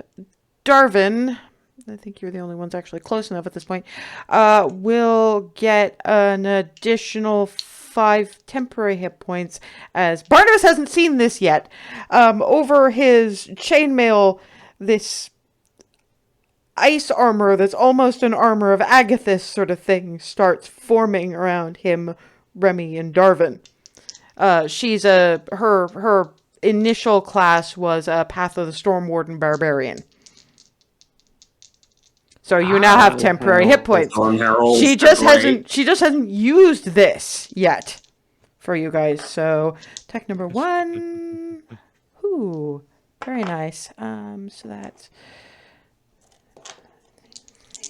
Darvin, I think you're the only ones actually close enough at this point, will get an additional 5 temporary hit points, as Barnabas hasn't seen this yet. Over his chainmail, this ice armor that's almost an armor of Agathis sort of thing starts forming around him, Remy, and Darvin. She's her initial class was a Path of the Storm Warden Barbarian. So you now have temporary hit points. She just hasn't used this yet for you guys. So attack number 1. Ooh, very nice. So that's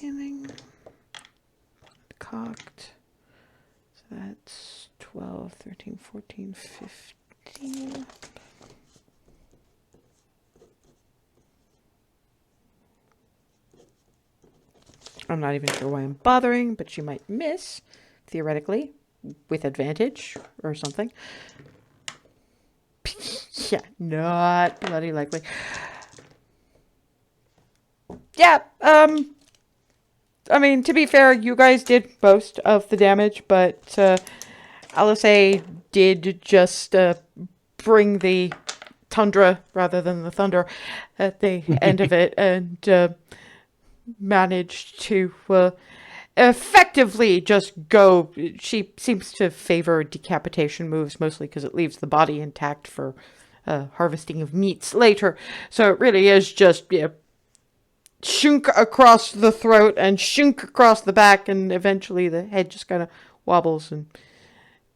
aiming, cocked. So that's 12, 13, 14, 15. I'm not even sure why I'm bothering, but she might miss, theoretically, with advantage or something. Yeah, not bloody likely. Yeah, I mean, to be fair, you guys did most of the damage, but Alisei did just bring the tundra rather than the thunder at the end of it, and managed to effectively just go. She seems to favor decapitation moves mostly because it leaves the body intact for harvesting of meats later. So it really is just shunk across the throat and shunk across the back, and eventually the head just kind of wobbles and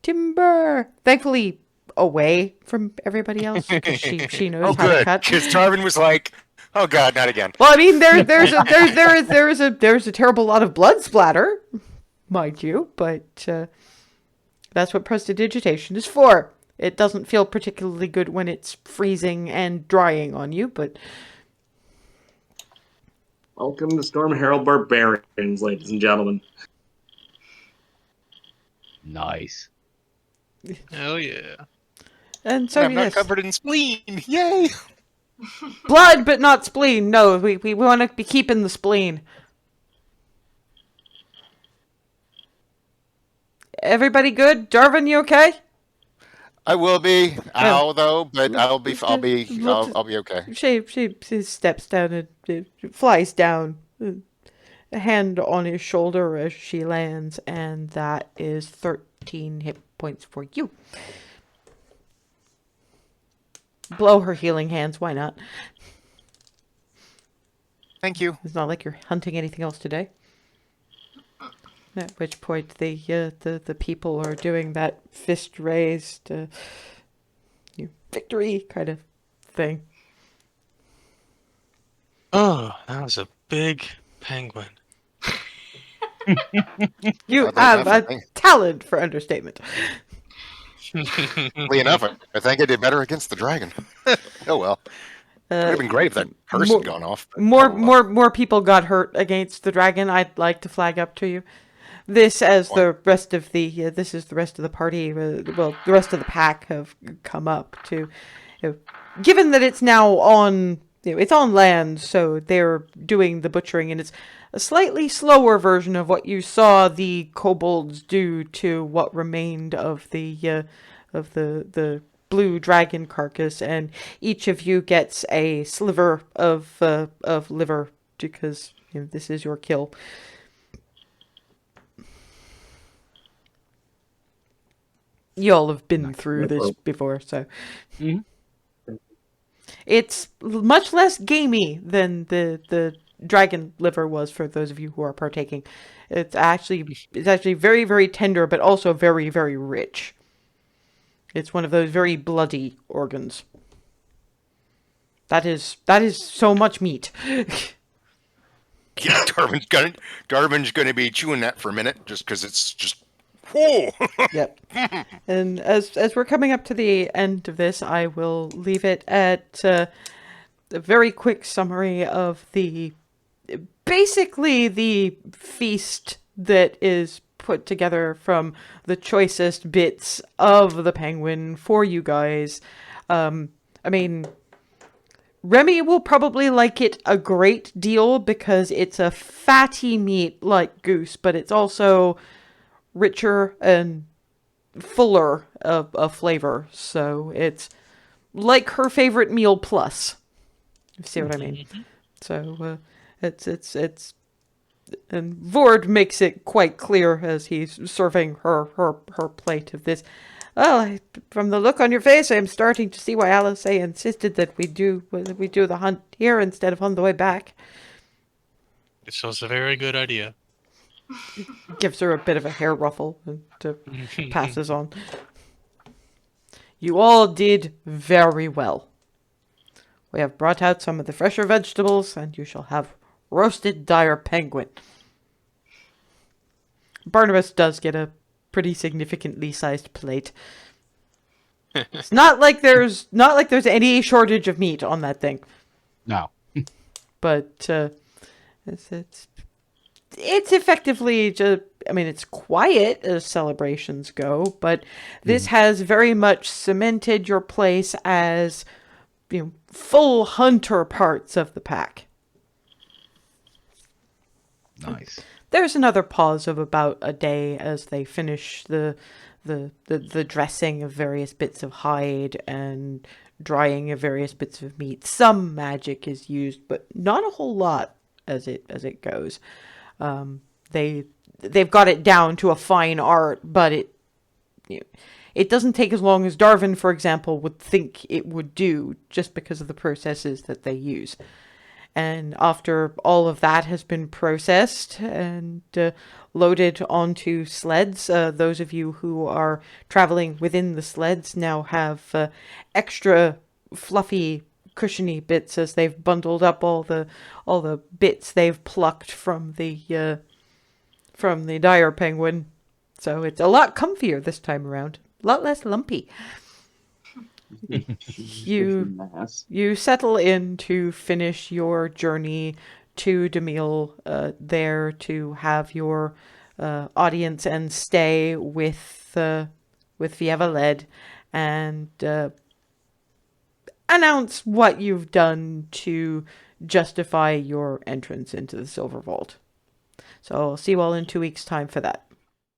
timber. Thankfully, away from everybody else because she knows how to good. cut. Because Darwin was like, "Oh God, not again." Well, I mean, there is a terrible lot of blood splatter, mind you, but that's what prestidigitation is for. It doesn't feel particularly good when it's freezing and drying on you, but Welcome to Storm Herald Barbarians, ladies and gentlemen. Nice. Hell yeah. and so I'm not yes, covered in spleen. Yay! blood but not spleen. No, we want to be keeping the spleen. Everybody good? Darwin, you okay? I will be. Ow, though, but I'll be okay. She steps down and flies down, a hand on his shoulder as she lands, and that is 13 hit points for you. Blow her healing hands, why not? Thank you. It's not like you're hunting anything else today. At which point the people are doing that fist raised victory kind of thing. Oh, that was a big penguin. You Oddly have enough, a talent for understatement. Oddly enough, I think I did better against the dragon. Oh well. Would have been great if that purse had gone off. but oh well. More people got hurt against the dragon. I'd like to flag up to you. This, as the rest of the this is the rest of the party. Well, the rest of the pack have come up to. Given that it's now on, it's on land, so they're doing the butchering, and it's a slightly slower version of what you saw the kobolds do to what remained of the blue dragon carcass, and each of you gets a sliver of liver because this is your kill. You all have been through this before, so it's much less gamey than the dragon liver was for those of you who are partaking. It's actually very, very tender, but also very, very rich. It's one of those very bloody organs. That is so much meat. Yeah, Darwin's gonna be chewing that for a minute, just because it's just. Whoa! Yep. And as we're coming up to the end of this, I will leave it at a very quick summary of basically the feast that is put together from the choicest bits of the penguin for you guys. I mean, Remy will probably like it a great deal because it's a fatty meat like goose, but it's also richer and fuller of flavor. So it's like her favorite meal plus. You see what I mean? So it's and Vord makes it quite clear as he's serving her plate of this. Well, from the look on your face, I'm starting to see why Alisei insisted that we do the hunt here instead of on the way back. This was a very good idea. Gives her a bit of a hair ruffle and passes on. You all did very well. We have brought out some of the fresher vegetables, and you shall have roasted dire penguin. Barnabas does get a pretty significantly sized plate. It's not like there's any shortage of meat on that thing, No. but it's effectively just. I mean, it's quiet as celebrations go, but this has very much cemented your place as, full hunter parts of the pack. Nice. There's another pause of about a day as they finish the dressing of various bits of hide and drying of various bits of meat. Some magic is used, but not a whole lot as it goes. They've got it down to a fine art, but it doesn't take as long as Darwin, for example, would think it would do, just because of the processes that they use. And after all of that has been processed and loaded onto sleds, those of you who are traveling within the sleds now have extra fluffy, cushiony bits as they've bundled up all the bits they've plucked from the dire penguin. So it's a lot comfier this time around, a lot less lumpy. You settle in to finish your journey to Damyl, there to have your audience and stay with Vieva-Led and announce what you've done to justify your entrance into the Silver Vault. So I'll see you all in 2 weeks' time for that.